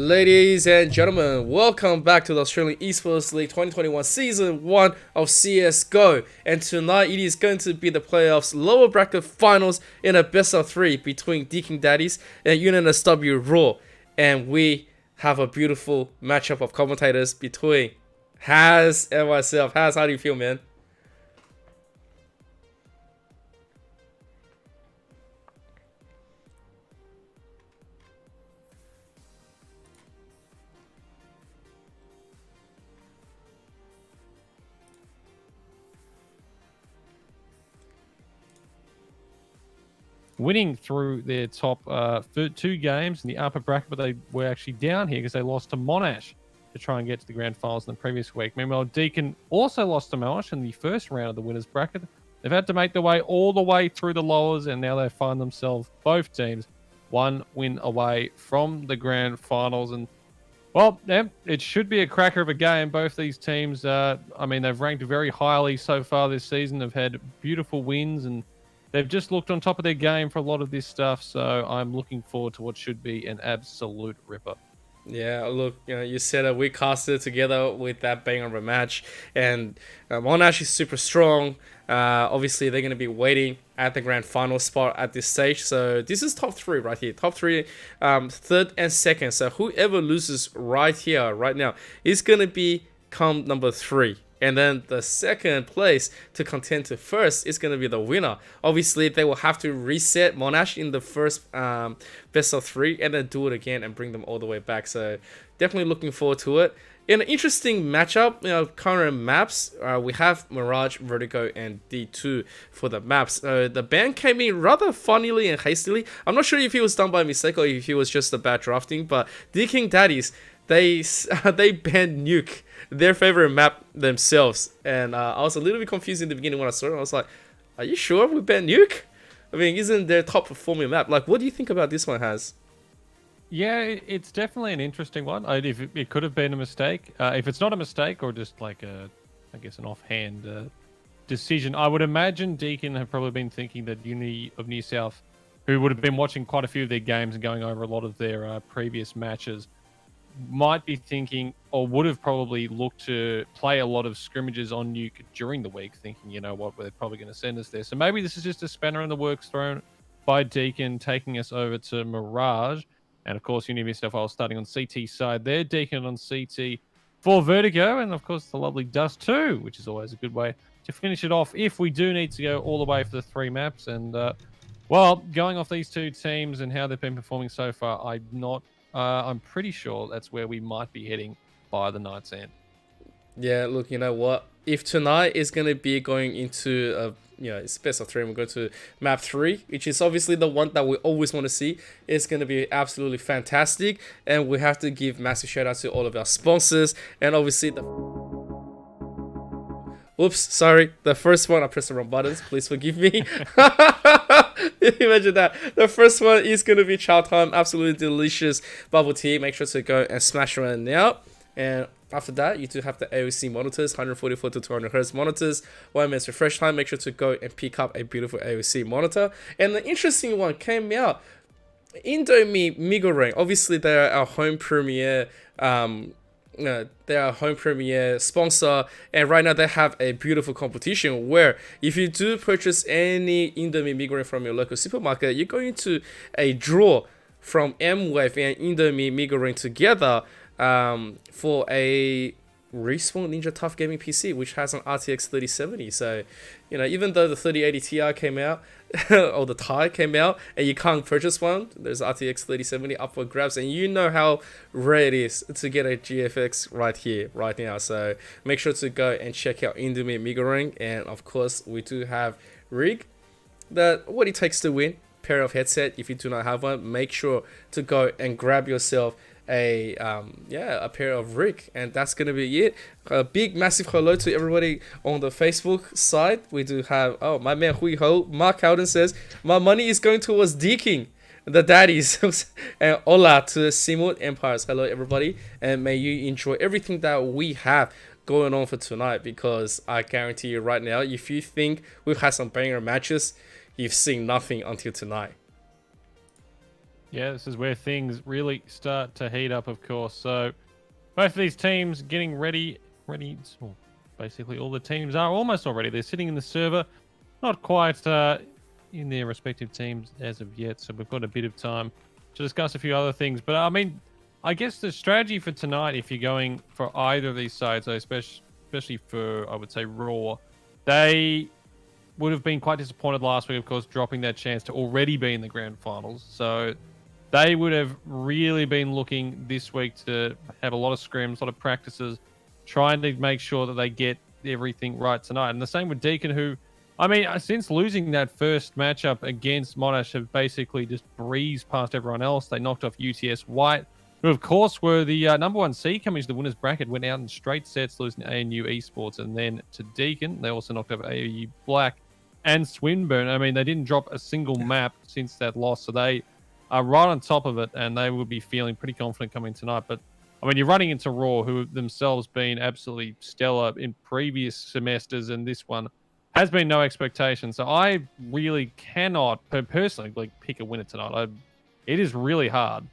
Ladies and gentlemen, welcome back to the Australian Esports League 2021 Season 1 of CSGO. And tonight it is going to be the playoffs lower bracket finals in a best of 3 between Deakin Daddies and UNSW Roar. And we have a beautiful matchup of commentators between Haz and myself. Haz, how do you feel, man? Winning through their top 2 games in the upper bracket, but they were actually down here because they lost to Monash to try and get to the grand finals in the previous week. Meanwhile, Deakin also lost to Monash in the first round of the winners bracket. They've had to make their way all the way through the lowers, and now they find themselves, both teams, 1 win away from the grand finals. And well, yeah, it should be a cracker of a game. Both these teams, they've ranked very highly so far this season. They've had beautiful wins, and they've just looked on top of their game for a lot of this stuff, so I'm looking forward to what should be an absolute ripper. Yeah, look, you said that we casted together with that banger of a match, and Monash is super strong. Obviously, they're going to be waiting at the grand final spot at this stage, so this is top 3 right here. Top 3, third and second, so whoever loses right here, right now, is going to become number 3. And then the second place to contend to first is going to be the winner. Obviously, they will have to reset Monash in the first best of 3 and then do it again and bring them all the way back. So definitely looking forward to it. In an interesting matchup, current maps, we have Mirage, Vertigo, and D2 for the maps. The ban came in rather funnily and hastily. I'm not sure if it was done by mistake or if it was just a bad drafting, but Deakin Daddies, they banned Nuke, their favorite map themselves, and I was a little bit confused in the beginning when I saw it. I was like, are you sure we banned Nuke? I mean, isn't their top performing map? Like, what do you think about this one, Haz? Yeah, it's definitely an interesting one. If it could have been a mistake, if it's not a mistake or just like an offhand decision, I would imagine Deakin have probably been thinking that Uni of New South, who would have been watching quite a few of their games and going over a lot of their previous matches, might be thinking, or would have probably looked to play a lot of scrimmages on Nuke during the week, thinking, you know what, they're probably going to send us there. So maybe this is just a spanner in the works thrown by Deakin, taking us over to Mirage. And of course, Uni of South starting on CT side there. Deakin on CT for Vertigo, and of course the lovely Dust 2, which is always a good way to finish it off if we do need to go all the way for the 3 maps. And going off these 2 teams and how they've been performing so far, I'm pretty sure that's where we might be heading by the night's end. Yeah, look, you know what? If tonight is going to be going into it's best of 3, and we go to map 3, which is obviously the one that we always want to see. It's going to be absolutely fantastic, and we have to give massive shout out to all of our sponsors, and obviously Oops, sorry. The first one, I pressed the wrong buttons. Please forgive me. Imagine that. The first one is going to be Chatime, absolutely delicious bubble tea. Make sure to go and smash around now. And after that, you do have the AOC monitors, 144 to 200 Hz monitors. 1 minute's refresh time. Make sure to go and pick up a beautiful AOC monitor. And the interesting one came out. Indomie Migoreng. Obviously, they are our home premiere they're a home premiere sponsor, and right now they have a beautiful competition where if you do purchase any Indomie Migoreng from your local supermarket, you're going to a draw from M-Wave and Indomie Migoreng together for a Respawn Ninja Tough Gaming PC, which has an RTX 3070. So, even though the 3080 Ti came out, or the Ti came out, and you can't purchase one, there's RTX 3070 up for grabs, and you know how rare it is to get a GFX right here, right now. So make sure to go and check out Indomie Migoreng, and of course we do have Rig, that what it takes to win. Pair of headset. If you do not have one, make sure to go and grab yourself a pair of Rig, and that's gonna be it. A big massive hello to everybody on the Facebook side. We do have my man Hui Ho, Mark Howden says my money is going towards Deakin, the Daddies. And hola to Simut Empires. Hello everybody, and may you enjoy everything that we have going on for tonight, because I guarantee you right now, if you think we've had some banger matches, you've seen nothing until tonight. Yeah, this is where things really start to heat up, of course. So both of these teams getting ready. Well, basically, all the teams are almost all ready. They're sitting in the server, not quite in their respective teams as of yet. So we've got a bit of time to discuss a few other things. But I mean, I guess the strategy for tonight, if you're going for either of these sides, though, especially for, I would say, Raw, they would have been quite disappointed last week, of course, dropping that chance to already be in the grand finals. So they would have really been looking this week to have a lot of scrims, a lot of practices, trying to make sure that they get everything right tonight. And the same with Deakin, who, I mean, since losing that first matchup against Monash, have basically just breezed past everyone else. They knocked off UTS White, who, of course, were the number 1 seed coming to the winners bracket, went out in straight sets, losing to ANU Esports. And then to Deakin, they also knocked off AEU Black and Swinburne. I mean, they didn't drop a single map since that loss, so they are right on top of it, and they will be feeling pretty confident coming tonight. But I mean, you're running into Raw, who have themselves been absolutely stellar in previous semesters, and this one has been no expectation. So I really cannot personally pick a winner tonight. It is really hard.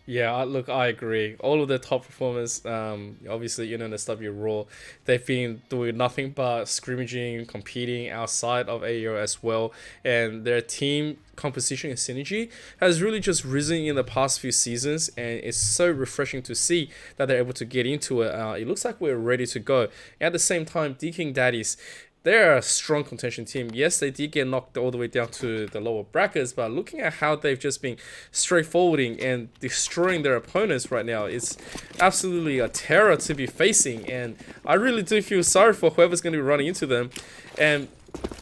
Yeah, look, I agree. All of the top performers, obviously UNSW Raw, they've been doing nothing but scrimmaging, competing outside of AEL as well, and their team composition and synergy has really just risen in the past few seasons, and it's so refreshing to see that they're able to get into it. It looks like we're ready to go. At the same time, Deakin Daddies, they're a strong contention team. Yes, they did get knocked all the way down to the lower brackets, but looking at how they've just been straightforwarding and destroying their opponents right now, it's absolutely a terror to be facing. And I really do feel sorry for whoever's going to be running into them. And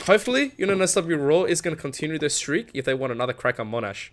hopefully, UNSW Roar is going to continue their streak if they want another crack on Monash.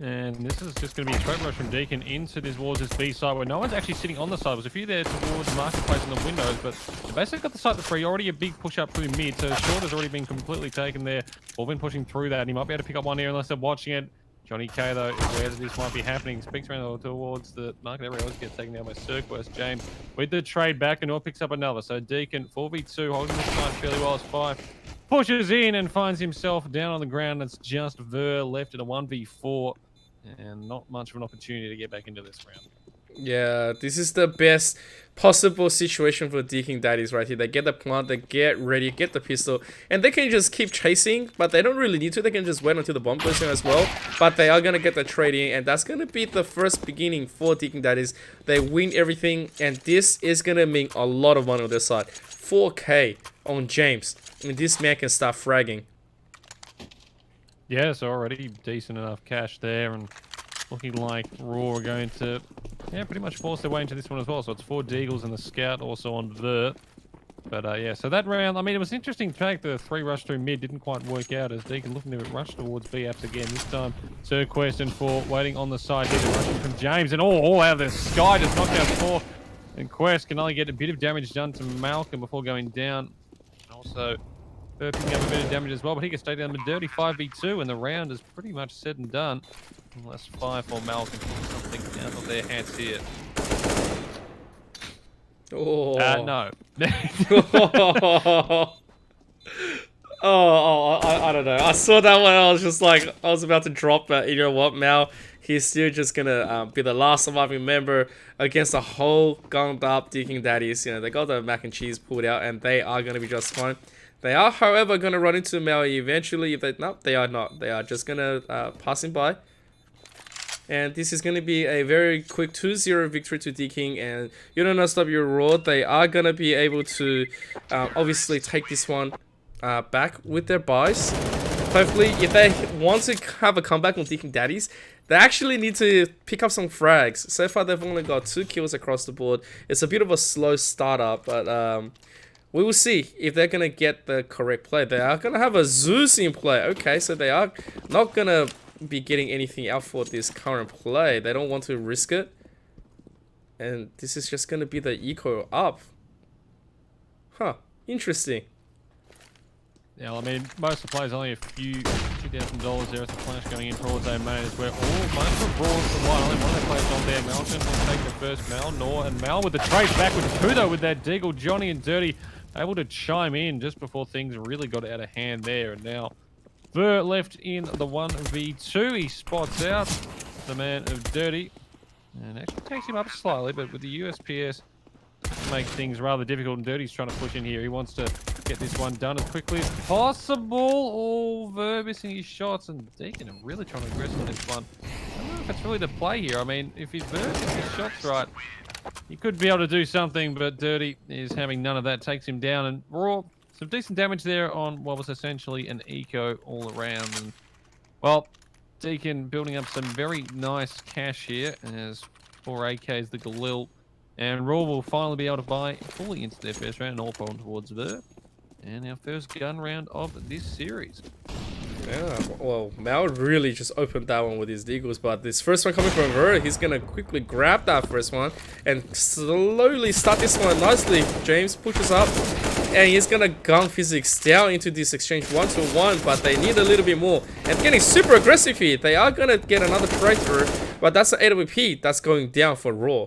And this is just going to be a straight rush from Deakin into this towards this B side where no one's actually sitting on the side. There's a few there towards Marketplace in the windows, but they basically got the site to free. Already a big push up through mid, so Short has already been completely taken there. Or been pushing through that, and he might be able to pick up one here unless they're watching it. Johnny K, though, is aware that this might be happening. Speaks around towards the market area. Let's get taken down by Cirquest. James with the trade back, and Nor picks up another. So Deakin, 4v2, holding the side fairly well as 5. Pushes in and finds himself down on the ground. It's just Ver left in a 1v4. And not much of an opportunity to get back into this round. Yeah, this is the best possible situation for Deakin Daddies right here. They get the plant, they get ready, get the pistol, and they can just keep chasing, but they don't really need to. They can just wait until the bomb goes in as well. But they are going to get the trading, and that's going to be the first beginning for Deakin Daddies. They win everything, and this is going to mean a lot of money on their side. 4K on James, and this man can start fragging. Yeah, so already decent enough cash there, and looking like Raw are going to, pretty much force their way into this one as well. So it's 4 Deagles and the Scout also on Ver. But yeah, so that round, I mean, it was interesting fact the 3 rush through mid didn't quite work out as Deakin looking to rush towards B apps again. This time, Sir Quest and 4 waiting on the side here to rushing from James, and all out of the sky just knocked out 4. And Quest can only get a bit of damage done to Malcolm before going down. And also picking up a bit of damage as well, but he can stay down the dirty 5v2, and the round is pretty much said and done. Unless 5 for Malcolm pulls something out of their hats here. Oh. No. I don't know. I saw that one. I was just like, I was about to drop, but you know what, Mal? He's still just gonna be the last surviving member against the whole gunned up Deakin Daddies. You know, they got the mac and cheese pulled out, and they are gonna be just fine. They are, however, going to run into Mel eventually. If they are not. They are just going to pass him by. And this is going to be a very quick 2-0 victory to Deakin. And UNSW Roar, they are going to be able to obviously take this one back with their buys. Hopefully, if they want to have a comeback on Deakin Daddies, they actually need to pick up some frags. So far, they've only got 2 kills across the board. It's a bit of a slow startup, but we will see if they're going to get the correct play. They are going to have a Zeus in play. Okay, so they are not going to be getting anything out for this current play. They don't want to risk it. And this is just going to be the eco up. Huh, interesting. Yeah, well, I mean, most of the players only a few $2,000 there as the flash going in towards their main is where all most of them brawls for one. Only one of their players on there. Malcolm will take the first Mal, Nor, and Mal with the trade back with 2 though with that Deagle. Johnny and Dirty able to chime in just before things really got out of hand there, and now Ver left in the 1v2. He spots out the man of Dirty. And actually takes him up slightly, but with the USPS, makes things rather difficult. And Dirty's trying to push in here. He wants to get this one done as quickly as possible. Oh, Ver missing his shots. And Deakin are really trying to aggress on this one. I don't know if it's really the play here. I mean, if his Ver gets his shots right, he could be able to do something, but Dirty is having none of that. Takes him down. And Raw, some decent damage there on what was essentially an eco all around. And, well, Deakin building up some very nice cash here as 4 AKs the Galil. And Raw will finally be able to buy fully into their first round and all on towards Ver. And our first gun round of this series. Yeah, well, Mal really just opened that one with his deagles, but this first one coming from Ver, he's gonna quickly grab that first one and slowly start this one nicely. James pushes up and he's gonna gun physics down into this exchange 1-to-1, but they need a little bit more. And getting super aggressive here, they are gonna get another breakthrough, but that's an AWP that's going down for Raw.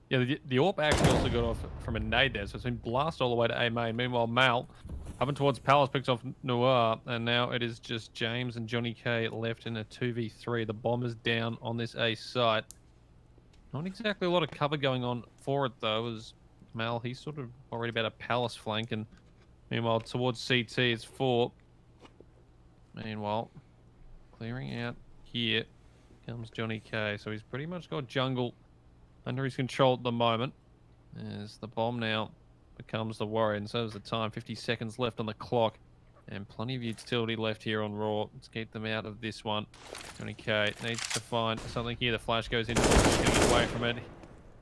Yeah, the AWP actually also got off from a nade there, so it's been blasted all the way to A main. Meanwhile, Mal, up and towards Palace, picks off Noir, and now it is just James and Johnny K left in a 2v3. The bomber's down on this A site. Not exactly a lot of cover going on for it, though, as Mal, he's sort of worried about a Palace flank, and meanwhile, towards CT, it's 4. Meanwhile, clearing out here comes Johnny K, so he's pretty much got jungle under his control at the moment, as the bomb now becomes the worry, and so is the time. 50 seconds left on the clock, and plenty of utility left here on Raw. Let's keep them out of this one. Johnny K needs to find something here. The flash goes into it. He's going to get away from it.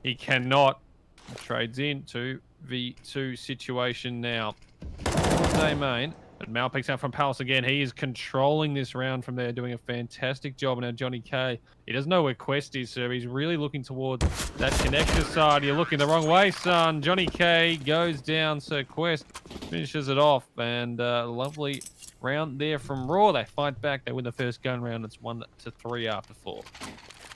He cannot. He trades in to V2 situation now. Day main. But Mal picks out from Palace again. He is controlling this round from there, doing a fantastic job. Now Johnny K, he doesn't know where Quest is, so he's really looking towards that connector side. You're looking the wrong way, son. Johnny K goes down, so Quest finishes it off. And lovely round there from Raw. They fight back. They win the first gun round. It's 1-3 after 4.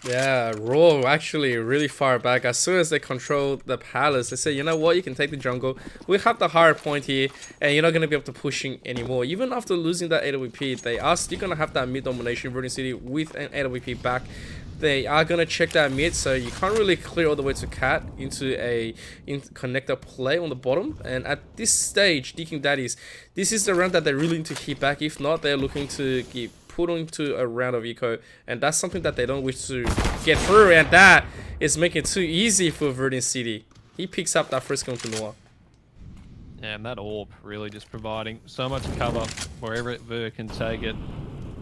Yeah, Raw actually really far back. As soon as they control the Palace, they say, you know what, you can take the jungle. We have the higher point here, and you're not going to be able to push in anymore. Even after losing that AWP, they are still going to have that mid domination. Verdant City with an AWP back, they are going to check that mid, so you can't really clear all the way to Cat into a connector play on the bottom. And at this stage, Deakin Daddies, this is the round that they really need to keep back. If not, they're looking to keep put into a round of eco, and that's something that they don't wish to get through, and that is making it too easy for Verdant City. He picks up that first kill to Noir. Yeah, and that AWP really just providing so much cover wherever Ver can take it.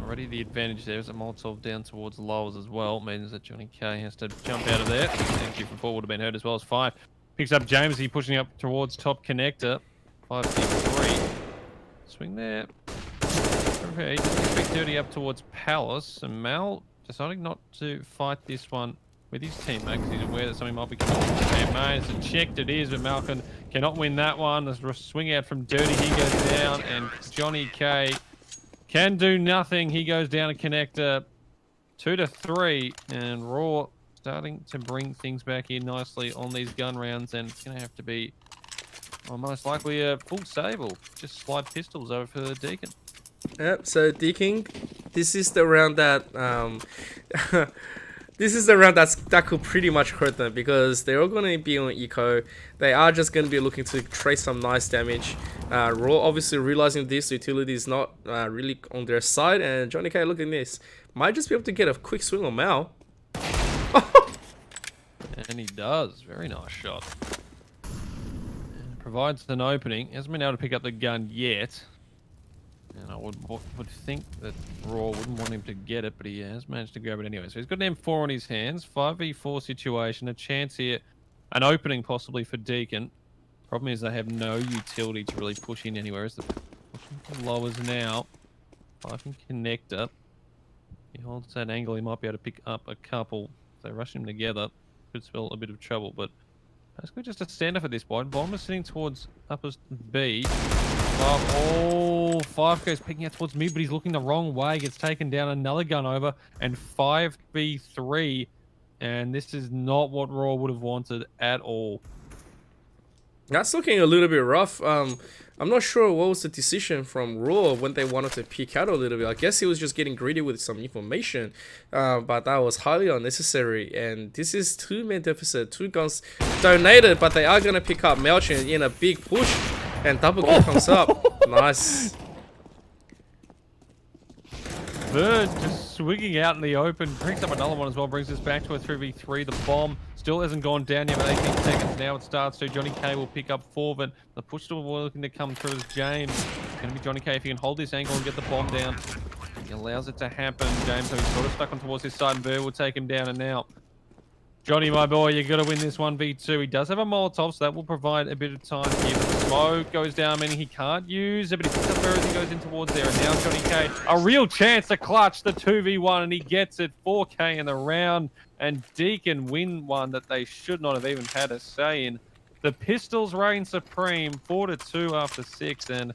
Already the advantage there is a Molotov down towards Lowers as well. Means that Johnny K has to jump out of there. Thank you for 4 would have been hurt as well as 5. Picks up James, he pushing up towards top connector. 5-3. Swing there. Okay, just expect Dirty up towards Palace, and Mal deciding not to fight this one with his teammate because he's aware that something might be coming from the campaign. It's a checked it is, but Malcolm cannot win that one. There's a swing out from Dirty, he goes down, and Johnny K can do nothing. He goes down a connector. 2-3, and Raw starting to bring things back in nicely on these gun rounds, and it's going to have to be most likely a full save or just slide pistols over for Deakin. Yep, so Deakin, this is the round that this is the round that could pretty much hurt them, because they're all going to be on eco. They are just going to be looking to trade some nice damage. Raw obviously realizing this, the utility is not really on their side, and Johnny K, look at this, might just be able to get a quick swing on Mal. And he does. Very nice shot. And provides an opening. Hasn't been able to pick up the gun yet. And I would think that Raw wouldn't want him to get it, but he has managed to grab it anyway. So he's got an M4 on his hands. 5v4 situation. A chance here. An opening possibly for Deakin. Problem is they have no utility to really push in anywhere. As the pushing for Lowers now. 5 connector. He holds that angle. He might be able to pick up a couple. If they rush him together, could spell a bit of trouble. But basically just a standoff at this point. Bomber sitting towards upper B. Oh, 5 goes picking out towards mid, but he's looking the wrong way. Gets taken down, another gun over, and 5v3. And this is not what Raw would have wanted at all. That's looking a little bit rough. I'm not sure what was the decision from Roar when they wanted to peek out a little bit. I guess he was just getting greedy with some information, but that was highly unnecessary. And this is 2-man deficit, 2 guns donated, but they are gonna pick up Melchin in a big push, and double kill comes up. Nice. Bird just swinging out in the open, brings up another one as well, brings us back to a 3v3. The bomb still hasn't gone down yet, but 18 seconds now it starts to. Johnny K will pick up Forvin. The push still looking to come through as James. It's going to be Johnny K if he can hold this angle and get the bomb down. He allows it to happen. James, so he's sort of stuck on towards his side, and Bird will take him down. And now, Johnny, my boy, you got to win this 1v2. He does have a Molotov, so that will provide a bit of time here. The smoke goes down, meaning he can't use it, but he picks up everything, goes in towards there. And now Johnny K, a real chance to clutch the 2v1, and he gets it. 4K in the round, and Deakin win one that they should not have even had a say in. The Pistols reign supreme, 4-2 after 6, and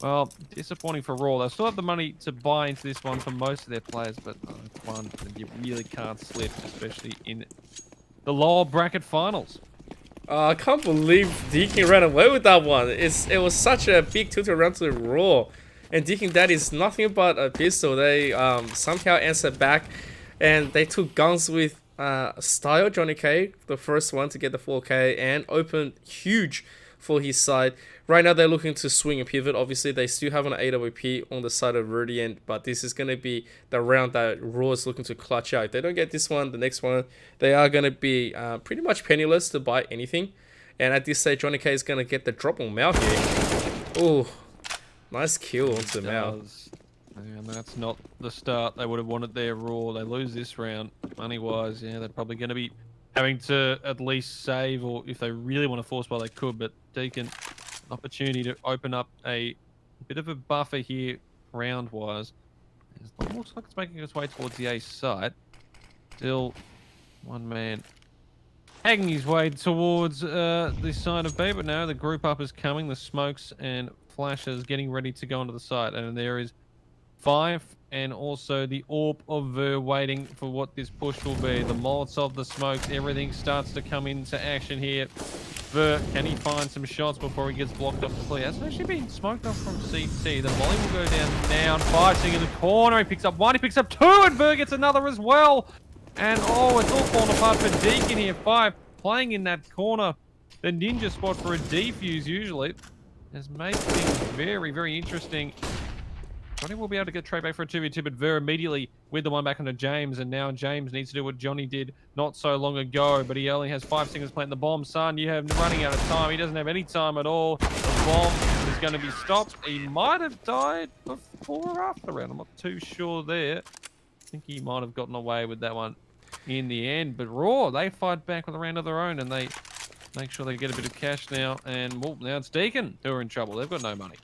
well, disappointing for Raw. They still have the money to buy into this one for most of their players, but it's one that you really can't slip, especially in the lower bracket finals. I can't believe Deakin ran away with that one. It was such a big 2-2 round to Raw, and Deakin that is nothing but a pistol. They somehow answered back, and they took guns with Style Johnny K, the first one to get the 4K, and opened huge for his side. Right now they're looking to swing and pivot. Obviously they still have an AWP on the side of Verdian, but this is going to be the round that Raw is looking to clutch out. If they don't get this one, the next one, they are going to be pretty much penniless to buy anything. And at this stage, Johnny K is going to get the drop on Mao here. Oh, nice kill onto Mao. And that's not the start they would have wanted there, Raw. They lose this round, money-wise. Yeah, they're probably going to be having to at least save, or if they really want to force while they could. But Deakin, opportunity to open up a bit of a buffer here, round-wise. It looks like it's making its way towards the A site. Still, one man hanging his way towards the side of B, but now the group up is coming. The smokes and flashes getting ready to go onto the site, and there is 5 and also the AWP of Ver waiting for what this push will be. The Molotov, the smokes, everything starts to come into action here. Ver, can he find some shots before he gets blocked off completely? That's actually been smoked off from CT. The volley will go down now. 5 sitting in the corner. He picks up 1, he picks up 2, and Ver gets another as well. And oh, it's all falling apart for Deakin here. 5 playing in that corner. The ninja spot for a defuse usually has made things very, very interesting. Johnny will be able to get trade back for a 2v2, but Ver immediately with the one back onto James, and now James needs to do what Johnny did not so long ago, but he only has 5 seconds planting the bomb. Son, you have running out of time. He doesn't have any time at all. The bomb is going to be stopped. He might have died before or after the round. I'm not too sure there. I think he might have gotten away with that one in the end, but Raw, they fight back with a round of their own, and they make sure they get a bit of cash now, and well, now it's Deakin who are in trouble. They've got no money.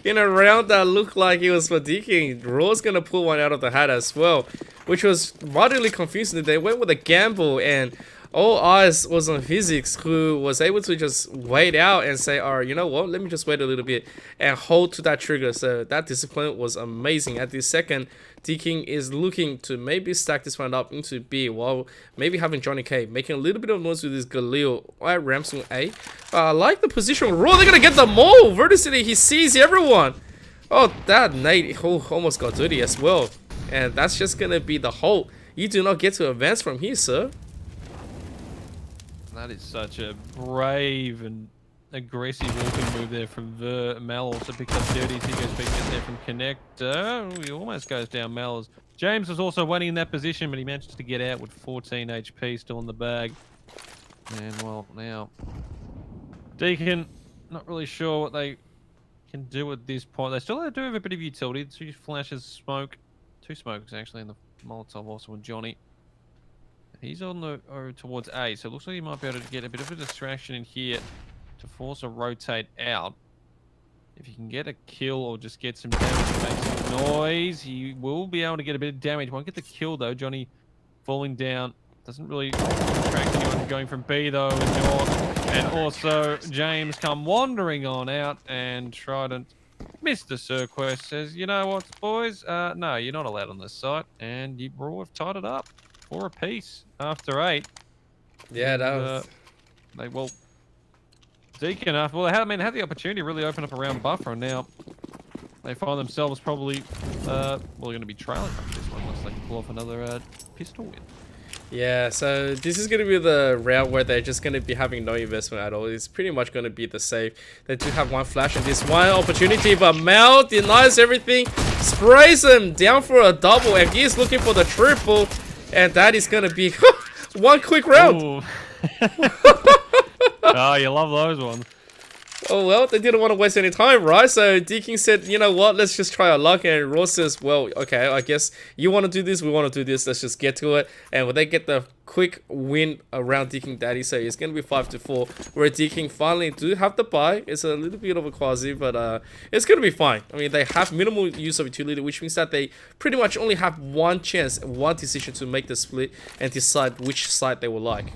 In a round that looked like it was for Deakin, Raw's gonna pull one out of the hat as well, which was mildly confusing. They went with a gamble, and all eyes was on Physics, who was able to just wait out and say, alright, you know what, let me just wait a little bit and hold to that trigger. So that discipline was amazing. At this second, Deakin is looking to maybe stack this one up into B, while maybe having Johnny K making a little bit of noise with his Galil at Ramsung A. I like the position. Raw, they're gonna get the mole. Verticity, he sees everyone. Oh, that nade almost got dirty as well. And that's just gonna be the hold. You do not get to advance from here, sir. That is such a brave and aggressive walking move there from Ver. Mal also picks up Daddies. He goes big there from Connector. He almost goes down Mal's. James was also waiting in that position, but he managed to get out with 14 HP still in the bag. And well, now Deakin, not really sure what they can do at this point. They still do have a bit of utility. 2 flashes, smoke. 2 smokes actually, and the Molotov also with Johnny. He's on the towards A, so it looks like he might be able to get a bit of a distraction in here to force a rotate out. If he can get a kill or just get some damage and make some noise, he will be able to get a bit of damage. Won't get the kill though. Johnny falling down. Doesn't really attract anyone going from B though in York. And also James come wandering on out, and Trident, Mr. Sirquest says, you know what, boys? No, you're not allowed on this site. And you Raw have tied it up. 4 apiece after 8. Yeah, that was... They will Deakin, well, they had the opportunity to really open up a round buffer, and now they find themselves probably, going to be trailing from this one unless they can pull off another pistol win. Yeah, so this is going to be the round where they're just going to be having no investment at all. It's pretty much going to be the safe. They do have one flash and this one opportunity, but Mel denies everything, sprays him down for a double, and he's looking for the triple, and that is going to be one quick round. Oh, you love those ones. Oh, well, they didn't want to waste any time, right? So Deakin said, you know what, let's just try our luck. And Roar says, well, okay, I guess you want to do this, we want to do this, let's just get to it. And when they get the quick win around Deakin Daddy, so it's going to be 5-4, where Deakin finally do have the buy. It's a little bit of a quasi, but it's going to be fine. I mean, they have minimal use of utility, which means that they pretty much only have one chance, one decision to make the split and decide which side they will like.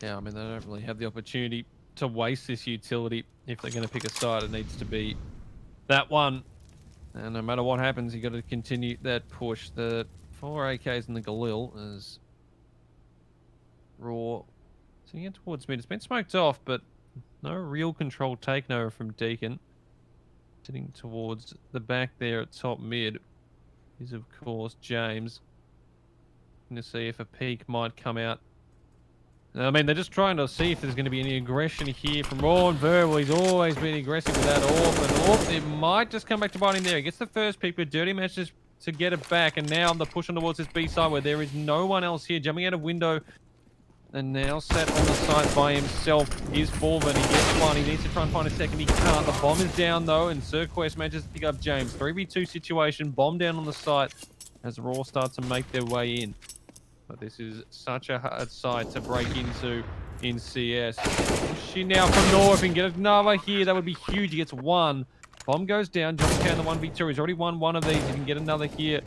Yeah, I mean, they don't really have the opportunity to waste this utility. If they're going to pick a side, it needs to be that one. And no matter what happens, you got to continue that push. The 4 AKs and the Galil is Roar. So again towards mid. It's been smoked off, but no real control takeover from Deakin. Sitting towards the back there at top mid is, of course, James. Going to see if a peek might come out. I mean, they're just trying to see if there's going to be any aggression here from Roar and Ver. Well, he's always been aggressive with that AWP. And AWP, it might just come back to bite him there. He gets the first pick, but Dirty manages to get it back. And now the push on towards this B side where there is no one else here. Jumping out of window. And now sat on the side by himself is Forvin. He gets one. He needs to try and find a second. He can't. The bomb is down, though. And Sirquest manages to pick up James. 3v2 situation. Bomb down on the site as Roar starts to make their way in. But this is such a hard side to break into in CS. She now from North and get another here. That would be huge. He gets one. Bomb goes down. Jumps down the 1v2. He's already won one of these. He can get another here.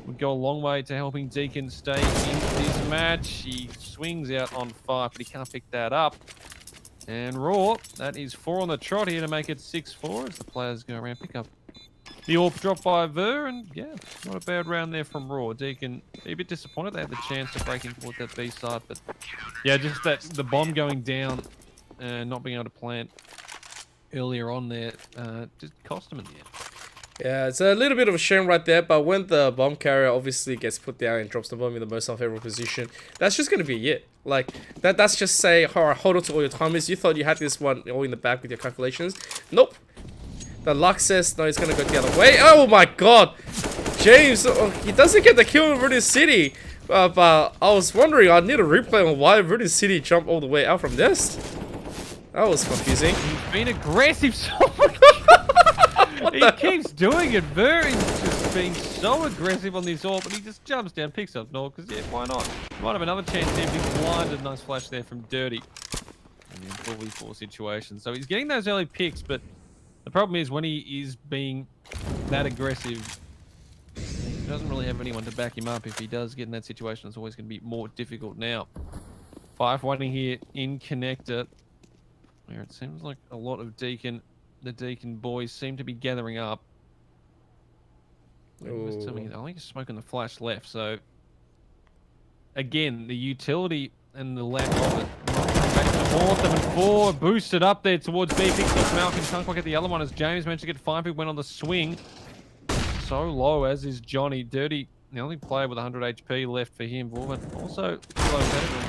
Would go a long way to helping Deakin stay in this match. He swings out on 5, but he can't pick that up. And Roar, that is 4 on the trot here to make it 6-4 as the players go around pick up the AWP drop by Ver, and yeah, not a bad round there from Roar. Deakin a bit disappointed they had the chance to break in towards that B side, but yeah, just that the bomb going down and not being able to plant earlier on there just cost them in the end. Yeah, it's a little bit of a shame right there, but when the bomb carrier obviously gets put down and drops the bomb in the most unfavorable position, that's just going to be it. Like, that's just say, alright, hold on to all your timers. You thought you had this one all in the back with your calculations. Nope. The luck says, no, he's going to go the other way. Oh my god! James, he doesn't get the kill in Virgin City. But I was wondering, I need a replay on why Virgin City jumped all the way out from this. That was confusing. He's been aggressive so much. He keeps doing it. He's just being so aggressive on this AWP, but he just jumps down, picks up Nord, because yeah, why not? Might have another chance there, but he's blinded. Nice flash there from Dirty. And then 4v4 situation. So he's getting those early picks, but the problem is when he is being that aggressive, he doesn't really have anyone to back him up. If he does get in that situation, it's always going to be more difficult now. 5-1 here in Connector, where it seems like a lot of the Deakin boys seem to be gathering up. I think he's smoking the flash left, so again, the utility and the lack of it. Back to 4-4, boosted up there towards B, picks off Malcolm. Can't quite get the other one as James managed to get 5 who went on the swing. So low, as is Johnny. Dirty, the only player with 100 HP left for him. Vorman also low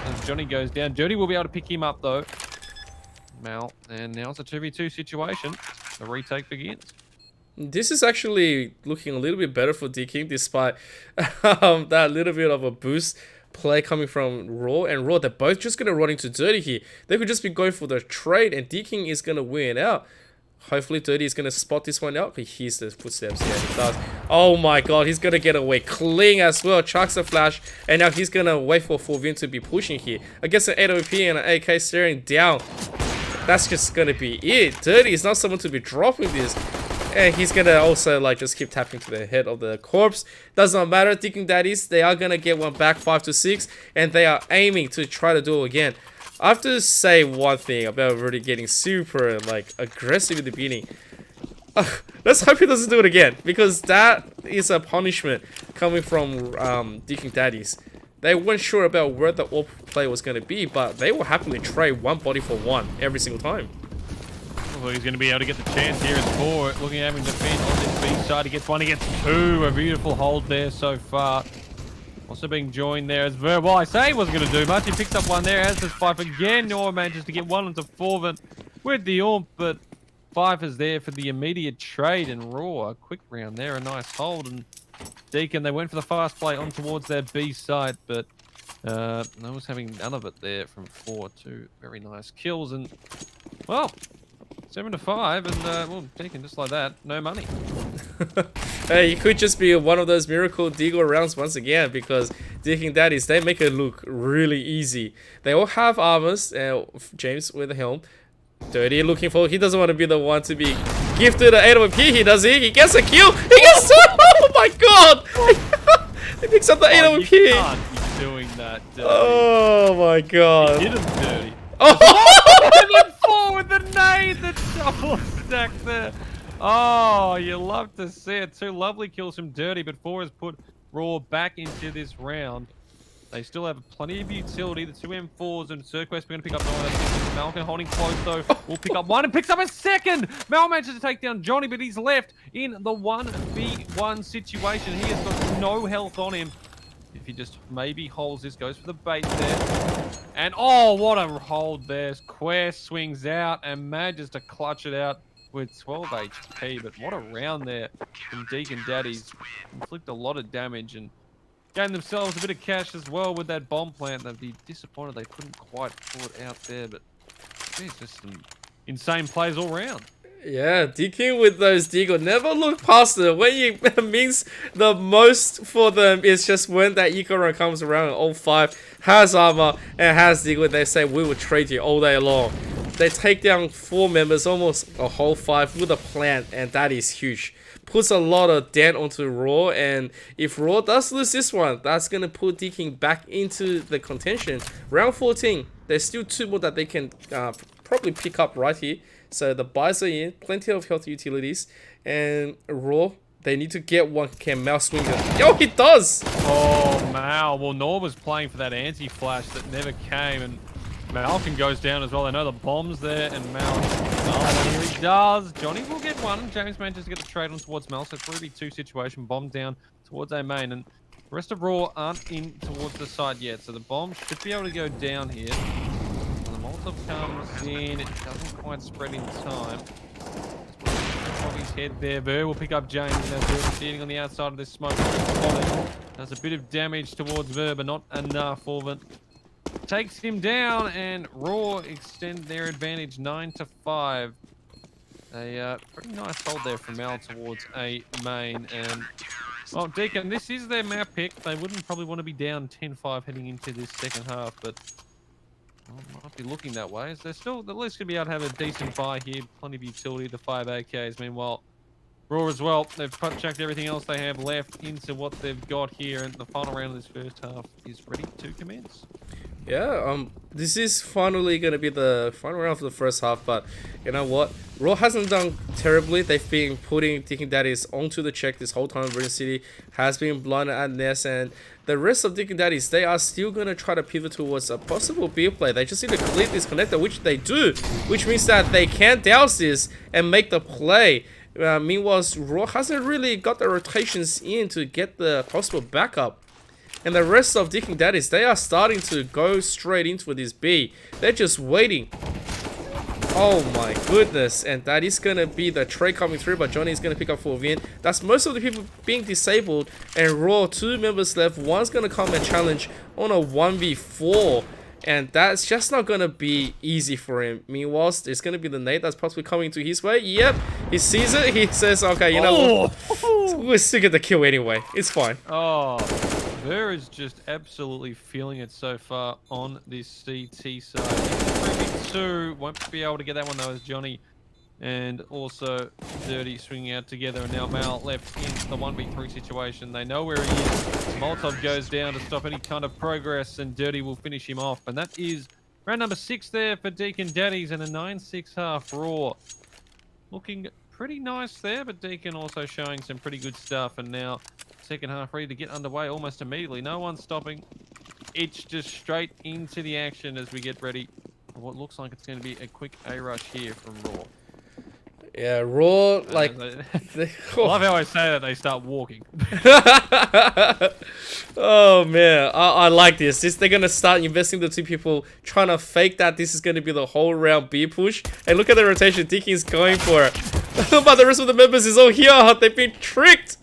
as Johnny goes down. Dirty will be able to pick him up though. Mal, and now it's a 2v2 situation. The retake begins. This is actually looking a little bit better for Deakin, despite that little bit of a boost play coming from Roar and Roar. They're both just going to run into Dirty here. They could just be going for the trade, and Deakin is going to win out. Hopefully Dirty is going to spot this one out. He hears the footsteps. Yeah, he does. Oh my god, he's going to get away clean as well. Chucks a flash, and now he's going to wait for Forvin to be pushing here. Against an 8OP and an AK staring down. That's just going to be it. Dirty is not someone to be dropping this. And he's going to also like just keep tapping to the head of the corpse. Does not matter. Deakin Daddies, they are going to get one back 5-6. And they are aiming to try to do it again. I have to say one thing about really getting super like aggressive in the beginning. Let's hope he doesn't do it again. Because that is a punishment coming from Deakin Daddies. They weren't sure about where the AWP play was going to be, but they will happily trade one body for one every single time. Well, he's going to be able to get the chance here as four. Looking at having defend on this B side. He gets one, he gets two. A beautiful hold there so far. Also being joined there as Verb. Well, I say he wasn't going to do much. He picks up one there, as does Fife again. Nor manages to get one onto Forvin with the AWP, but Fife is there for the immediate trade, and Roar, a quick round there, a nice hold. And Deakin, they went for the fast play on towards their B site, but no one's having none of it there from 4 to very nice kills. And, well, 7 to 5, and well, Deakin just like that, no money. Hey, it could just be one of those miracle Deagle rounds once again, because Deakin Daddies, they make it look really easy. They all have armors, James with a helm. Dirty looking for, he doesn't want to be the one to be gifted an AWP, he does it, he gets a kill, he gets two! Oh my god! He picks up the AWP! You can't be doing that, Dirty. Oh my god. He did him dirty. Oh! And then forward the nade, the double stack there. Oh, you love to see it. Two lovely kills from Dirty, but 4 has put Raw back into this round. They still have plenty of utility. The two M4s and Cirquest are going to pick up one. Malcolm holding close though. Will pick up one and picks up a second. Mal manages to take down Johnny, but he's left in the 1v1 situation. He has got no health on him. If he just maybe holds this, goes for the bait there. And oh, what a hold there. Quest swings out and manages to clutch it out with 12 HP. But what a round there from Deakin Daddies. Inflict a lot of damage and gain themselves a bit of cash as well with that bomb plant. They'd be disappointed they couldn't quite pull it out there, but there's just some insane plays all round. Yeah, Deakin with those Deagle never look past it. When it means the most for them is just when that eco run comes around and all 5 has armor and has Deagle, they say we will trade you all day long. They take down 4 members, almost a whole 5 with a plant, and that is huge. Puts a lot of dent onto Raw, and if Raw does lose this one, that's going to put Deakin back into the contention. Round 14, there's still 2 more that they can probably pick up right here. So the buys are in, plenty of health utilities, and Raw, they need to get one. Can Mal swing it? Yo, he does! Oh, Mal. Well, Nor was playing for that anti-flash that never came, and Malcolm goes down as well. They know the bomb's there, and Mal, here he does. Johnny will get one. James manages to get the trade on towards Mal, so 3v2 situation. Bomb down towards A main, and the rest of Raw aren't in towards the side yet, so the bomb should be able to go down here. And the Molotov comes in. It doesn't quite spread in time. Off his head there. Ver will pick up James, and Ver sitting on the outside of this smoke. Does a bit of damage towards Ver, but not enough. Forvin takes him down, and Raw extend their advantage 9 to 5. A pretty nice hold there from Mal towards A main. And well, Deakin, this is their map pick. They wouldn't probably want to be down 10-5 heading into this second half, but well, might be looking that way. So they're still at least going to be able to have a decent buy here. Plenty of utility, the 5 AKs. Meanwhile, Raw as well, they've chucked everything else they have left into what they've got here, and the final round of this first half is ready to commence. Yeah, this is finally going to be the final round for the first half, but you know what? Raw hasn't done terribly. They've been putting Deakin Daddies onto the check this whole time. Virgin City has been blinded at Ness, and the rest of Deakin Daddies, they are still going to try to pivot towards a possible B play. They just need to clear this connector, which they do, which means that they can douse this and make the play. Meanwhile, Raw hasn't really got the rotations in to get the possible backup. And the rest of Deakin Daddies, they are starting to go straight into this B. They're just waiting. Oh my goodness. And that is going to be the trade coming through, but Johnny is going to pick up for Vin. That's most of the people being disabled. And Raw, 2 members left. One's going to come and challenge on a 1v4. And that's just not going to be easy for him. Meanwhile, there's going to be the nade that's possibly coming to his way. Yep, he sees it. He says, okay, you know what? We'll still get the kill anyway. It's fine. Oh, Ver is just absolutely feeling it so far on this CT side. 3v2, won't be able to get that one though as Johnny and also Dirty swinging out together, and now Mal left in the 1v3 situation. They know where he is. Molotov goes down to stop any kind of progress, and Dirty will finish him off. And that is round number 6 there for Deakin Daddies, and a 9-6 half Raw. Looking pretty nice there, but Deakin also showing some pretty good stuff. And now second half ready to get underway almost immediately. No one stopping. It's just straight into the action as we get ready for what looks like it's going to be a quick A-rush here from Roar. Yeah, Raw, like... I love how I say that, they start walking. Oh, man. I like this. They're going to start investing the two people, trying to fake that this is going to be the whole round B push. And look at the rotation. Deakin's going for it. But the rest of the members is all here. They've been tricked.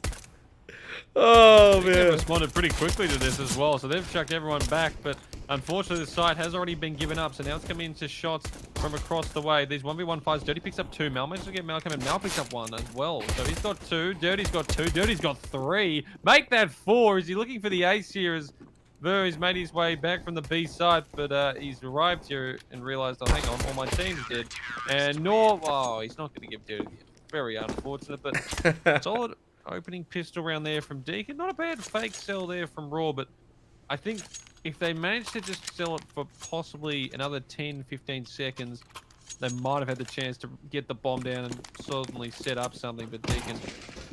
Oh, man. They responded pretty quickly to this as well, so they've chucked everyone back, but unfortunately the site has already been given up, so now it's coming into shots from across the way. These 1v1 fights, Dirty picks up 2, Mal manages to get Malcolm, and Mal picks up 1 as well. So he's got 2, Dirty's got 2, Dirty's got 3. Make that 4. Is he looking for the ace here as Ver has made his way back from the B side, but he's arrived here and realized, oh, hang on, all my team's dead. And oh, he's not going to give Dirty. Very unfortunate, but solid opening pistol round there from Deakin. Not a bad fake sell there from Raw, but I think if they manage to just sell it for possibly another 10, 15 seconds, they might have had the chance to get the bomb down and suddenly set up something, but Deakin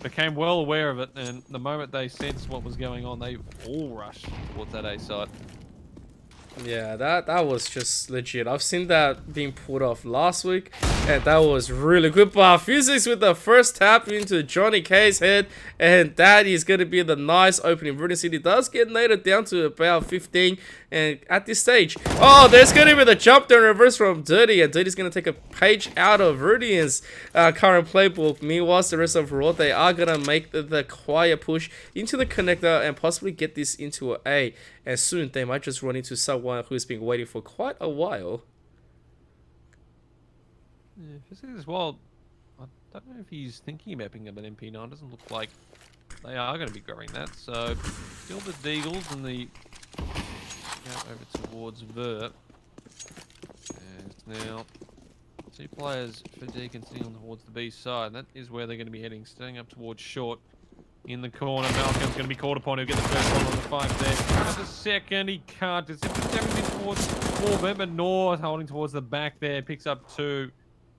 became well aware of it, and the moment they sensed what was going on, they all rushed towards that A side. Yeah, that was just legit. I've seen that being pulled off last week, and that was really good. But Physics with the first tap into Johnny K's head, and that is going to be the nice opening. Viridian City does get nated down to about 15, and at this stage, oh, there's going to be the jump down reverse from Dirty, and Dirty's going to take a page out of Viridian's current playbook. Meanwhile, the rest of Raw, they are going to make the quiet push into the connector and possibly get this into an A. And soon they might just run into someone who's been waiting for quite a while. Yeah, Physics as well. I don't know if he's thinking about picking up an MP9. Doesn't look like they are going to be growing that. So still the Deagles and the out over towards Ver. And now 2 players for Deakin sitting on towards the B side. That is where they're going to be heading, staying up towards short. In the corner, Malcolm's going to be called upon. He'll get the first one on the 5 there. But the second, he can't. It's everything towards 4, but North holding towards the back there. Picks up 2.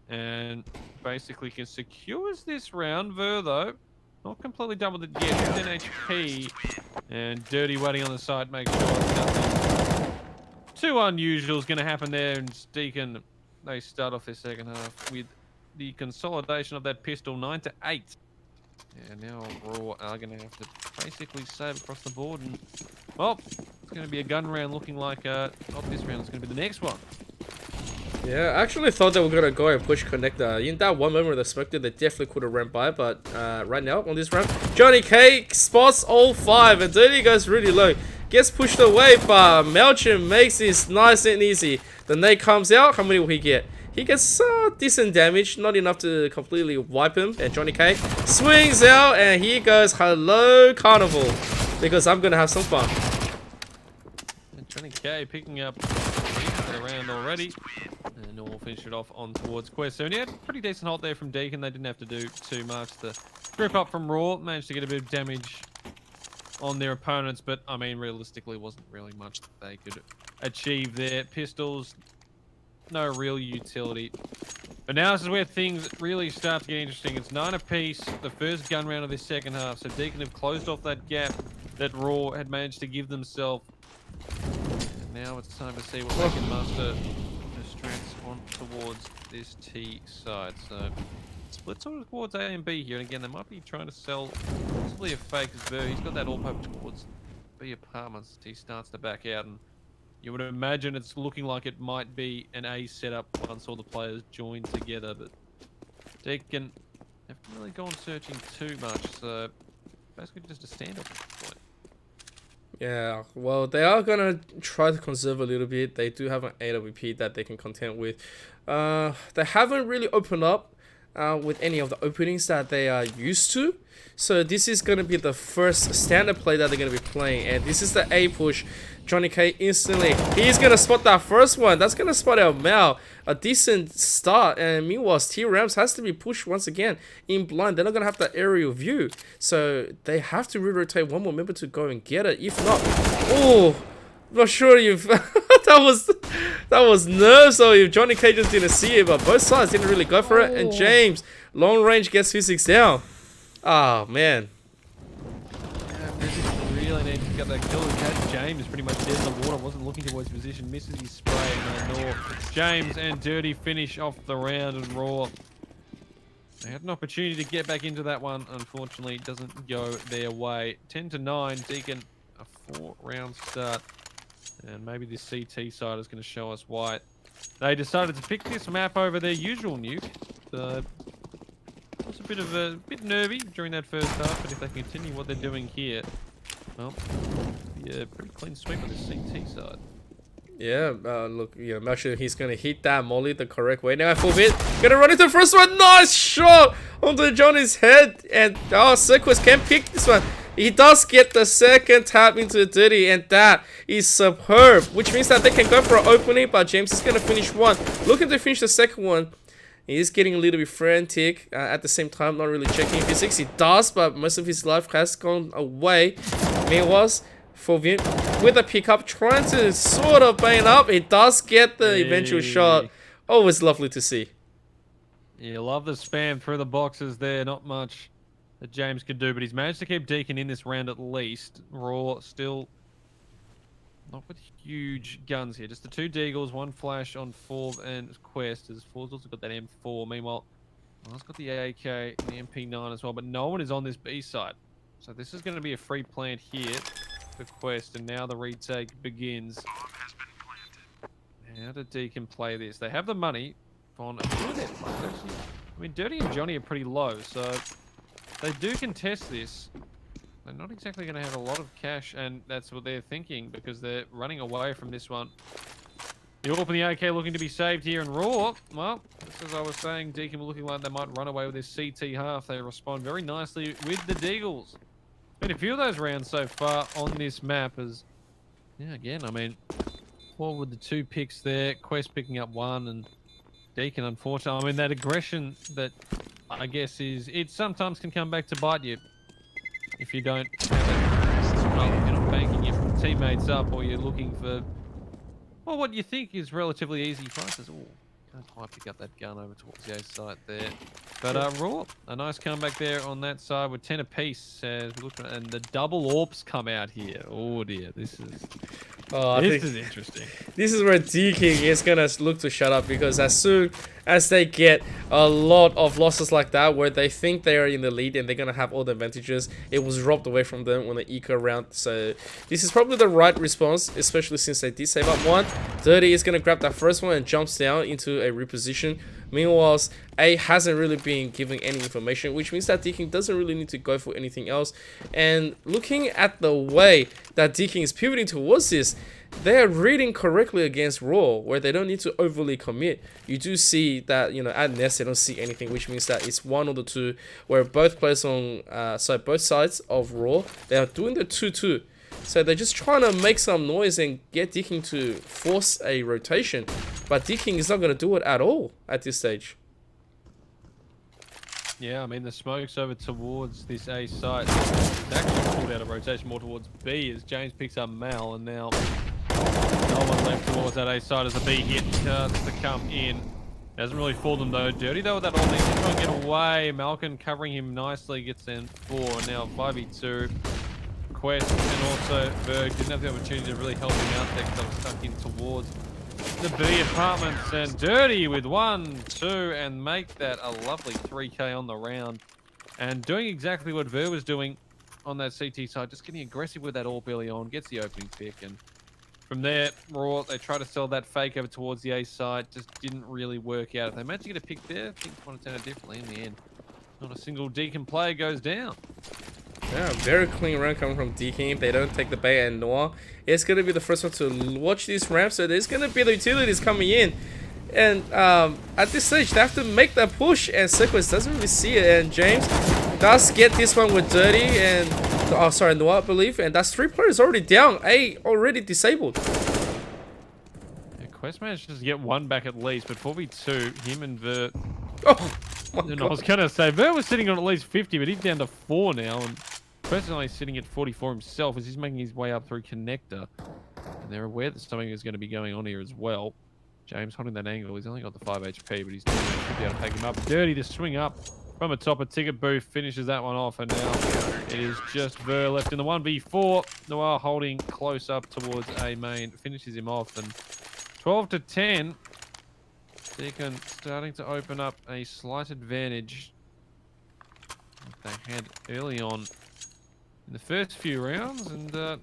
And basically can secures this round. Ver, though, not completely done with it yet. 10 HP. And Dirty waiting on the side. Make sure nothing too unusual is going to happen there. And Deakin, they start off their second half with the consolidation of that pistol, 9-8. And now Raw are going to have to basically save across the board. And, well, it's going to be a gun round looking like, not this round, it's going to be the next one. Yeah, I actually thought they were going to go and push connector. In that one moment of the Spectre, they definitely could have ran by. But right now, on this round, Johnny K spots all 5. And Dirty goes really low. Gets pushed away, but Melchin makes this nice and easy. The nade comes out. How many will he get? He gets decent damage, not enough to completely wipe him. And Johnny K swings out, and here goes hello Carnival, because I'm gonna have some fun. And Johnny K picking up the round already, and we'll finish it off on towards Quest. So he had a pretty decent hold there from Deakin. They didn't have to do too much. The grip up from Raw managed to get a bit of damage on their opponents, but I mean realistically, wasn't really much that they could achieve there. Pistols. No real utility. But now this is where things really start to get interesting. It's 9 apiece, the first gun round of this second half. So Deakin have closed off that gap that Raw had managed to give themselves. And now it's time to see what they can muster the strengths on towards this T side. So split towards A and B here. And again, they might be trying to sell possibly a fake as Ver. He's got that all pop towards B apartments. He starts to back out, and you would imagine it's looking like it might be an A setup once all the players join together, but Deakin haven't really gone searching too much, so basically just a standoff at this point. Yeah, well, they are gonna try to conserve a little bit. They do have an AWP that they can contend with. They haven't really opened up with any of the openings that they are used to. So this is going to be the first standard play that they're going to be playing. And this is the A push. Johnny K instantly. He's going to spot that first one. That's going to spot out Mal. A decent start. And meanwhile, T-Rams has to be pushed once again in blind. They're not going to have that aerial view. So they have to re-rotate one more member to go and get it. If not, oh, not sure you've... that was nerves. So if Johnny K just didn't see it, but both sides didn't really go for it. And James, long range, gets Physics down. Oh, man. Yeah, really need to pick up that kill. He had James pretty much dead in the water, wasn't looking towards position, misses his spray, and Nor. James and Dirty finish off the round, and Roar, they had an opportunity to get back into that one. Unfortunately, it doesn't go their way. 10-9, Deakin, a 4-round start. And maybe this CT side is going to show us why they decided to pick this map over their usual nuke. It was a bit nervy during that first half, but if they continue what they're doing here, well, yeah, pretty clean sweep on the CT side. Yeah, look, make sure he's gonna hit that molly the correct way. Now, full bit, gonna run into the first one. Nice shot onto Johnny's head, and Sequus can pick this one. He does get the second tap into the Dirty, and that is superb, which means that they can go for an opening, but James is gonna finish one. Looking to finish the second one. He's getting a little bit frantic at the same time, not really checking physics. He does, but most of his life has gone away. Meanwhile, for Vim with a pickup, trying to sort of bane up. He does get the eventual shot. Always lovely to see. Yeah, love the spam through the boxes there. Not much that James could do, but he's managed to keep Deakin in this round at least. Raw still not with huge guns here. Just the 2 Deagles, 1 flash on Forv and Quest. As Forv's also got that M4. Meanwhile, Mar's got the AK and the MP9 as well, but no one is on this B side. So this is going to be a free plant here for Quest, and now the retake begins. How did Deakin play this? They have the money on a few of their players. I mean, Dirty and Johnny are pretty low, so they do contest this. They're not exactly going to have a lot of cash, and that's what they're thinking, because they're running away from this one. The AWP and the AK looking to be saved here, and Raw, well, just as I was saying, Deakin were looking like they might run away with this CT half. They respond very nicely with the Deagles. Been a few of those rounds so far on this map as, yeah, again, I mean, Raw with the 2 picks there, Quest picking up 1, and Deakin, unfortunately, I mean, that aggression that I guess it sometimes can come back to bite you. If you don't have it, well, if you're not banking your teammates up, or you're looking for, well, what you think is relatively easy prices. Oh, can't quite pick up that gun over towards the A site there. But Raw, a nice comeback there on that side with 10 apiece. As we look at, and the double AWPs come out here. Oh dear, this is interesting. This is where Deakin is gonna look to shut up, because as soon as they get a lot of losses like that, where they think they are in the lead and they're gonna have all the advantages, it was robbed away from them on the eco round. So this is probably the right response, especially since they did save up 1. Dirty is gonna grab that first one and jumps down into a reposition. Meanwhile, A hasn't really been giving any information, which means that Deakin doesn't really need to go for anything else. And looking at the way that Deakin is pivoting towards this, they're reading correctly against Raw, where they don't need to overly commit. You do see that, at Nest, they don't see anything, which means that it's 1 or the 2, where both players on, both sides of Raw, they are doing the 2-2. So they're just trying to make some noise and get Deakin to force a rotation. But Deakin is not going to do it at all at this stage. Yeah, I mean, the smoke's over towards this A site. It's actually pulled out of rotation more towards B as James picks up Mal, and now no one left towards that A site as a B hit starts to come in. Doesn't really fool them though. Dirty though with that all needs to try and get away. Malcolm covering him nicely, gets in 4, and now 5v2. Quest and also Berg didn't have the opportunity to really help him out there because I was stuck in towards the B apartments, and Dirty with 1, 2, and make that a lovely 3k on the round, and doing exactly what Ver was doing on that CT side, just getting aggressive with that AWP early on, gets the opening pick, and from there, Raw, they try to sell that fake over towards the A side, just didn't really work out. If they managed to get a pick there, things might have turned out differently in the end. Not a single Deakin player goes down. Yeah, very clean run coming from Deakin. They don't take the bait, and Noah is going to be the first one to watch this ramp, so there's going to be the utilities coming in. And at this stage, they have to make that push, and Sequus doesn't really see it, and James does get this one with Dirty, and Noah, I believe, and that's 3 players already down. A already disabled. Yeah, Quest managed to get 1 back at least, but 4v2, him and Vert. Oh, and I was going to say, Vert was sitting on at least 50, but he's down to 4 now, and Quest is only sitting at 44 himself as he's making his way up through Connector. And they're aware that something is going to be going on here as well. James holding that angle. He's only got the 5 HP, but he's should be able to take him up. Dirty to swing up from atop a ticket booth, finishes that one off, and now it is just Ver left in the 1v4. Noir holding close up towards A main, finishes him off, and 12 to 10. Deakin starting to open up a slight advantage that they had early on in the first few rounds, and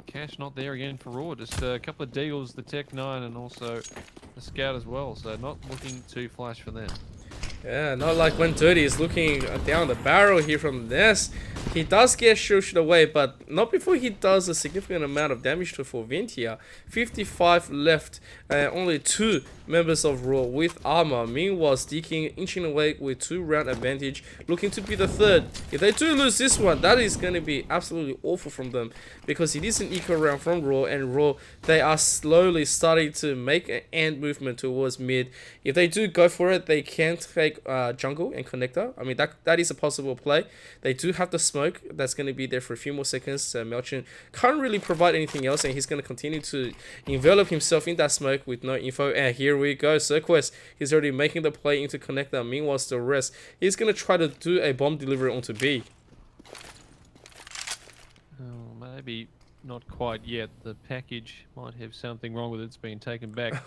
cash not there again for Roar. Just a couple of deals, the Tech 9 and also the Scout as well, so not looking too flash for them. Yeah, not like when Dirty is looking down the barrel here from this. He does get shushed away, but not before he does a significant amount of damage to Forventia. 55 left, only 2 members of Roar with armor. Meanwhile, Deakin inching away with 2-round advantage, looking to be the 3rd. If they do lose this one, that is going to be absolutely awful from them, because it is an eco round from Roar, and Roar, they are slowly starting to make an end movement towards mid. If they do go for it, they can take jungle and connector. I mean, that is a possible play. They do have the smoke that's going to be there for a few more seconds. Melchin can't really provide anything else, and he's going to continue to envelop himself in that smoke with no info. And here we go, Cirquest, he's already making the play into connector. Meanwhile, the rest, he's going to try to do a bomb delivery onto B. Oh, maybe not quite yet. The package might have something wrong with it. It's been taken back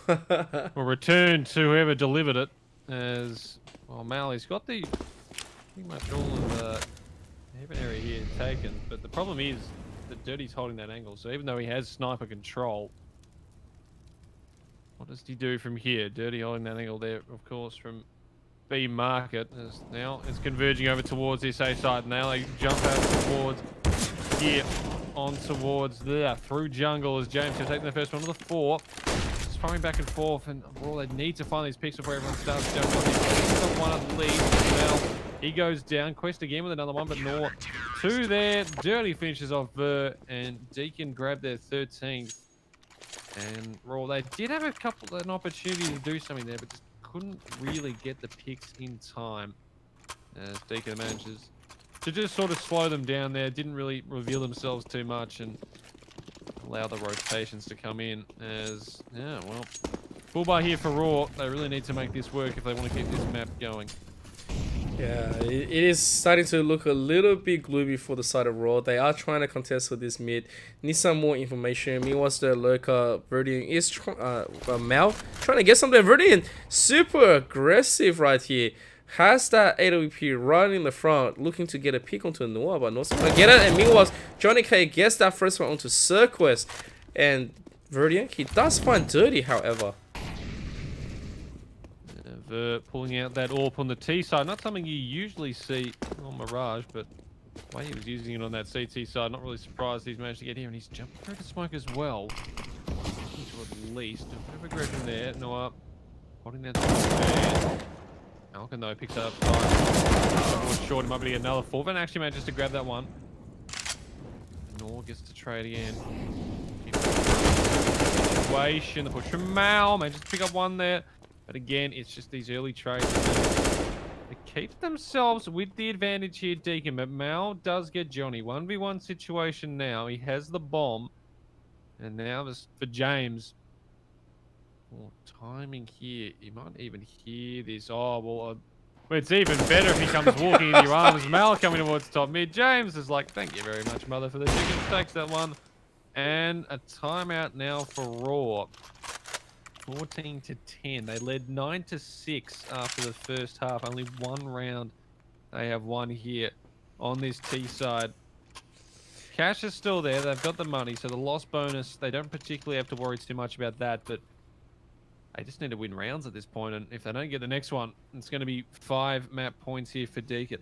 or returned to whoever delivered it. As well, Mally's got the pretty much all of the heaven area here taken, but the problem is that Dirty's holding that angle. So even though he has sniper control, what does he do from here? Dirty holding that angle there, of course, from B market. As now it's converging over towards this A side. Now they jump out towards here, on towards there, through jungle as James has taken the first one of the 4. Just firing back and forth, and all they need to find these picks before everyone starts jumping on. He's got one at least. Now he goes down. Quest again with another one, but Nor 2 there. Dirty finishes off Ver, and Deakin grabbed their 13th. And Raw, they did have an opportunity to do something there, but just couldn't really get the picks in time. As Deakin manages to just sort of slow them down there, didn't really reveal themselves too much and allow the rotations to come in. As, yeah, well, full bar here for Raw. They really need to make this work if they want to keep this map going. Yeah, it is starting to look a little bit gloomy for the side of Raw. They are trying to contest for this mid. Need some more information. Meanwhile, the lurker Verdian is Mal trying to get something. Verdian super aggressive right here. Has that AWP right in the front, looking to get a pick onto Noah, but not going to get it. And meanwhile, Johnny K gets that first one onto Cirquest. And Verdian, he does find Dirty, however. Pulling out that AWP on the T side, not something you usually see on Mirage, but the way he was using it on that CT side, not really surprised he's managed to get here, and he's jumping through the smoke as well. At least a bit of aggression there. Noah holding that man. Alkin though picks up 5. Short him up to get another 4, and actually manages to grab that one. Nor gets to trade again. Situation, the push from Mal, manages to pick up one there. But again, it's just these early trades. They keep themselves with the advantage here, Deakin. But Mal does get Johnny. 1v1 situation now. He has the bomb. And now this for James. Oh, timing here. You might even hear this. Oh, well, it's even better if he comes walking into your arms. Mal coming towards top mid. James is like, thank you very much, mother, for the chicken. Takes that one. And a timeout now for Raw. 14 to 10. They led 9 to 6 after the first half. Only one round. They have won here on this T side. Cash is still there. They've got the money, so the loss bonus, they don't particularly have to worry too much about that, but they just need to win rounds at this point, and if they don't get the next one, it's going to be 5 map points here for Deakin.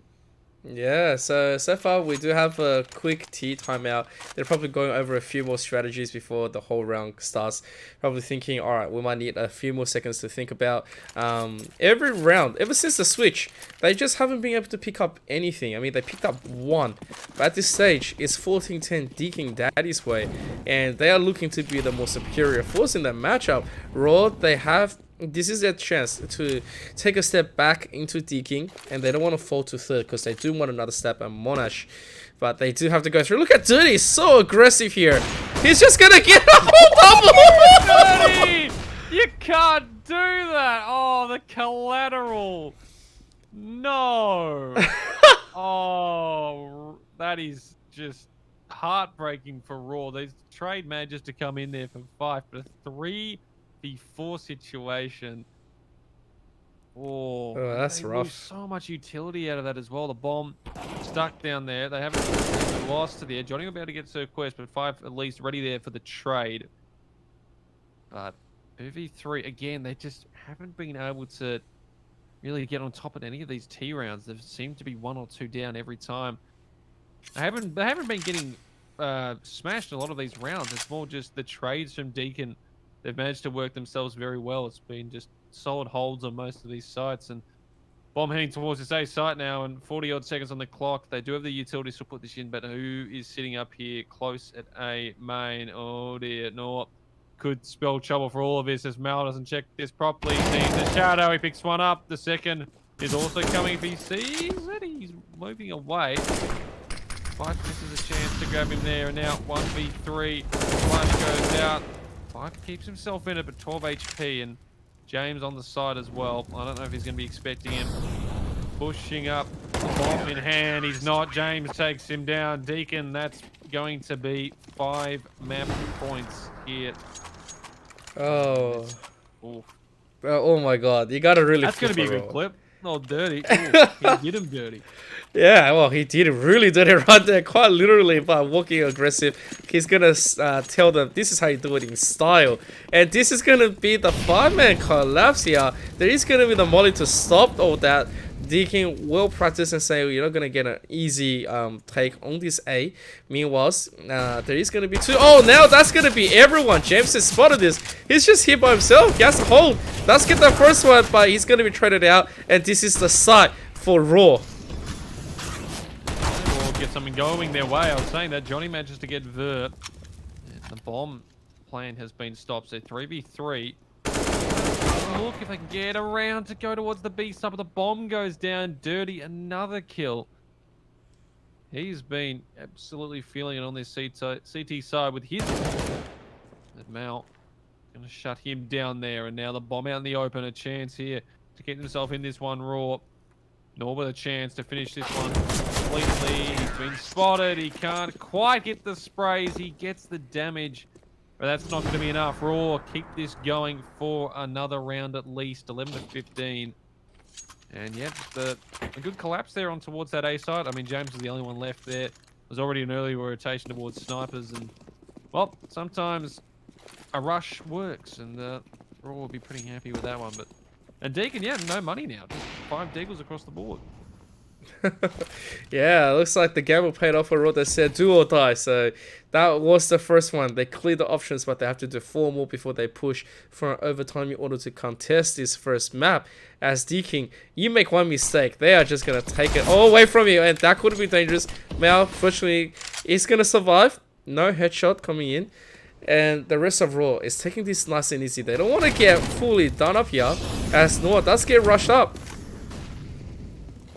Yeah, so far we do have a quick tea timeout. They're probably going over a few more strategies before the whole round starts. Probably thinking, all right, we might need a few more seconds to think about. Every round, ever since the switch, they just haven't been able to pick up anything. I mean, they picked up 1, but at this stage, it's 14-10 Deakin Daddy's way, and they are looking to be the more superior force in that matchup. Raw, they have. This is their chance to take a step back into Deakin, and they don't want to fall to 3rd because they do want another step at Monash. But they do have to go through. Look at Dirty, he's so aggressive here. He's just going to get a whole double. Dirty! You can't do that. Oh, the collateral. No. Oh, that is just heartbreaking for Raw. These trade managers to come in there for 5, but a 3v4 situation. Oh, Oh, that's they lose rough. so much utility out of that as well. The bomb stuck down there. They haven't even lost to there. Johnny will be able to get Sir Quest, but 5 at least ready there for the trade. But 2v3, again, they just haven't been able to really get on top of any of these T rounds. There seem to be 1 or 2 down every time. They haven't been getting smashed in a lot of these rounds. It's more just the trades from Deakin. They've managed to work themselves very well. It's been just solid holds on most of these sites. And bomb heading towards this A site now, and 40 odd seconds on the clock. They do have the utilities to put this in, but who is sitting up here close at A main? Oh dear, no. Could spell trouble for all of this as Mal doesn't check this properly. Sees the shadow, he picks one up. The second is also coming. If he sees it, he's moving away. Five misses a chance to grab him there, and now 1v3. Flash goes out. Five keeps himself in it, but 12 HP, and James on the side as well. I don't know if he's going to be expecting him. Pushing up, bomb in hand. He's not. James takes him down. Deakin, that's going to be 5 map points here. Oh. Ooh. Oh my god, you gotta really. That's going to be a good Raw. clip. Not dirty. Ooh, he did him dirty. Yeah, well, he did it, really did it right there, quite literally, by walking aggressive. He's gonna tell them this is how you do it in style, and this is gonna be the 5-man collapse here. There is gonna be the molly to stop all that. Deakin will practice and say you're not gonna get an easy take on this A. Meanwhile, there is gonna be 2. Oh, now that's gonna be everyone. James has spotted this. He's just here by himself. He has to hold. Let's get that first one, but he's gonna be traded out, and this is the site for Raw. Or get something going their way. I was saying that Johnny manages to get Vert. And the bomb plan has been stopped. So 3v3. Look if they can get around to go towards the B side, but the bomb goes down. Dirty, another kill. He's been absolutely feeling it on this CT side with his. And Mal going to shut him down there, and now the bomb out in the open. A chance here to get himself in this one raw. Nor with a chance to finish this one completely. He's been spotted. He can't quite get the sprays. He gets the damage. But that's not going to be enough. Raw, keep this going for another round at least. 11 to 15. And yeah, just a good collapse there on towards that A side. I mean, James is the only one left there. There's already an early rotation towards snipers. And, well, sometimes a rush works. And Raw will be pretty happy with that one. And Deakin, yeah, no money now. Just 5 deagles across the board. Yeah, it looks like the gamble paid off for Raw. They said do or die. So that was the first one. They cleared the options, but they have to do 4 more before they push for an overtime in order to contest this first map. As Deakin, you make one mistake, they are just going to take it all away from you. And that could be dangerous. Mal, fortunately, is going to survive. No headshot coming in. And the rest of Raw is taking this nice and easy. They don't want to get fully done up here, as Noah does get rushed up.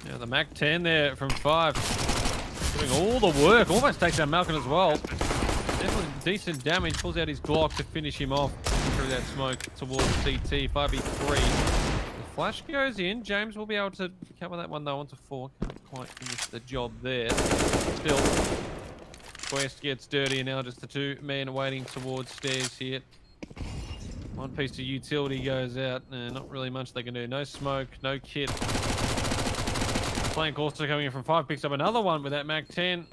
Yeah, the Mac 10 there from 5. Doing all the work. Almost takes down Malcolm as well. Definitely decent damage. Pulls out his Glock to finish him off through that smoke towards CT. 5v3. The flash goes in. James will be able to cover that one though onto 4. Can't quite finish the job there. Still, Quest gets dirty, and now just the 2 men waiting towards stairs here. One piece of utility goes out, and not really much they can do. No smoke, no kit. Plank also coming in from 5, picks up another one with that Mac 10.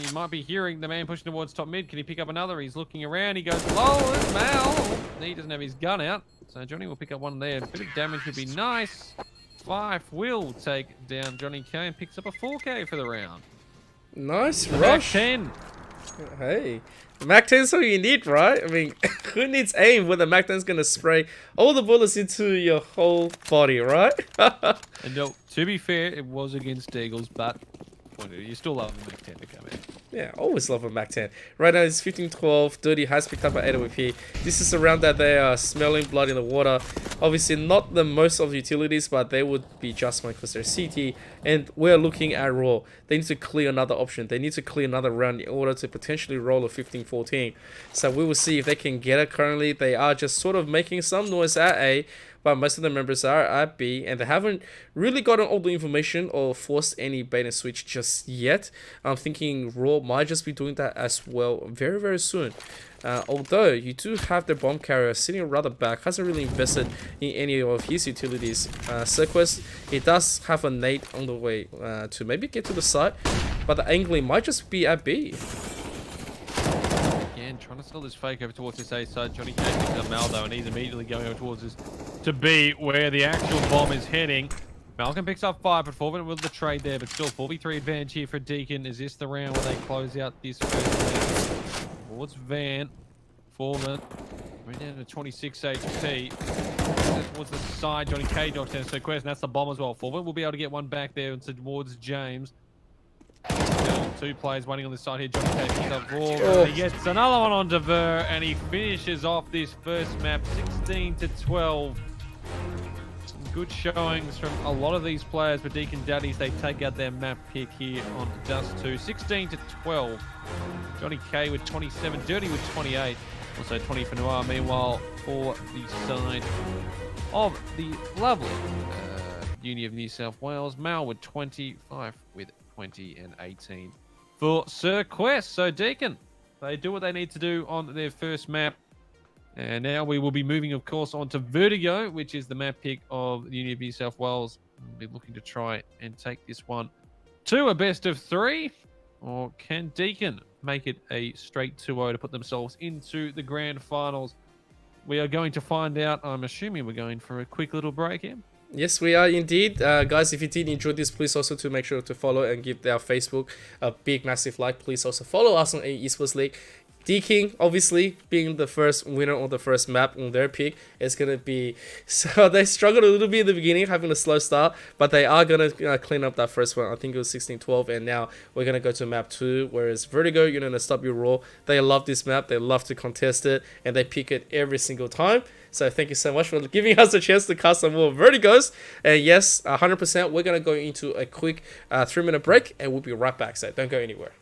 You might be hearing the man pushing towards top mid. Can he pick up another? He's looking around. He goes low. There's Mal. He doesn't have his gun out, so Johnny will pick up one there. A bit of damage would be nice. 5 will take down Johnny K and picks up a 4K for the round. Nice The rush. Mac 10. Hey, Mac 10 is all you need, right? I mean, who needs aim when the Mac 10 is going to spray all the bullets into your whole body, right? And to be fair, it was against Eagles, but you still love the Mac 10 to come in. Yeah, always love a Mac 10. Right now it's 15-12. Dirty has picked up an 8 OP. This is around that they are smelling blood in the water. Obviously not the most of the utilities, but they would be just fine because they're CT. And we're looking at Raw. They need to clear another option. They need to clear another round in order to potentially roll a 15-14. So we will see if they can get it currently. They are just sort of making some noise at A. but most of the members are at B, and they haven't really gotten all the information or forced any bait and switch just yet. I'm thinking Raw might just be doing that as well very, very soon. Although you do have the bomb carrier sitting rather back, hasn't really invested in any of his utilities. Cirquest, he does have a nade on the way to maybe get to the side, but the angling might just be at B. Again, trying to sell this fake over towards this A side. Johnny K picks up Mal though, and he's immediately going over towards this to B, where the actual bomb is heading. Malcolm picks up 5, but Foreman with the trade there, but still 4v3 advantage here for Deakin. Is this the round where they close out this first round? Towards Van. Foreman. We're down to 26 HP. Towards the side, Johnny K drops down to Quest, and that's the bomb as well. Foreman will be able to get one back there and towards James. Still 2 players waiting on this side here. Johnny K picks up Roar. Oh. He gets another one on Dever, and he finishes off this first map 16-12. Good showings from a lot of these players, but Deakin Daddies, they take out their map pick here on Dust 2. 16-12. Johnny K with 27, Dirty with 28. Also 20 for Noir. Meanwhile, for the side of the lovely Uni of New South Wales, Mal with 25 with 20 and 18 for Sir Quest. So Deakin, they do what they need to do on their first map. And now we will be moving, of course, on to Vertigo, which is the map pick of the Uni of New South Wales. We'll be looking to try and take this one to a best of 3. Or can Deakin make it a straight 2-0 to put themselves into the grand finals? We are going to find out. I'm assuming we're going for a quick little break here. Yes, we are indeed. Guys, if you did enjoy this, please also to make sure to follow and give our Facebook a big, massive like. Please also follow us on AEL Esports League. Deakin, obviously, being the first winner on the first map on their pick, is going to be... So they struggled a little bit in the beginning, having a slow start, but they are going to clean up that first one. I think it was 16-12, and now we're going to go to map 2, whereas Vertigo, UNSW Roar, they love this map, they love to contest it, and they pick it every single time. So thank you so much for giving us a chance to cast some more Vertigos. And yes, 100%, we're going to go into a quick 3-minute break, and we'll be right back, so don't go anywhere.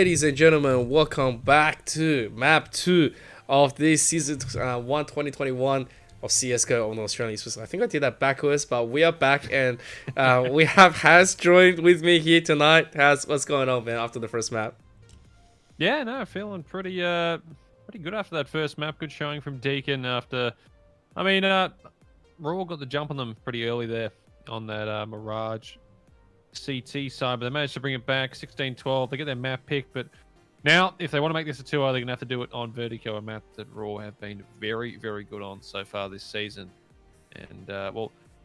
ladies and gentlemen, welcome back to map 2 of this season 1 2021 of CSGO on Australia Esports. I think I did that backwards, but we are back, and we have Haz joined with me here tonight. Haz, what's going on, man, after the first map? Yeah, no, feeling pretty good after that first map. Good showing from Deakin after, Roar got the jump on them pretty early there on that Mirage CT side, but they managed to bring it back 16-12. They get their map pick, but now if they want to make this a 2-0, they're going to have to do it on Vertigo, a map that Raw have been very, very good on so far this season. And,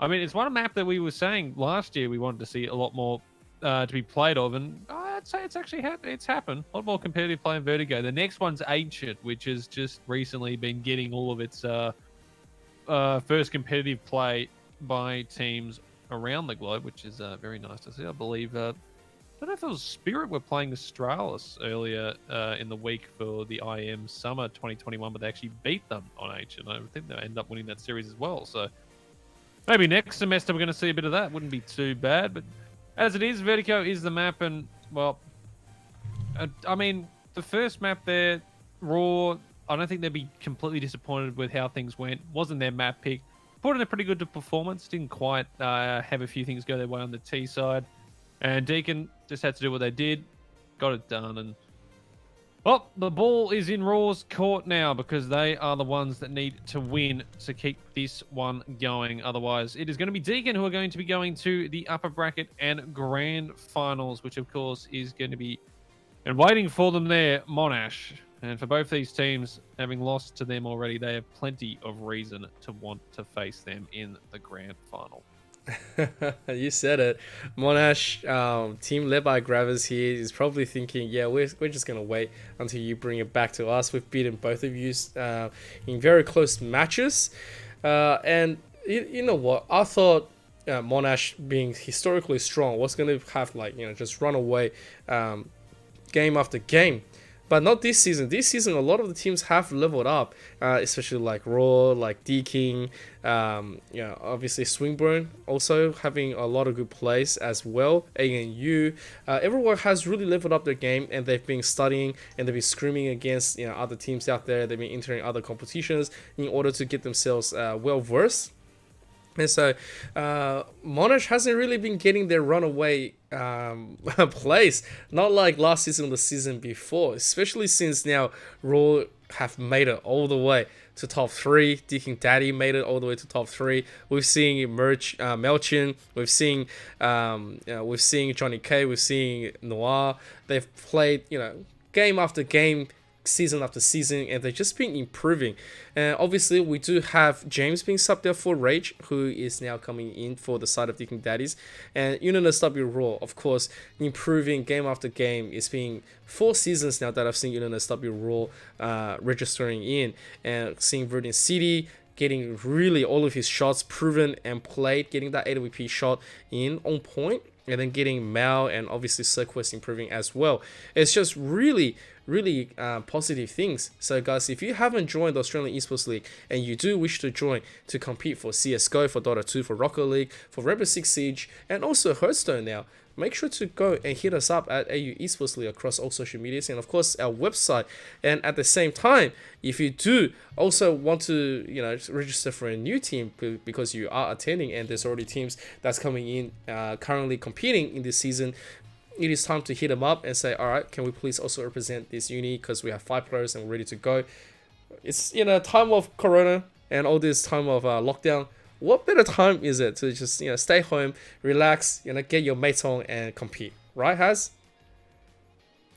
it's one map that we were saying last year we wanted to see a lot more to be played of, and I'd say it's actually happened. A lot more competitive play in Vertigo. The next one's Ancient, which has just recently been getting all of its first competitive play by teams around the globe, which is very nice to see. I believe I don't know if it was Spirit were playing Astralis earlier in the week for the IM Summer 2021, but they actually beat them on Ancient. I think they end up winning that series as well. So maybe next semester we're going to see a bit of that. Wouldn't be too bad, but as it is, Vertigo is the map, and well, the first map there, Raw, I don't think they'd be completely disappointed with how things went. Wasn't their map pick. Put in a pretty good performance. Didn't quite have a few things go their way on the T side. And Deakin just had to do what they did. Got it done. And, well, the ball is in Raw's court now because they are the ones that need to win to keep this one going. Otherwise, it is going to be Deakin who are going to be going to the upper bracket and grand finals, which, of course, is going to be... And waiting for them there, Monash. And for both these teams, having lost to them already, they have plenty of reason to want to face them in the grand final. You said it. Monash, team led by Gravers here, is probably thinking, yeah, we're just going to wait until you bring it back to us. We've beaten both of you in very close matches. And you know what? I thought Monash, being historically strong, was going to have, just run away game after game. But not this season. This season, a lot of the teams have leveled up, especially like Raw, like Deakin, obviously Swingburn also having a lot of good plays as well. ANU, everyone has really leveled up their game, and they've been studying and they've been screaming against other teams out there. They've been entering other competitions in order to get themselves well versed. And so, Monash hasn't really been getting their runaway plays, not like last season or the season before, especially since now Raw have made it all the way to top 3. Deakin Daddy made it all the way to top 3. We've seen Melchin, we've seen Johnny K, we've seen Noir. They've played game after game, season after season, and they've just been improving. And obviously we do have James being subbed there for Rage, who is now coming in for the side of Deakin Daddies, and UNSW Roar, of course, improving game after game. It's been 4 seasons now that I've seen UNSW Roar registering in, and seeing Verdant City getting really all of his shots proven and played, getting that AWP shot in on point, and then getting Mal and obviously Cirquest improving as well. It's just really positive things. So guys, if you haven't joined the Australian Esports League and you do wish to join to compete for CSGO, for Dota 2, for Rocket League, for Rainbow Six Siege, and also Hearthstone now, make sure to go and hit us up at AEL Esports League across all social medias and of course our website. And at the same time, if you do also want to register for a new team because you are attending and there's already teams that's coming in currently competing in this season, it is time to hit them up and say, all right, can we please also represent this uni because we have 5 players and we're ready to go. It's time of Corona and all this time of lockdown. What better time is it to just stay home, relax, get your mates on and compete, right, Haz?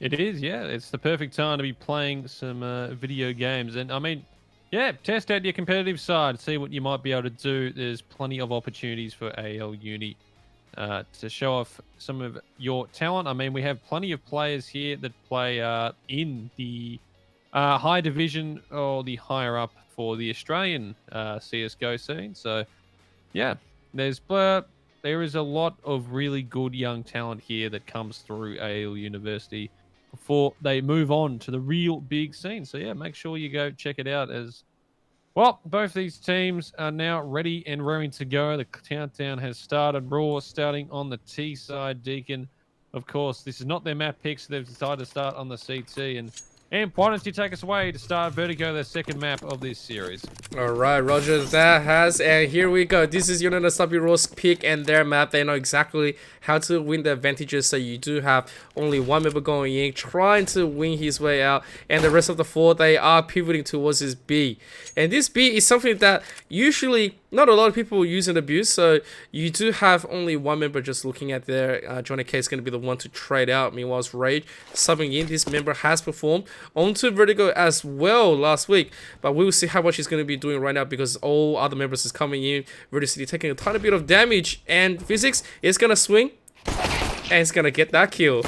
It is, yeah. It's the perfect time to be playing some video games, and test out your competitive side, see what you might be able to do. There's plenty of opportunities for AEL Uni to show off some of your talent. We have plenty of players here that play in the high division or the higher up for the Australian CSGO scene. So, yeah, there is a lot of really good young talent here that comes through AEL University before they move on to the real big scene. So, yeah, make sure you go check it out as well. Both these teams are now ready and raring to go. The countdown has started. Raw starting on the T side. Deakin of course, this is not their map pick, so they've decided to start on the CT. And Amp, why don't you take us away to start Vertigo, their second map of this series? Alright, Roger, that has, and here we go. This is UNSW Roar's pick and their map. They know exactly how to win the advantages, so you do have only one member going in, trying to win his way out, and the rest of the four, they are pivoting towards this B. And this B is something that usually not a lot of people use and abuse, so you do have only one member just looking at there. Johnny K is going to be the one to trade out. Meanwhile, Rage subbing in. This member has performed onto Vertigo as well last week, but we will see how much he's going to be doing right now because all other members is coming in. Vertigo City taking a tiny bit of damage, and Physics is going to swing, and he's going to get that kill.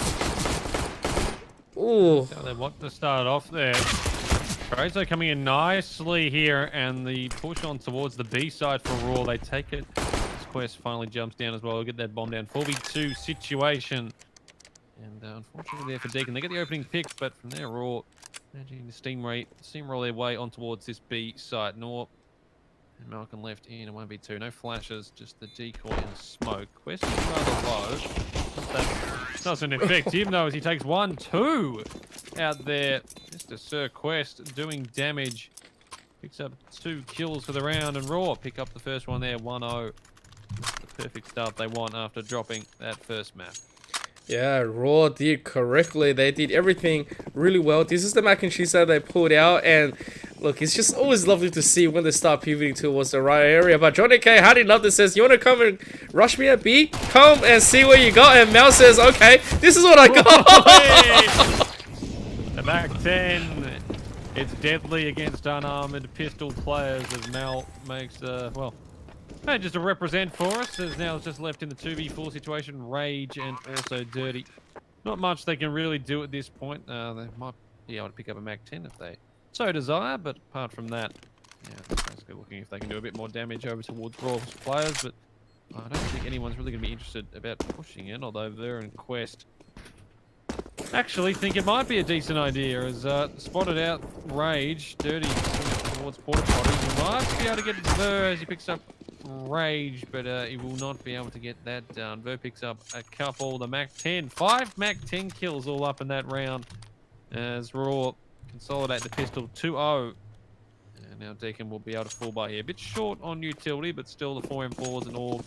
Ooh. So they want to start off there. Trazo coming in nicely here, and the push on towards the B side for Roar. They take it. This Quest finally jumps down as well. Get that bomb down. 4v2 situation. And unfortunately there for Deakin. They get the opening pick, but from there Roar managing to steamroll their way on towards this B site. Nor and Malcolm left in a 1v2. No flashes, just the decoy and smoke. Quest is rather low. That doesn't affect him though, as he takes 1-2 out there. Mr. Sir Quest doing damage. Picks up 2 kills for the round, and Raw pick up the first one there, 1-0. The perfect start they want after dropping that first map. Yeah, Raw did correctly. They did everything really well. This is the mac and cheese that they pulled out, and look, it's just always lovely to see when they start pivoting towards the right area. But Johnny K, how did love this says, you want to come and rush me at B? Come and see what you got. And Mel says, okay, this is what I got. The Mac 10, it's deadly against unarmored pistol players as Mal makes, well, just to represent for us. As now it's just left in the 2v4 situation, Rage and also Dirty. Not much they can really do at this point. They might be able to pick up a Mac 10 if they so desire, but apart from that, yeah, basically looking if they can do a bit more damage over towards Raw's players, but I don't think anyone's really going to be interested about pushing in, although they're in Quest. Actually think it might be a decent idea, as spotted out Rage, Dirty towards Porta Potty. He might be able to get Ver as he picks up Rage, but he will not be able to get that done. Ver picks up a couple, the Mac 10, 5 Mac 10 kills all up in that round, as Raw consolidate the pistol 2-0. And now Deakin will be able to fall by here. A bit short on utility, but still the 4M4s and all.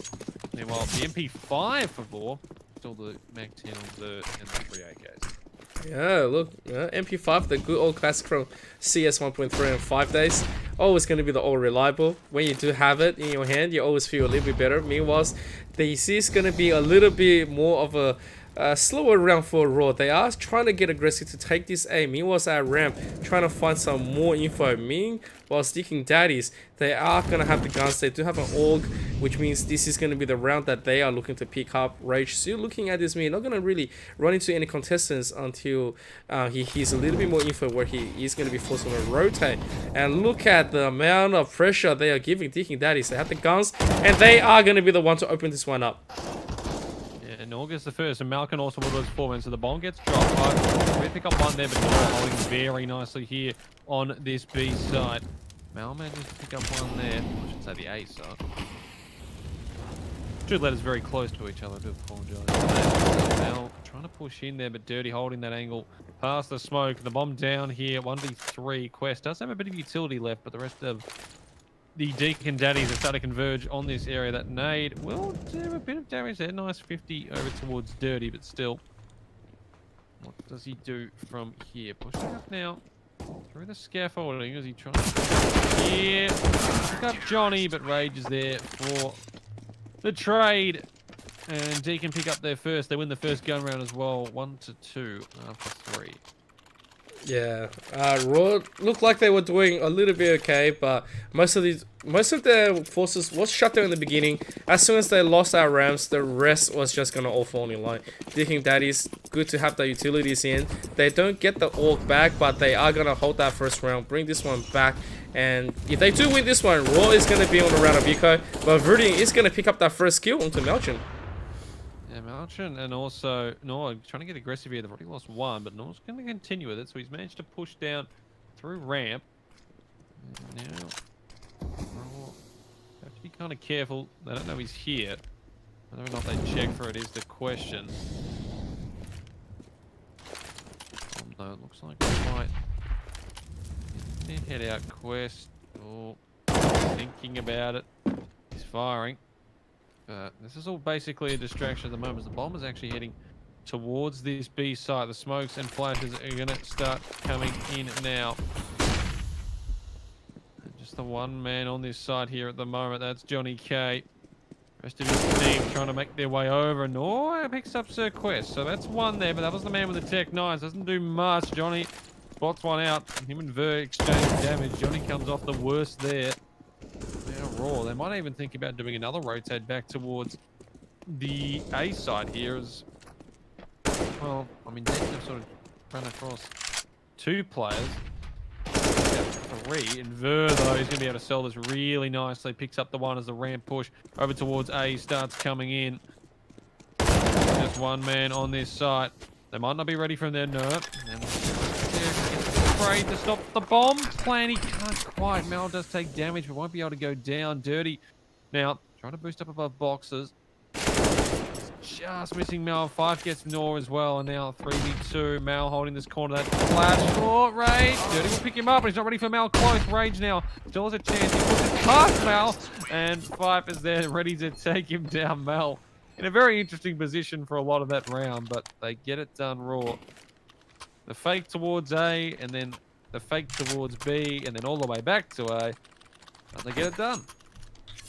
Meanwhile, the MP5 for Raw, still the Mac 10 on the and the 3 AKs. Yeah, look, MP5, the good old classic from CS 1.3 and 5 days. Always going to be the all reliable. When you do have it in your hand, you always feel a little bit better. Meanwhile, this is going to be a little bit more of a slower round for Raw. They are trying to get aggressive to take this A. Meanwhile, at ramp, trying to find some more info. Meanwhile, sticking Daddies, they are going to have the guns. They do have an AUG, which means this is going to be the round that they are looking to pick up. Rage still looking at this me, not going to really run into any contestants until he hears a little bit more info where he is going to be forced to rotate. And look at the amount of pressure they are giving Sticking Daddies. They have the guns, and they are going to be the one to open this one up. And August the first, and Malcolm also was forward, so the bomb gets dropped. We pick up one there, but Nora holding very nicely here on this B side. Mal manages to pick up one there. I should say the A side. Two letters very close to each other. I do apologise. Mal trying to push in there, but Dirty holding that angle past the smoke. The bomb down here. 1v3. Quest does have a bit of utility left, but the rest of the Deakin Daddies are starting to converge on this area. That nade will do a bit of damage there. Nice 50 over towards Dirty, but still. What does he do from here? Pushing up now through the scaffolding as he tries to here. Pick up Johnny, but Rage is there for the trade. And Deakin pick up their first. They win the first gun round as well. 1-2 after 3. Yeah, Raw looked like they were doing a little bit okay, but most of their forces was shut down in the beginning. As soon as they lost our ramps, the rest was just gonna all fall in line. Thinking that is good to have the utilities in. They don't get the AUG back, but they are gonna hold that first round, bring this one back, and if they do win this one, Raw is gonna be on the round of Eco, but Verdi is gonna pick up that first kill onto Melchin. Malchin and also Noah trying to get aggressive here. They've already lost one, but Noah's going to continue with it. So he's managed to push down through ramp. And now, have to be kind of careful. They don't know he's here. Whether or not they check for it is the question. though. It looks like we might head out Quest. Oh, thinking about it. He's firing. This is all basically a distraction at the moment. The bomb is actually heading towards this B site. The smokes and flashes are going to start coming in now. Just the one man on this side here at the moment. That's Johnny K. Rest of his team trying to make their way over. And it picks up Sir Quest. So that's one there, but that was the man with the Tech 9s. Doesn't do much. Johnny spots one out. Him and Ver exchange damage. Johnny comes off the worst there. Now Roar. They might even think about doing another rotate back towards the A side here. As well, I mean, Deakin have sort of run across 2 players. 3. And Ver, though, he's going to be able to sell this really nicely. Picks up the one as the ramp push over towards A starts coming in. Just one man on this site. They might not be ready from their nerf. And afraid to stop the bomb plan. He can't quite. Mal does take damage, but won't be able to go down. Dirty now trying to boost up above boxes. Just missing Mal. 5 gets Nor as well, and now 3v2. Mal holding this corner. That flash short. Rage. Dirty will pick him up, but he's not ready for Mal. Close. Rage now still has a chance. He puts it past Mal, and Fife is there ready to take him down. Mal in a very interesting position for a lot of that round, but they get it done raw. The fake towards A, and then the fake towards B, and then all the way back to A, and they get it done.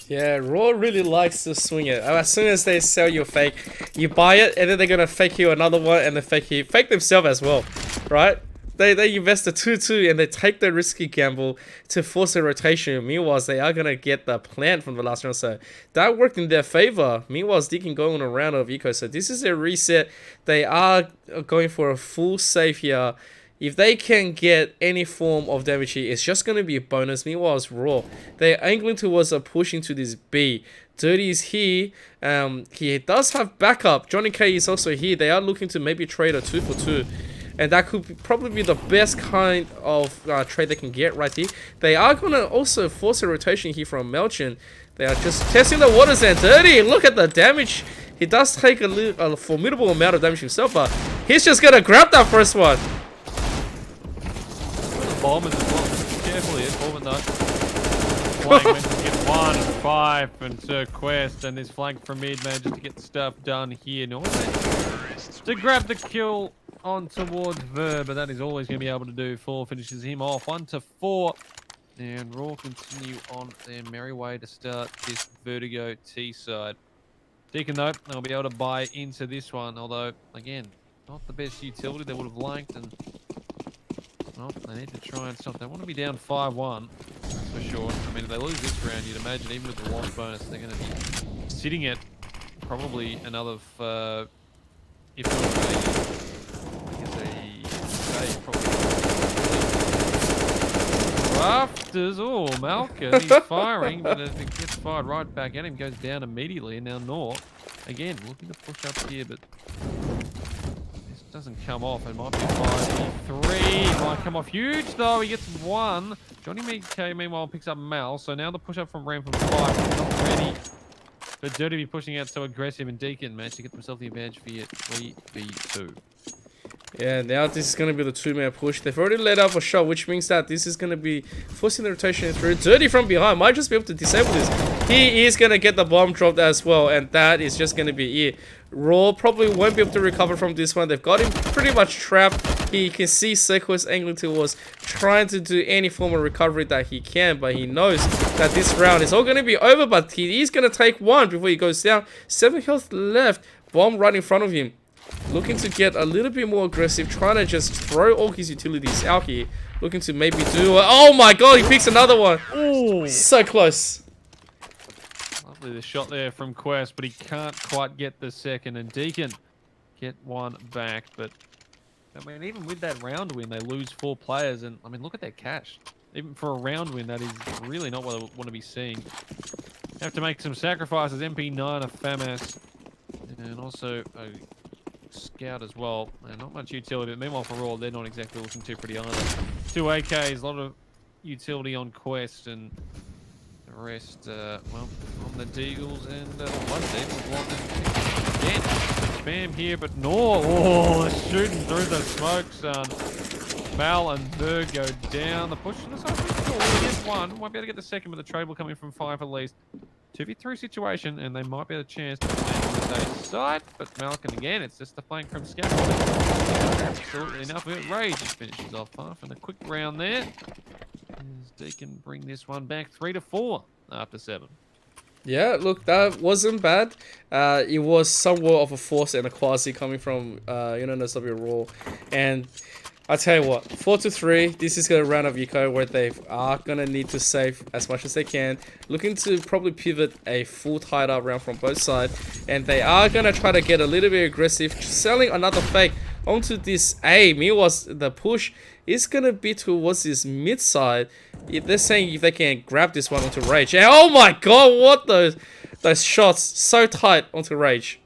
Yeah, Raw really likes to swing it. As soon as they sell you a fake, you buy it, and then they're gonna fake you another one, and then fake themselves as well, right? They invest the 2-2, and they take the risky gamble to force a rotation. Meanwhile, they are gonna get the plant from the last round, so that worked in their favor. Meanwhile, Deakin going on a round of eco, so this is a reset. They are going for a full save here. If they can get any form of damage here, it's just going to be a bonus. Meanwhile, it's Raw. They're angling towards a push into this B. Dirty is here. He does have backup. Johnny K is also here. They are looking to maybe trade a 2-for-2. And that could probably be the best kind of trade they can get right here. They are going to also force a rotation here from Melchin. They are just testing the waters, and Dirty, look at the damage. He does take a formidable amount of damage himself, but he's just going to grab that first one. Bomb is as well. Carefully, it's Orban though. Flank managed to get 1 and 5 and Sir Quest, and this flank from mid manages to get the stuff done here. To grab the kill on towards Ver, but that is all he's going to be able to do. 4 finishes him off. 1-4. And Raw continue on their merry way to start this Vertigo T side. Deakin though, they'll be able to buy into this one, although again, not the best utility they would have liked, and well, they need to try and stop. They want to be down 5-1, that's for sure. I mean, if they lose this round, you'd imagine even with the loss bonus, they're going to be sitting at probably another, if not, I guess they probably rafters. Oh, Malcolm, he's firing, but if it gets fired right back at him, goes down immediately. And now Nor, again, looking to push up here, but doesn't come off. It might be 5v3. Might come off huge though. He gets 1. Johnny K meanwhile picks up Mal. So now the push up from Ram from 5 is not ready. But Dirty be pushing out so aggressive, and Deakin managed to get themselves the advantage for 3v2. Yeah, now this is going to be the 2-man push. They've already let up a shot, which means that this is going to be forcing the rotation through. Dirty from behind might just be able to disable this. He is going to get the bomb dropped as well, and that is just going to be it. Raw probably won't be able to recover from this one. They've got him pretty much trapped. He can see Sequest angling towards trying to do any form of recovery that he can, but he knows that this round is all going to be over, but he is going to take 1 before he goes down. 7 health left. Bomb right in front of him. Looking to get a little bit more aggressive, trying to just throw all his utilities out here. Looking to maybe do oh my god, he picks another one. Ooh, so close. Lovely the shot there from Quest, but he can't quite get the second, and Deakin get 1 back. But I mean, even with that round win, they lose 4 players, and I mean, look at their cash. Even for a round win, that is really not what I want to be seeing. Have to make some sacrifices. MP9, a FAMAS, and also a Scout as well, and not much utility. But meanwhile for Raw, they're not exactly looking too pretty either. 2 AKs, a lot of utility on Quest, and the rest, well, on the Deagles, and one Deagle, again. spam here, but no. Oh, they're shooting through the smoke, son. Mal and Berg go down. The push to the side. He gets one. Might be able to get the second, but the trade will come in from 5 at least. 2v3 situation, and they might be a chance to flank on the safe side. But Malcolm again, it's just the flank from scaffolding. Absolutely enough. Rage finishes off half, and a quick round there. As Deakin bring this one back 3-4 after 7. Yeah, look, that wasn't bad. It was somewhat of a force and a quasi coming from UNSW Roar, and I tell you what, 4-3. This is gonna round of eco where they are gonna need to save as much as they can. Looking to probably pivot a full tied up round from both sides, and they are gonna try to get a little bit aggressive, selling another fake onto this A. Meanwhile, the push is gonna be towards this mid side. They're saying if they can grab this one onto Rage, and oh my god, what those shots so tight onto Rage,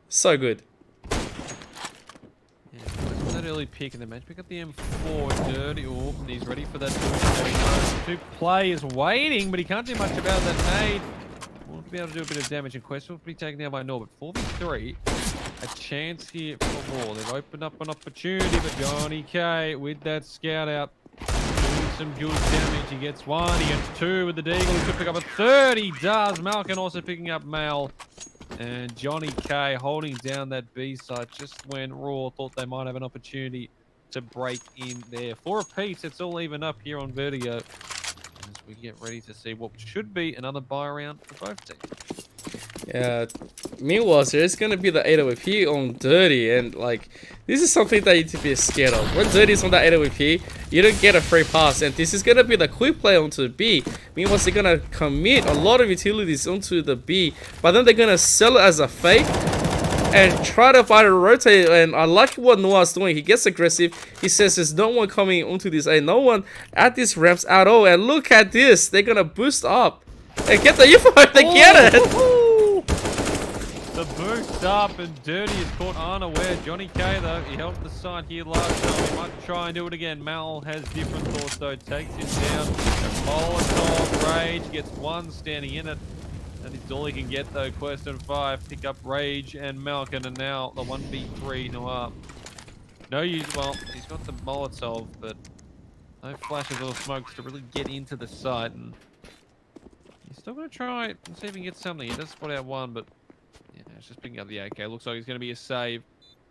so good. Early pick in the match. Pick up the M4. Dirty. Oh, he's ready for that. There he goes. Two players waiting, but he can't do much about that nade. Won't be able to do a bit of damage in Quest. Will be taken down by Norbert. 4v3. A chance here for Roar. They've opened up an opportunity, but Johnny K with that scout out. Doing some good damage. He gets one. He gets two with the Deagle. He could pick up a third. He does. Malkin also picking up Mal. And Johnny K holding down that B side just when Roar thought they might have an opportunity to break in there. For a piece, it's all even up here on Vertigo as we get ready to see what should be another buy round for both teams. Yeah, meanwhile, there's gonna be the 8OP on Dirty, and like this is something that you need to be scared of. When Dirty's on that 8OP, you don't get a free pass, and this is gonna be the quick play onto B. Meanwhile, they're gonna commit a lot of utilities onto the B, but then they're gonna sell it as a fake and try to find a rotate. And I like what Noah's doing. He gets aggressive. He says there's no one coming onto this A, no one at these ramps at all. And look at this, they're gonna boost up and get the info. They get it. The boost up, and Dirty is caught unaware. Johnny K though, he held the side here last time. He might try and do it again. Mal has different thoughts though. Takes him down. Molotov, Rage gets one standing in it. That is all he can get though. Quest and 5 pick up Rage and Malkin, and now the 1v3 Noir. No use. Well, he's got the Molotov, but no flashes or smokes to really get into the site. And he's still going to try and see if he can get something. He does spot out one, but yeah, it's just picking up the AK. Looks like he's going to be a save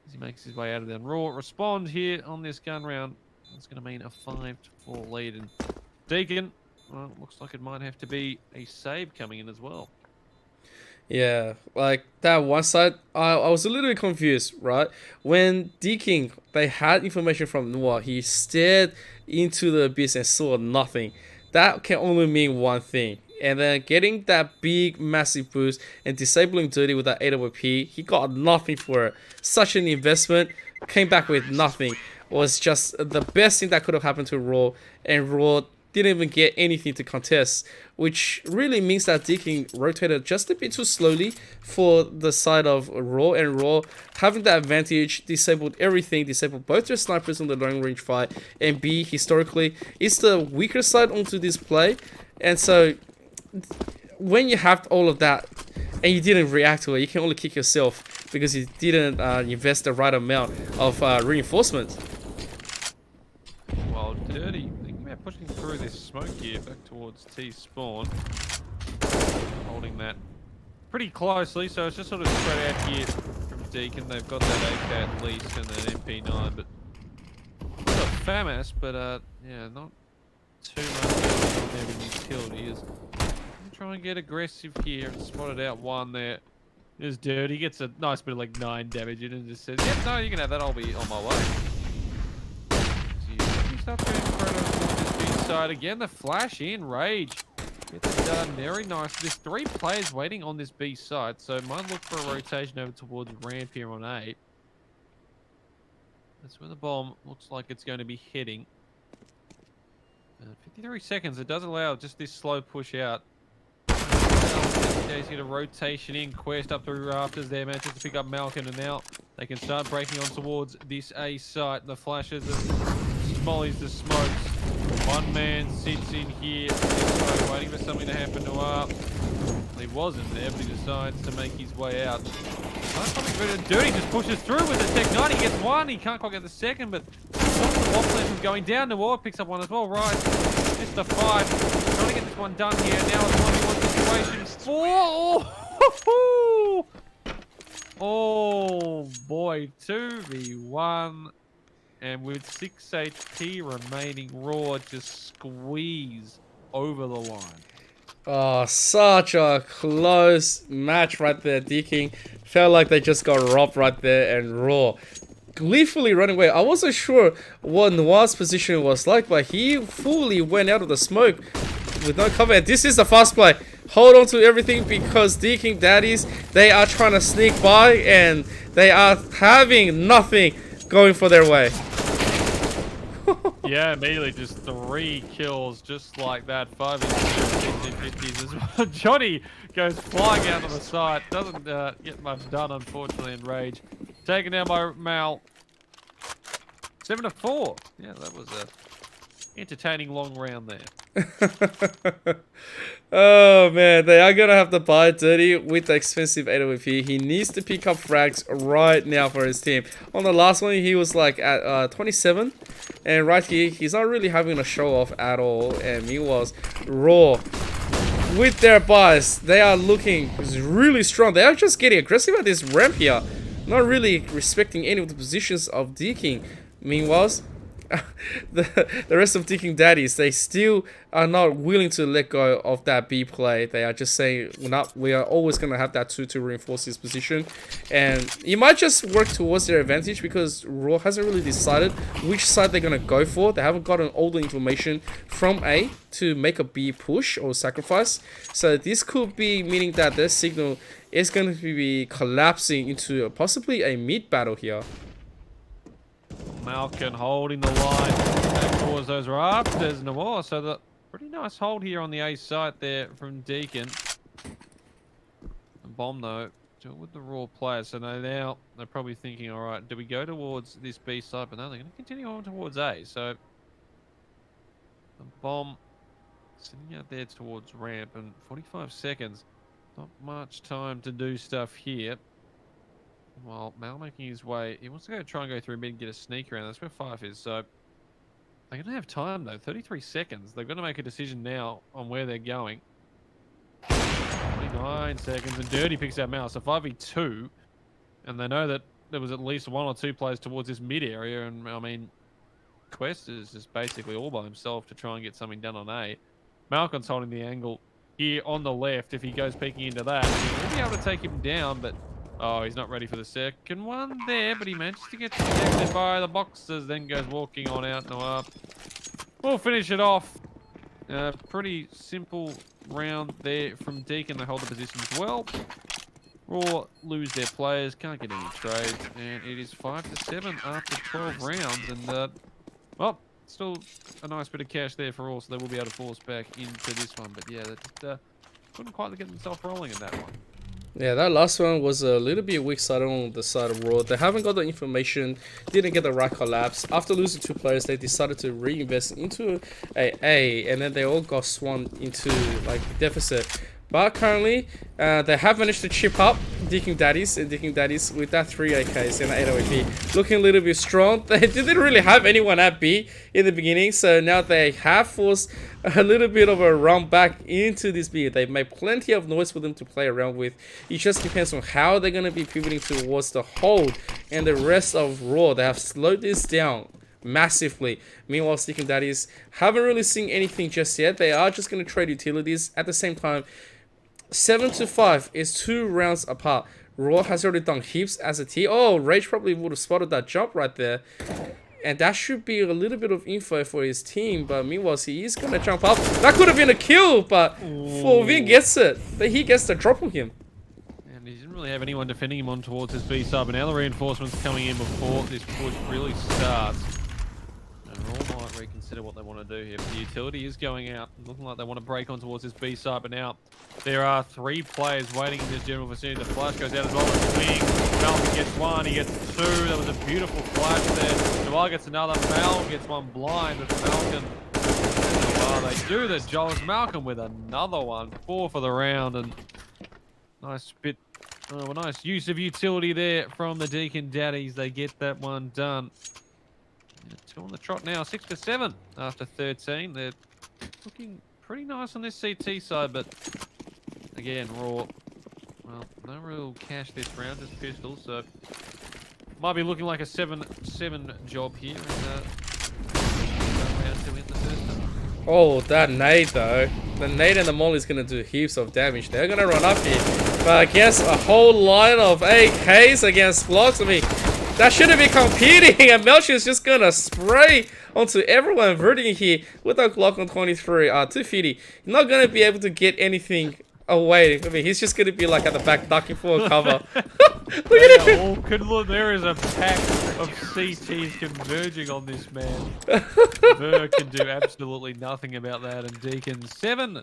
as he makes his way out of there. Raw respond here on this gun round. That's going to mean a 5-4 lead. And Deakin, well, looks like it might have to be a save coming in as well. Yeah, like that one side, I was a little bit confused, right? When Deakin, they had information from Noah, he stared into the abyss and saw nothing. That can only mean one thing. And then getting that big, massive boost and disabling Dirty with that 8OP, he got nothing for it. Such an investment, came back with nothing. Was just the best thing that could have happened to Raw, and Raw didn't even get anything to contest, which really means that Deakin rotated just a bit too slowly for the side of Raw, and Raw having that advantage, disabled everything, disabled both their snipers on the long range fight, and B, historically, is the weaker side onto this play. And so when you have all of that and you didn't react to it, you can only kick yourself because you didn't invest the right amount of reinforcement. Well, Dirty thinking about pushing through this smoke here back towards T spawn, holding that pretty closely, so it's just sort of spread out here from Deakin. They've got that AK at least and an MP9, but got a FAMAS, but yeah, not too much there with utilities. Try and get aggressive here and spotted out one there. There's Dirty, gets a nice bit of like 9 damage in and just says, yep, no, you can have that, I'll be on my way. He starts getting thrown this side again. The flash in, Rage gets it done very nice. There's 3 players waiting on this B side, so might look for a rotation over towards ramp here on 8. That's where the bomb looks like it's going to be heading. 53 seconds, it does allow just this slow push out. He's got a rotation in, Quest up through rafters there, manages to pick up Malkin, and now they can start breaking on towards this A site. The flashes, the smollies, the smokes. One man sits in here, waiting for something to happen to up. He wasn't there, but he decides to make his way out. Dirty just pushes through with the Tech 9. He gets one. He can't quite get the second, but stops the bomb from going down. Noah picks up one as well. Right, Mr. 5 trying to get this one done here. Now it's 1v1 situation. 4. Oh boy, 2v1. And with 6 HP remaining, Roar just squeeze over the line. Oh, such a close match right there. Deakin felt like they just got robbed right there, and Roar gleefully running away. I wasn't sure what Noir's position was like, but he fully went out of the smoke with no cover. And this is the fast play. Hold on to everything because Deakin Daddies, they are trying to sneak by and they are having nothing going for their way. Yeah, immediately just 3 kills just like that. 5 50s as well. Johnny goes flying out of the site. Doesn't get much done, unfortunately, in Rage. Taken down by Mal. 7-4. Yeah, that was a entertaining long round there. Oh man, they are gonna have to buy Dirty with the expensive 8OP. He needs to pick up frags right now for his team. On the last one, he was like at 27, and right here, he's not really having a show off at all. And meanwhile, Raw with their buys, they are looking really strong. They are just getting aggressive at this ramp here, not really respecting any of the positions of Deakin. Meanwhile, the rest of Deakin Daddies, they still are not willing to let go of that B play. They are just saying, we are always going to have that 2 to reinforce his position. And it might just work towards their advantage because Raw hasn't really decided which side they're going to go for. They haven't gotten all the information from A to make a B push or sacrifice. So this could be meaning that their signal is going to be collapsing into possibly a mid battle here. Malkin holding the line back towards those rafts. There's Noah, so the pretty nice hold here on the A site there from Deakin. The bomb though, still with the Raw players, so now they're probably thinking, all right, do we go towards this B site? But no, they're going to continue on towards A. So the bomb sitting out there towards ramp, and 45 seconds, not much time to do stuff here. Well, Mal making his way. He wants to try and go through mid and get a sneak around. That's where 5 is. So they're going to have time, though. 33 seconds. They've got to make a decision now on where they're going. 29 seconds. And Dirty picks out Mal. So 5v2. And they know that there was at least 1 or 2 players towards this mid area. And, I mean, Quest is just basically all by himself to try and get something done on A. Malcolm's holding the angle here on the left. If he goes peeking into that, he'll be able to take him down, but oh, he's not ready for the second one there, but he manages to get protected by the boxers, then goes walking on out. Noah. We'll finish it off. Pretty simple round there from Deakin. They hold the positions well. Raw lose their players, can't get any trades, and it is 5-7 after 12 rounds. And, well, still a nice bit of cash there for all, so they will be able to force back into this one. But yeah, they just couldn't quite get themselves rolling in that one. Yeah, that last one was a little bit weak-sided on the side of Raw. They haven't got the information, didn't get the right collapse. After losing 2 players, they decided to reinvest into A, and then they all got swung into like deficit. But currently, they have managed to chip up Deakin Daddies with that 3 AKs and 8 OP. Looking a little bit strong. They didn't really have anyone at B in the beginning, so now they have forced a little bit of a run back into this B. They've made plenty of noise for them to play around with. It just depends on how they're going to be pivoting towards the hold and the rest of Raw. They have slowed this down massively. Meanwhile, Deakin Daddies haven't really seen anything just yet. They are just going to trade utilities. At the same time, 7-5 is 2 rounds apart. Raw has already done heaps as a team. Oh, Rage probably would have spotted that jump right there. And that should be a little bit of info for his team. But meanwhile, he is going to jump up. That could have been a kill, but Vin gets it. But he gets the drop on him. And he didn't really have anyone defending him on towards his B side. But now the reinforcements coming in before this push really starts. Raw might reconsider what they want to do here, but the utility is going out. Looking like they want to break on towards this B side, but now there are 3 players waiting in this general vicinity. The flash goes out as well as the wing. Malcolm gets 1, he gets 2. That was a beautiful flash there. Noel gets another. Mal gets 1 blind, but Malcolm. They do the Joel. Malcolm with another one. 4 for the round, and Nice bit. Oh, a nice use of utility there from the Deakin Daddies. They get that one done. Yeah, 2 on the trot now. 6 for 7 after 13. They're looking pretty nice on this CT side, but again, Raw. Well, no real cash this round, just pistols. So might be looking like a 7-7 job here. And round to win the first half. Oh, that nade though. The nade and the molly is going to do heaps of damage. They're going to run up here. But I guess a whole line of AKs against blocks. I mean, that shouldn't be competing. And Melchi is just going to spray onto everyone verting here with a Glock on 23, 250. You're not going to be able to get anything away. I mean, he's just going to be like at the back ducking for a cover. Look at him. There is a pack of CTs converging on this man. Ver can do absolutely nothing about that. And Deakin, 7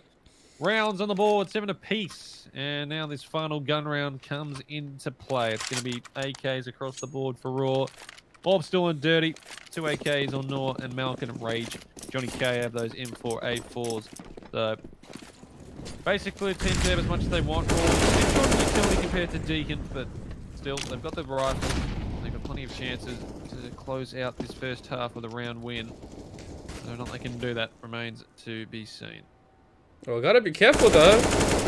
rounds on the board, 7 apiece. And now this final gun round comes into play. It's going to be AKs across the board for Raw. Bob still and Dirty. 2 AKs on Nor and Malkin and Rage. Johnny K have those M4A4s. So basically, teams have as much as they want. Raw is short of utility compared to Deakin, but still, they've got the rifle. They've got plenty of chances to close out this first half with a round win. Whether or not they can do that remains to be seen. Well, gotta be careful though.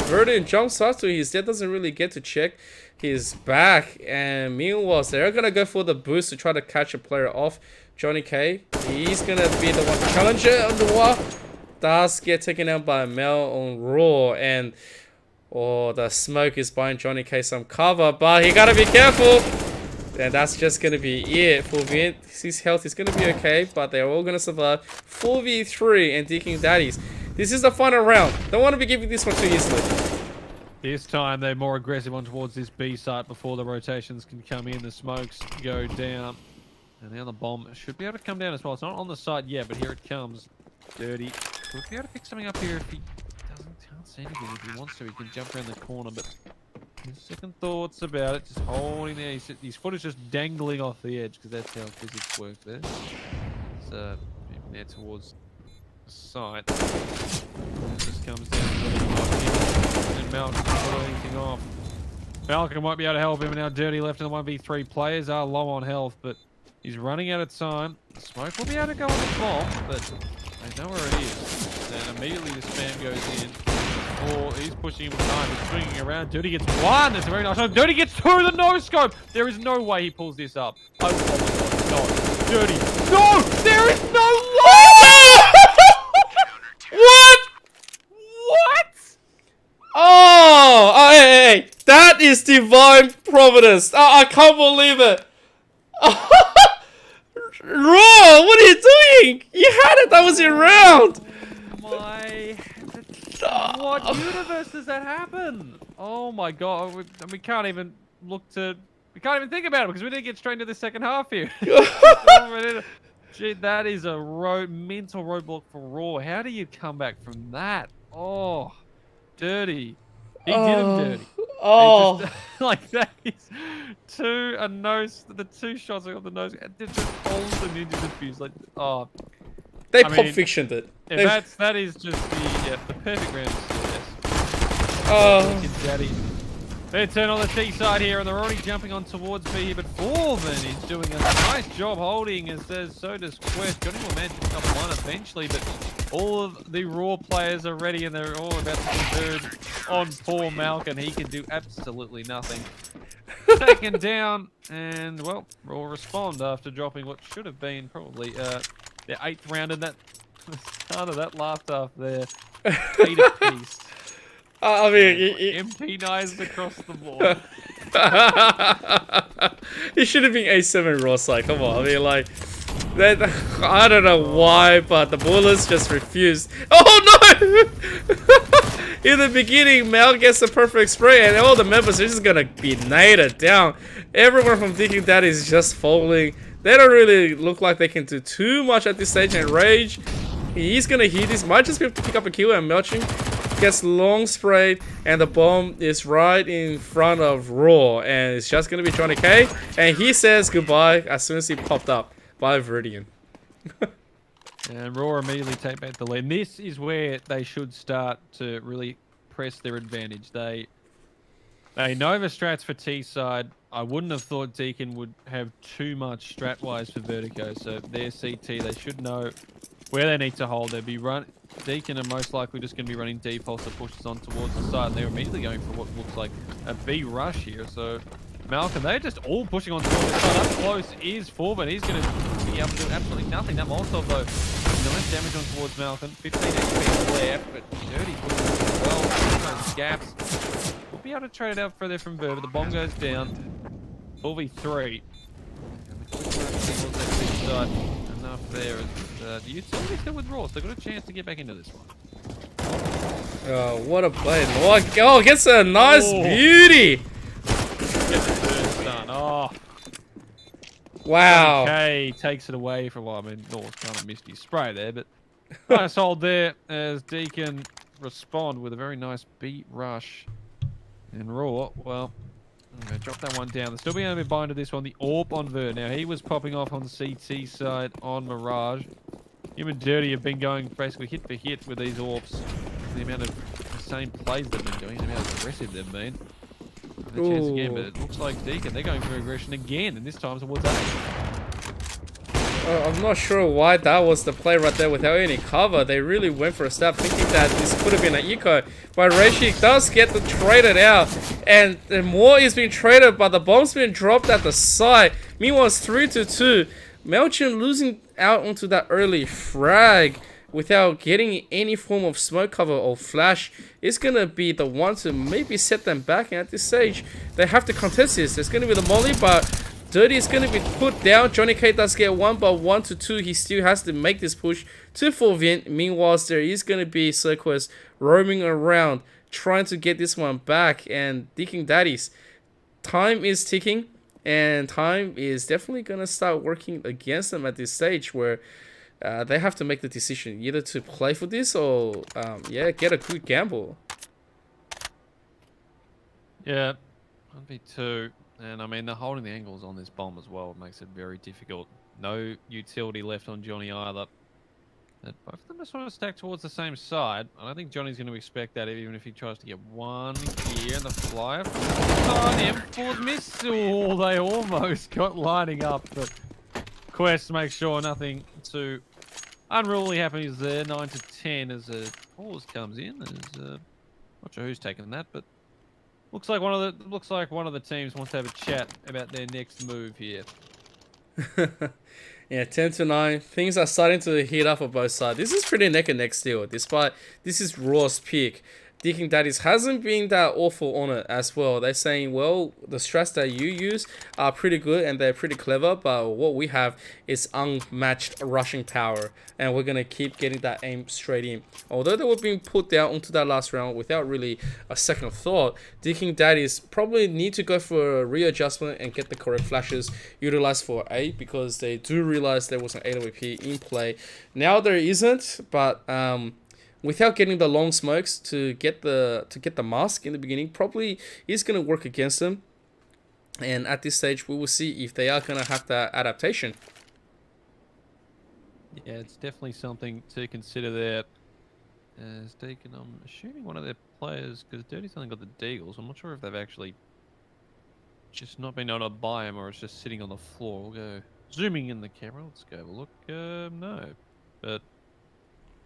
Verdin jumps up to his head, doesn't really get to check his back. And meanwhile, they're gonna go for the boost to try to catch a player off. Johnny K, he's gonna be the one to challenge it on the wall. Does get taken out by Mel on Raw. And the smoke is buying Johnny K some cover, but he gotta be careful. And that's just gonna be it for Vint. His health is gonna be okay, but they're all gonna survive. 4v3 and Deakin Daddies. This is the final round. Don't want to be giving this one too easily. This time they're more aggressive on towards this B site before the rotations can come in. The smokes go down. And now the bomb should be able to come down as well. It's not on the site yet, but here it comes. Dirty. Could be able to pick something up here if he can't see anything. If he wants to, he can jump around the corner, but second thoughts about it. Just holding there. His foot is just dangling off the edge because that's how physics work there. It's there towards the side. It just comes down and Malcolm can put anything off. Malcolm might be able to help him, and now Dirty left in the 1v3. Players are low on health, but he's running out of time. The smoke will be able to go on the bomb, but they know where it is. And immediately the spam goes in. Or he's pushing him with time. He's swinging around. Dirty gets 1. That's a very nice one. Dirty gets 2. The no scope. There is no way he pulls this up. Oh my god. No. Dirty. No! There is no way! What? What? Oh, hey. That is divine providence. I can't believe it. Raw, what are you doing? You had it. That was your round. My... What universe does that happen? Oh my god, we can't even look to... We can't even think about it because we didn't get straight into the second half here. Gee, that is a mental roadblock for Raw. How do you come back from that? Oh, Dirty. He did him dirty. Oh. Just, like that is the 2 shots of the nose. It just holds the ninja defuse. Like, oh. They Pulp Fictioned it. That is just the perfect round of CS. Oh. Daddy. They turn on the T side here, and they're already jumping on towards B here, but Foreman is doing a nice job holding, as so does Quest. Johnny will manage to pick up 1 eventually, but all of the Raw players are ready, and they're all about to converge on poor Malkin. He can do absolutely nothing. Taken down, and well, Raw respond after dropping what should have been probably their 8th round in that start of that last half there. 8 apiece. I mean, MP9s across the board. It should have been A7 Raw side. Come on, I mean, like, I don't know why, but the bullets just refused. Oh no! In the beginning, Mel gets the perfect spray, and all the members are just gonna be nailed down. Everyone from Deakin Daddies is just falling. They don't really look like they can do too much at this stage. And Rage, he's gonna hit this. Might just be able to pick up a kill, and Melching gets long sprayed, and the bomb is right in front of Raw, and it's just gonna be Johnny K, and he says goodbye as soon as he popped up by Viridian. And Raw immediately take back the lead. And this is where they should start to really press their advantage. They Nova strats for T side. I wouldn't have thought Deakin would have too much strat wise for Vertigo. So their CT, they should know where they need to hold. They'd be Deakin are most likely just going to be running defense that pushes on towards the side, and they're immediately going for what looks like a B rush here. So Malcolm, they're just all pushing on towards the side. Up close is Forvin. He's going to be able to do absolutely nothing. That Molotov though, nice damage on towards Malcolm. 15 HP left, but Dirty pushing well. Those gaps. We'll be able to trade it out further from Verve. The bomb goes down. 4v3. And the quick rush side. Enough there. The utility still with Raw, so they've got a chance to get back into this one. Oh, what a play. Oh, gets a nice beauty. Gets the first done. Oh. Wow. Okay, takes it away from, well, I mean, North kind of missed his spray there, but nice hold there as Deakin respond with a very nice beat rush. And Raw, well, I'm going to drop that one down. They're still being able to bind to this one. The AWP on Ver. Now, he was popping off on the CT side on Mirage. Him and Dirty have been going basically hit for hit with these AWPs. The amount of the same plays they've been doing, the amount of aggressive they've been. The chance again, but it looks like Deakin, they're going for aggression again, and this time towards A. I'm not sure why that was the play right there without any cover. They really went for a stab thinking that this could have been an eco. But Rashik does get the traded out. And the more is being traded, but the bomb's being dropped at the side. Meanwhile, it's 3-2. Melchin losing out onto that early frag without getting any form of smoke cover or flash is going to be the one to maybe set them back. And at this stage, they have to contest this. There's going to be the molly, but Dirty is going to be put down. Johnny K does get one, but 1-2. He still has to make this push to Forvin. Meanwhile, there is going to be Cirquest roaming around, trying to get this one back. And Deakin Daddies, time is ticking, and time is definitely going to start working against them at this stage where they have to make the decision either to play for this or, yeah, get a good gamble. Yeah, 1v2. And I mean, they're holding the angles on this bomb as well. It makes it very difficult. No utility left on Johnny either. But both of them are sort of stacked towards the same side. I don't think Johnny's going to expect that, even if he tries to get one here. And the flyer on him. Forward miss. Oh, they almost got lining up. But Quest makes sure nothing too unruly happens there. 9-10 as a pause comes in. Not sure who's taking that, but looks like one of the teams wants to have a chat about their next move here. Yeah, 10-9. Things are starting to heat up on both sides. This is pretty neck and neck still, despite this is Raw's pick. Deakin Daddies hasn't been that awful on it as well. They're saying, well, the strats that you use are pretty good and they're pretty clever, but what we have is unmatched rushing power, and we're going to keep getting that aim straight in. Although they were being put down onto that last round without really a second thought, Deakin Daddies probably need to go for a readjustment and get the correct flashes utilized for A, because they do realize there was an AWP in play. Now there isn't, but without getting the long smokes to get the mask in the beginning, probably is going to work against them. And at this stage, we will see if they are going to have that adaptation. Yeah, it's definitely something to consider there. As Deakin, I'm assuming one of their players, because Dirty's only got the Deagles. I'm not sure if they've actually just not been able to buy him or it's just sitting on the floor. We'll go zooming in the camera. Let's go have a look. No, but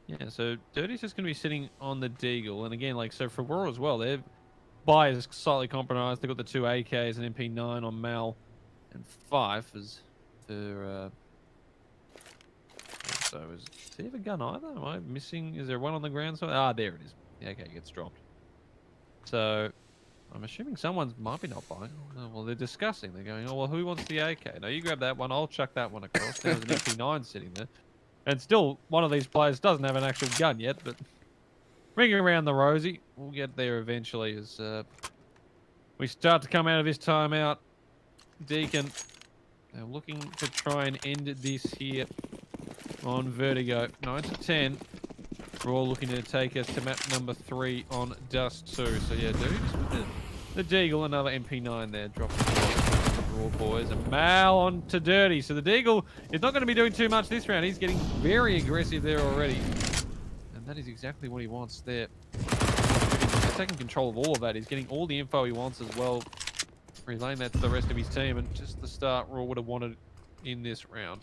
yeah, so Dirty's just going to be sitting on the Deagle. And again, like, so for Roar as well, their buy is slightly compromised. They've got the 2 AKs and MP9 on Mal and 5 as for... so does he have a gun either? Am I missing? Is there one on the ground? Ah, there it is. The AK gets dropped. So I'm assuming someone might be not buying. Oh, well, they're discussing. They're going, oh, well, who wants the AK? No, you grab that one. I'll chuck that one across. There's an MP9 sitting there. And still, one of these players doesn't have an actual gun yet, but ring around the rosy. We'll get there eventually as we start to come out of this timeout. Deakin, they're looking to try and end this here on Vertigo. 9-10. We're all looking to take us to map number 3 on Dust 2. So yeah, dudes, the Deagle, another MP9 there, dropping the Raw boys. And Mal on to Dirty. So the Deagle is not going to be doing too much this round. He's getting very aggressive there already. And that is exactly what he wants there. taking control of all of that. He's getting all the info he wants as well, relaying that to the rest of his team, and just the start Raw would have wanted in this round.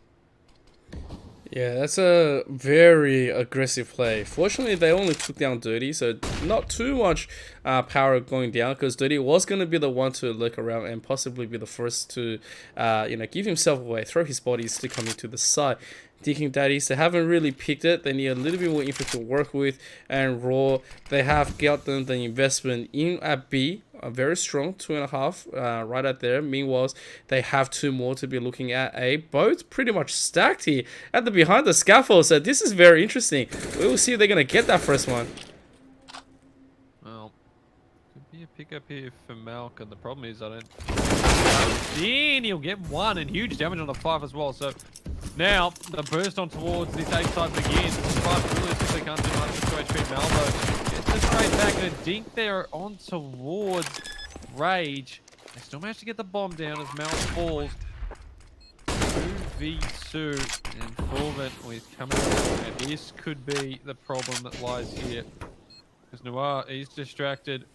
Yeah, that's a very aggressive play. Fortunately, they only took down Dirty, so not too much power going down, because Dirty was going to be the one to look around and possibly be the first to, give himself away, throw his body still coming to the side. Deakin Daddies, they haven't really picked it. They need a little bit more info to work with, and Raw, they have got them the investment in at B, a very strong 2.5 right out there. Meanwhile, they have 2 more to be looking at A. Both pretty much stacked here at the behind the scaffold, so this is very interesting. We will see if they're going to get that first one. Well, could be a pickup here for Malcolm. The problem is I don't... In, he'll get 1 and huge damage on the 5 as well, so... Now, the burst on towards this A side begins. 5 realistically can't do much to HP Malvo. Gets the straight back and a dink there on towards Rage. They still manage to get the bomb down as Mal falls. 2v2 and Forvent is coming out. And this could be the problem that lies here. Because Noir is distracted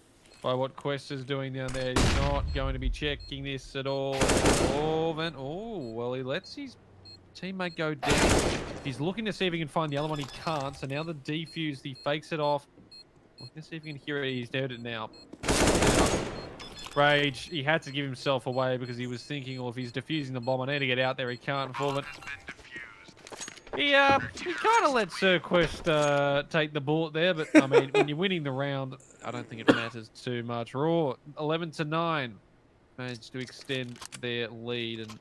by what Quest is doing down there. He's not going to be checking this at all. Forvent, oh, well, he lets his teammate go down. He's looking to see if he can find the other one. He can't. So now the defuse, he fakes it off. Looking to see if he can hear it. He's nailed it now. Rage, he had to give himself away because he was thinking, well, if he's defusing the bomb, I need to get out there. He can't fall it. He kind of let Sir Quest take the bullet there, but I mean, when you're winning the round, I don't think it matters too much. Raw, 11-9, managed to extend their lead, and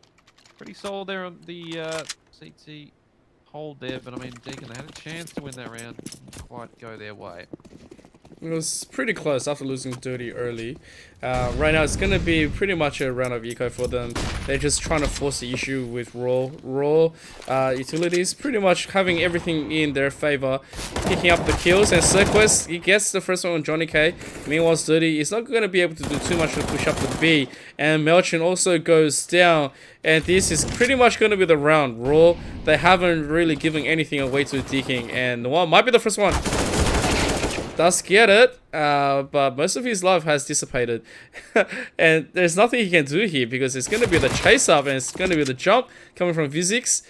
pretty solid there on the CT hold there, but I mean, Deakin, they had a chance to win that round. Didn't quite go their way. It was pretty close after losing Dirty early. Right now, it's going to be pretty much a round of eco for them. They're just trying to force the issue with Raw utilities, pretty much having everything in their favor, picking up the kills. And Cirquest, he gets the first one on Johnny K. Meanwhile, Dirty is not going to be able to do too much to push up the B. And Melchin also goes down. And this is pretty much going to be the round. Raw, they haven't really given anything away to Deakin. And Noir might be the first one. Does get it, but most of his life has dissipated. And there's nothing he can do here because it's going to be the chase up and it's going to be the jump coming from Physics.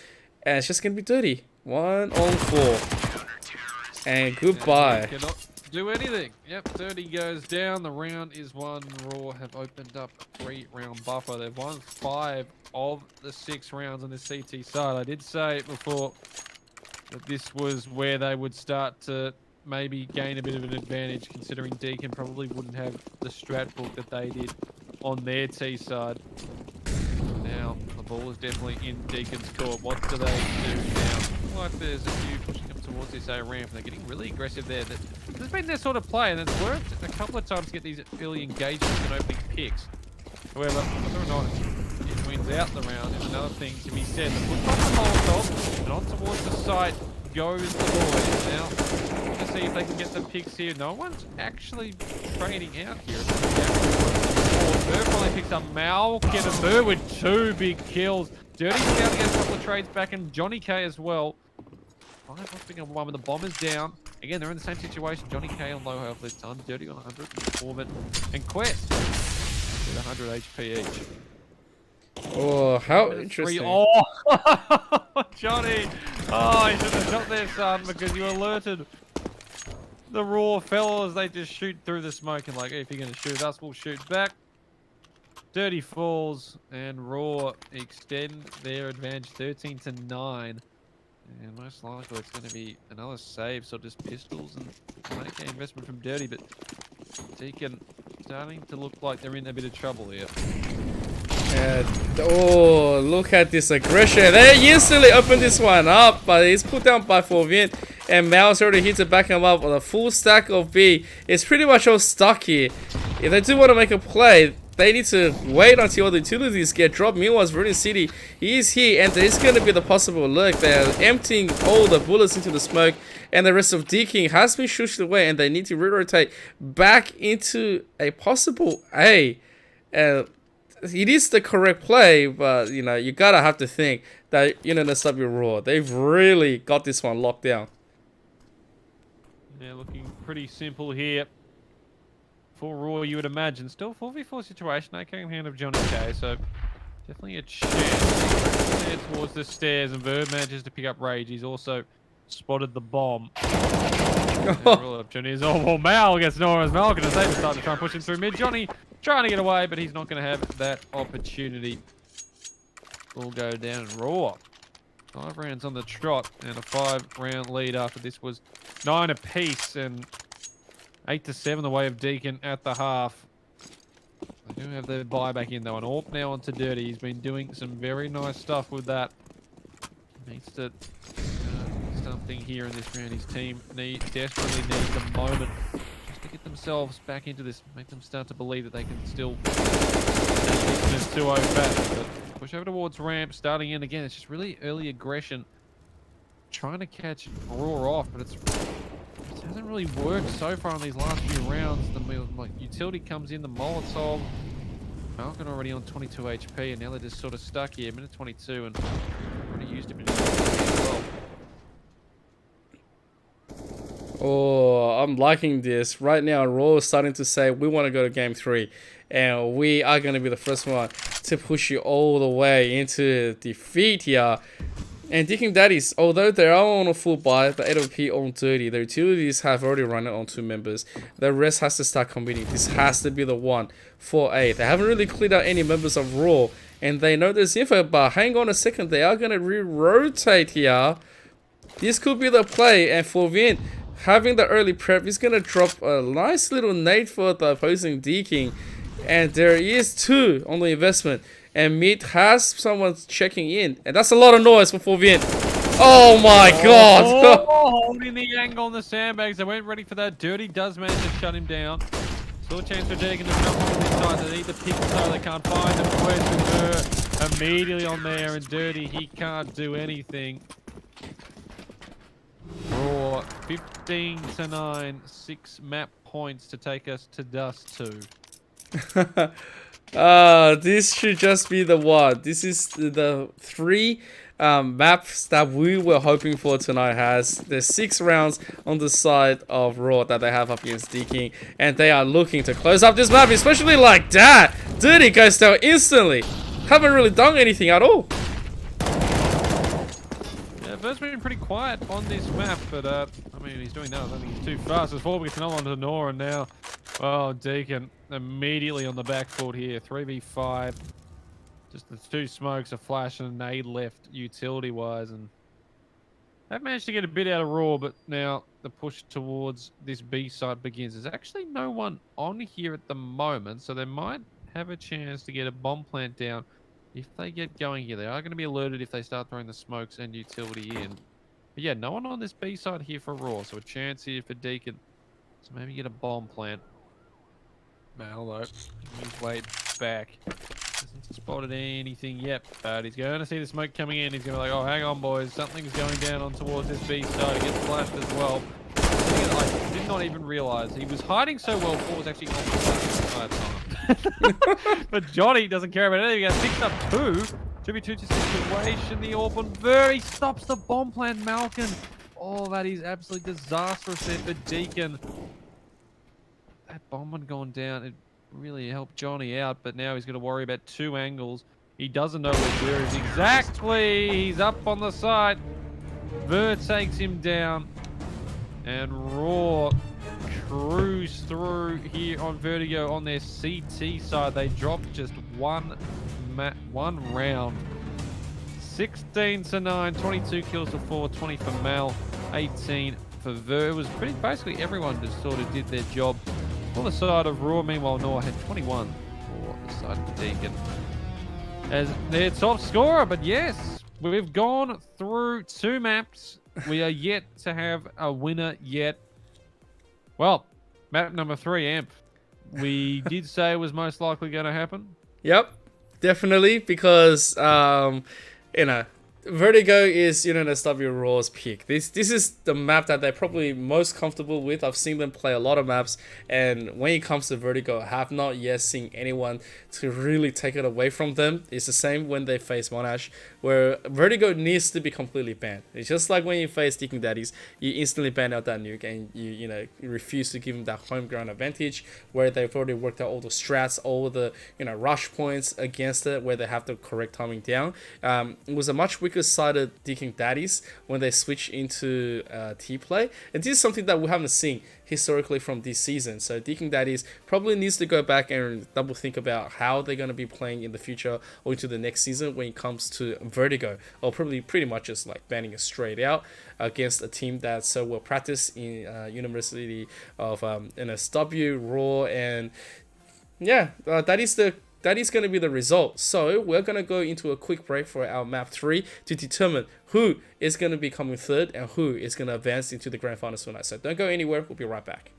And it's just going to be Dirty. 1 on 4. And goodbye. Cannot do anything. Yep, Dirty goes down. The round is won. Raw have opened up a 3-round buffer. They've won 5 of the 6 rounds on the CT side. I did say before that this was where they would start to maybe gain a bit of an advantage, considering Deakin probably wouldn't have the strat book that they did on their T side. Now, the ball is definitely in Deakin's court. What do they do now? Like there's a few pushing up towards this A ramp, and they're getting really aggressive there. There's been their sort of play, and it's worked a couple of times to get these early engagements and opening picks. However, whether or not it wins out the round is another thing to be said. The push off the Molotov, and on towards the site goes the boys. Now, to see if they can get some picks here. No one's actually trading out here. Burr finally picks up Malkin, and Burr with 2 big kills. Dirty's down to get a couple of trades back, and Johnny K as well. 5 picking up 1 when the bomb is down. Again, they're in the same situation. Johnny K on low health this time. Dirty on 100, Foreman, and Quest with 100 HP each. Oh, how interesting. Oh, Johnny. Oh, you should have shot there, son, because you alerted the Raw fellow as they just shoot through the smoke and like, if you're going to shoot us, we'll shoot back. Dirty falls and Raw extend their advantage 13-9. And most likely it's going to be another save, so just pistols and make an investment from Dirty, but Deakin starting to look like they're in a bit of trouble here. And, oh, look at this aggression. They instantly opened this one up, but it's put down by Forvin. And Mouse already hits it back him up with a full stack of B. It's pretty much all stuck here. If they do want to make a play, they need to wait until all the utilities get dropped. Meanwhile, Vernon City, he is here, and there's going to be the possible lurk. They're emptying all the bullets into the smoke, and the rest of Deakin has been shushed away, and they need to re-rotate back into a possible A. It is the correct play, but you know, you gotta have to think that UNSW Roar, they've really got this one locked down. Yeah, looking pretty simple here. for Roar, you would imagine. Still 4v4 situation, AK in hand of Johnny K, so definitely a chance there towards the stairs, and Verb manages to pick up Rage. He's also spotted the bomb. Real opportunities. Oh, well, Mal gets Nora as Mal going to save. Start to try and push him through mid. Johnny trying to get away, but he's not going to have that opportunity. Will go down and Roar. 5 rounds on the trot, and a 5-round lead after this was 9 apiece, and 8-7 the way of Deakin at the half. They do have their buyback in though, and Orp now onto Dirty. He's been doing some very nice stuff with that. Needs to something here in this round. His team desperately needs a moment just to get themselves back into this, make them start to believe that they can still this 2-0 back. But push over towards ramp, starting in again. It's just really early aggression, trying to catch Roar off, but it hasn't really worked so far in these last few rounds. The utility comes in, the Molotov. Malkin already on 22 HP, and now they're just sort of stuck here. Minute 22, and already used him in as well. Oh, I'm liking this. Right now, Raw is starting to say we want to go to game 3. And we are going to be the first one to push you all the way into defeat here. And Deakin Daddies, although they are on a full buy, the 8OP on 30, the utilities have already run it on 2 members. The rest has to start competing. This has to be the one for 8. They haven't really cleared out any members of Raw, and they know there's info, but hang on a second, they are going to re-rotate here. This could be the play, and for Vin, having the early prep, he's going to drop a nice little nade for the opposing Deakin. And there is 2 on the investment. And mid has someone checking in. And that's a lot of noise for Forvin. Oh my god! Holding the angle on the sandbags. They weren't ready for that. Dirty does manage to shut him down. Still a chance for Deakin to jump on this side. They need the pick so they can't find him. Where's her? Immediately on there. And Dirty, he can't do anything. Raw 15-9. 6 map points to take us to Dust 2. This should just be the one. This is the 3 maps that we were hoping for tonight. There's 6 rounds on the side of Raw that they have up against Deakin, and they are looking to close up this map, especially like that. Dirty goes down instantly. Haven't really done anything at all. Yeah, Bird's been pretty quiet on this map, but I mean, he's doing that. I don't think he's too fast. There's 4 gets another one to Nora, and now, oh, Deakin immediately on the back foot here. 3v5. Just the 2 smokes, a flash, and a nade left utility-wise, and they've managed to get a bit out of Raw, but now the push towards this B site begins. There's actually no one on here at the moment, so they might have a chance to get a bomb plant down if they get going here. They are going to be alerted if they start throwing the smokes and utility in. But yeah, no one on this B side here for Raw, so a chance here for Deakin to maybe get a bomb plant. Mal though, he's way back. Hasn't spotted anything yet, but he's going to see the smoke coming in. He's going to be like, oh, hang on, boys. Something's going down on towards this B side. He gets flashed as well. I did not even realize he was hiding so well before was actually on the time. But Johnny doesn't care about anything. He gets picked up 2. 2v2 situation. The Orban very stops the bomb plant, Malkin. Oh, that is absolutely disastrous there for Deakin. That bomb had gone down. It really helped Johnny out, but now he's going to worry about 2 angles. He doesn't know where Ver is exactly. He's up on the side. Ver takes him down, and Raw cruise through here on Vertigo on their CT side. They dropped just one round. 16-9, 22 kills for 4, 20 for Mal, 18 for Ver. It was pretty basically everyone just sort of did their job. On the side of Raw, meanwhile, Noah had 21 for the side of Deakin as their top scorer. But yes, we've gone through 2 maps. We are yet to have a winner yet. Well, map number 3, Amp. We did say it was most likely going to happen. Yep, definitely, because, you know, Vertigo is UNSW Roar's pick. This is the map that they're probably most comfortable with. I've seen them play a lot of maps, and when it comes to Vertigo, I have not yet seen anyone to really take it away from them. It's the same when they face Monash, where Vertigo needs to be completely banned. It's just like when you face Deakin Daddies, you instantly ban out that nuke, and you refuse to give them that home ground advantage, where they've already worked out all the strats, all the rush points against it, where they have the correct timing down. It was a much weaker sided Deakin Daddies when they switch into T-play, and this is something that we haven't seen historically from this season. So Deakin Daddies probably needs to go back and double think about how they're going to be playing in the future or into the next season when it comes to Vertigo, or probably pretty much just like banning it straight out against a team that's so well practiced in University of UNSW Roar. And yeah, that is going to be the result. So we're going to go into a quick break for our map 3 to determine who is going to be coming third and who is going to advance into the grand finals tonight. So don't go anywhere. We'll be right back.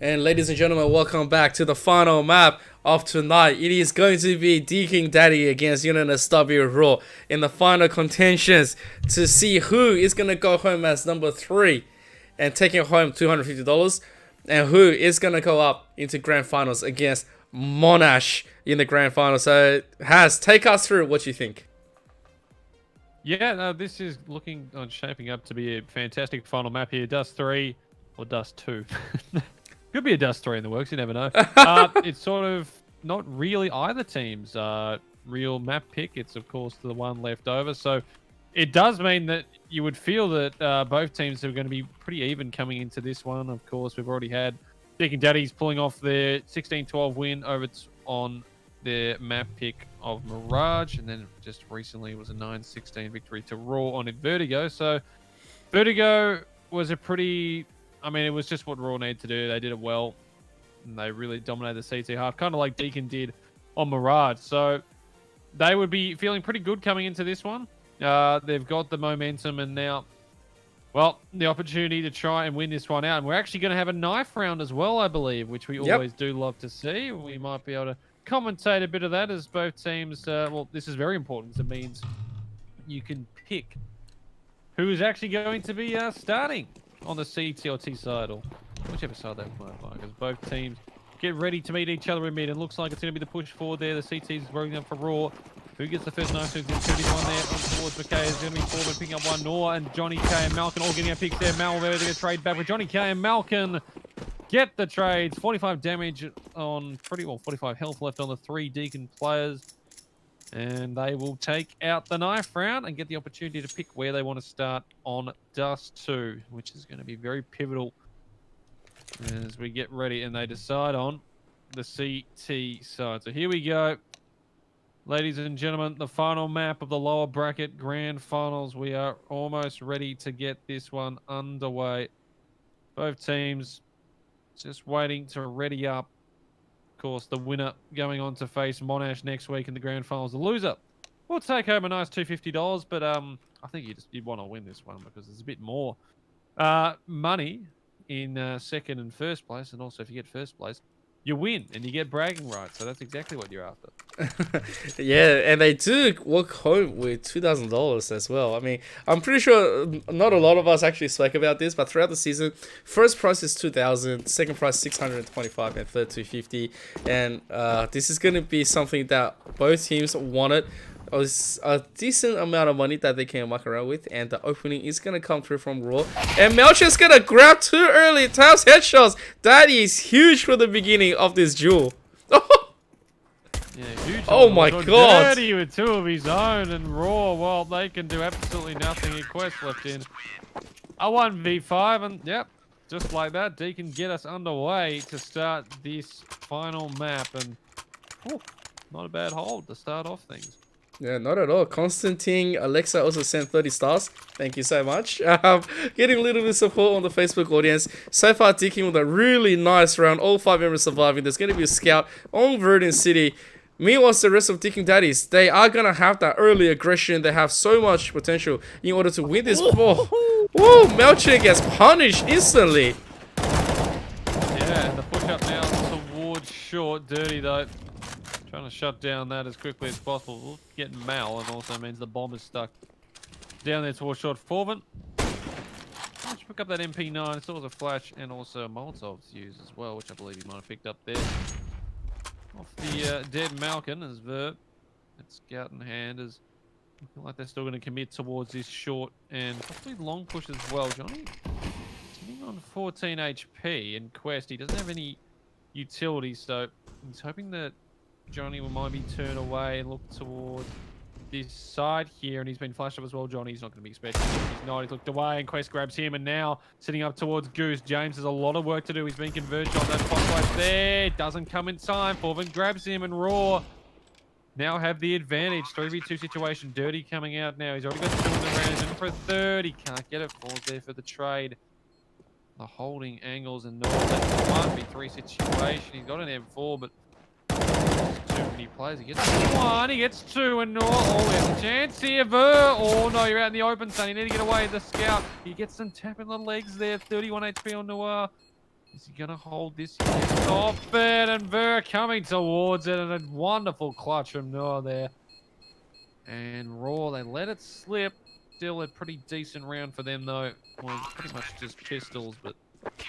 And ladies and gentlemen, welcome back to the final map of tonight. It is going to be Deakin Daddy against UNSW Roar in the final contentions to see who is going to go home as number 3 and taking home $250, and who is going to go up into grand finals against Monash in the grand final. So, Haz, take us through what you think. Yeah, no, this is looking on shaping up to be a fantastic final map here. Dust 3 or Dust 2. Could be a Dust 3 in the works, you never know. It's sort of not really either team's real map pick. It's, of course, the one left over. So it does mean that you would feel that both teams are going to be pretty even coming into this one. Of course, we've already had Deakin Daddies pulling off their 16-12 win over on their map pick of Mirage, and then just recently was a 9-16 victory to Raw on Vertigo. So Vertigo was a pretty, I mean, it was just what Raw needed to do. They did it well, and they really dominated the CT half, kind of like Deakin did on Mirage. So they would be feeling pretty good coming into this one. They've got the momentum, and now, well, the opportunity to try and win this one out. And we're actually going to have a knife round as well, I believe, which we always do love to see. We might be able to commentate a bit of that as both teams, well, this is very important because it means you can pick who is actually going to be starting on the CT or T side, or whichever side they might like, as both teams get ready to meet each other in mid. And looks like it's going to be the push forward there. The CT is rolling up for Raw. Who gets the first knife? Who's going to be one there towards McKay? Is going to be forward picking up one. Noor and Johnny K and Malkin all getting a pick there. Mal there to trade back with Johnny K and Malkin. Get the trades. 45 damage on 45 health left on the 3 Deakin players. And they will take out the knife round and get the opportunity to pick where they want to start on Dust 2, which is going to be very pivotal as we get ready and they decide on the CT side. So here we go. Ladies and gentlemen, the final map of the lower bracket grand finals. We are almost ready to get this one underway. Both teams just waiting to ready up. Of course, the winner going on to face Monash next week in the grand finals. The loser will take home a nice $250, but I think you'd want to win this one because there's a bit more money in second and first place, and also if you get first place, you win and you get bragging rights. So that's exactly what you're after. Yeah, and they do walk home with $2,000 as well. I mean, I'm pretty sure not a lot of us actually spoke about this, but throughout the season, first prize is $2,000, second prize $625, and third $250. And this is going to be something that both teams wanted. A decent amount of money that they can muck around with, and the opening is gonna come through from Raw, and Melcher's gonna grab too early, taps headshots. That is huge for the beginning of this duel. Yeah, huge. Oh my god! Daddy with 2 of his own, and Raw, well, they can do absolutely nothing. Quest left in a 1v5, and yep, just like that, Deakin get us underway to start this final map, and not a bad hold to start off things. Yeah, not at all. Constantine Alexa also sent 30 stars. Thank you so much. Getting a little bit of support on the Facebook audience. So far, Deakin with a really nice round. All 5 members surviving. There's going to be a scout on Verdun City. Meanwhile, the rest of Deakin Daddies, they are going to have that early aggression. They have so much potential in order to win this. Whoa, Melcher gets punished instantly. Yeah, and the push up now towards short. Dirty, though. Trying to shut down that as quickly as possible. Getting Mal, and also means the bomb is stuck down there towards short. Forvin. Let's pick up that MP9. It's also a flash and also a Molotov to use as well, which I believe he might have picked up there. Off the dead Malkin as Verb. That scout in hand is looking like they're still going to commit towards this short and possibly long push as well. Johnny sitting on 14 HP in Quest. He doesn't have any utilities, so he's hoping that Johnny will maybe turn away and look toward this side here, and he's been flashed up as well. Johnny's not going to be expecting it. He's not. He's looked away, and Quest grabs him, and now sitting up towards Goose. James has a lot of work to do. He's been converged on that spot flash there. Doesn't come in time. Forvin grabs him, and Raw now have the advantage. 3v2 situation. Dirty coming out now. He's already got 2 in the round. And for a third, he can't get it. Falls there for the trade. The holding angles and North. That's the 1v3 situation. He's got an M4, but too many players. He gets 1, he gets 2, and oh, there's a chance here. Oh no, you're out in the open, son. You need to get away. The scout, he gets some tap in the legs there. 31 HP on Noir. Is he going to hold this? Stop it, and Ver coming towards it, and a wonderful clutch from Noah there. And Roar, they let it slip. Still a pretty decent round for them, though. Well, pretty much just pistols, but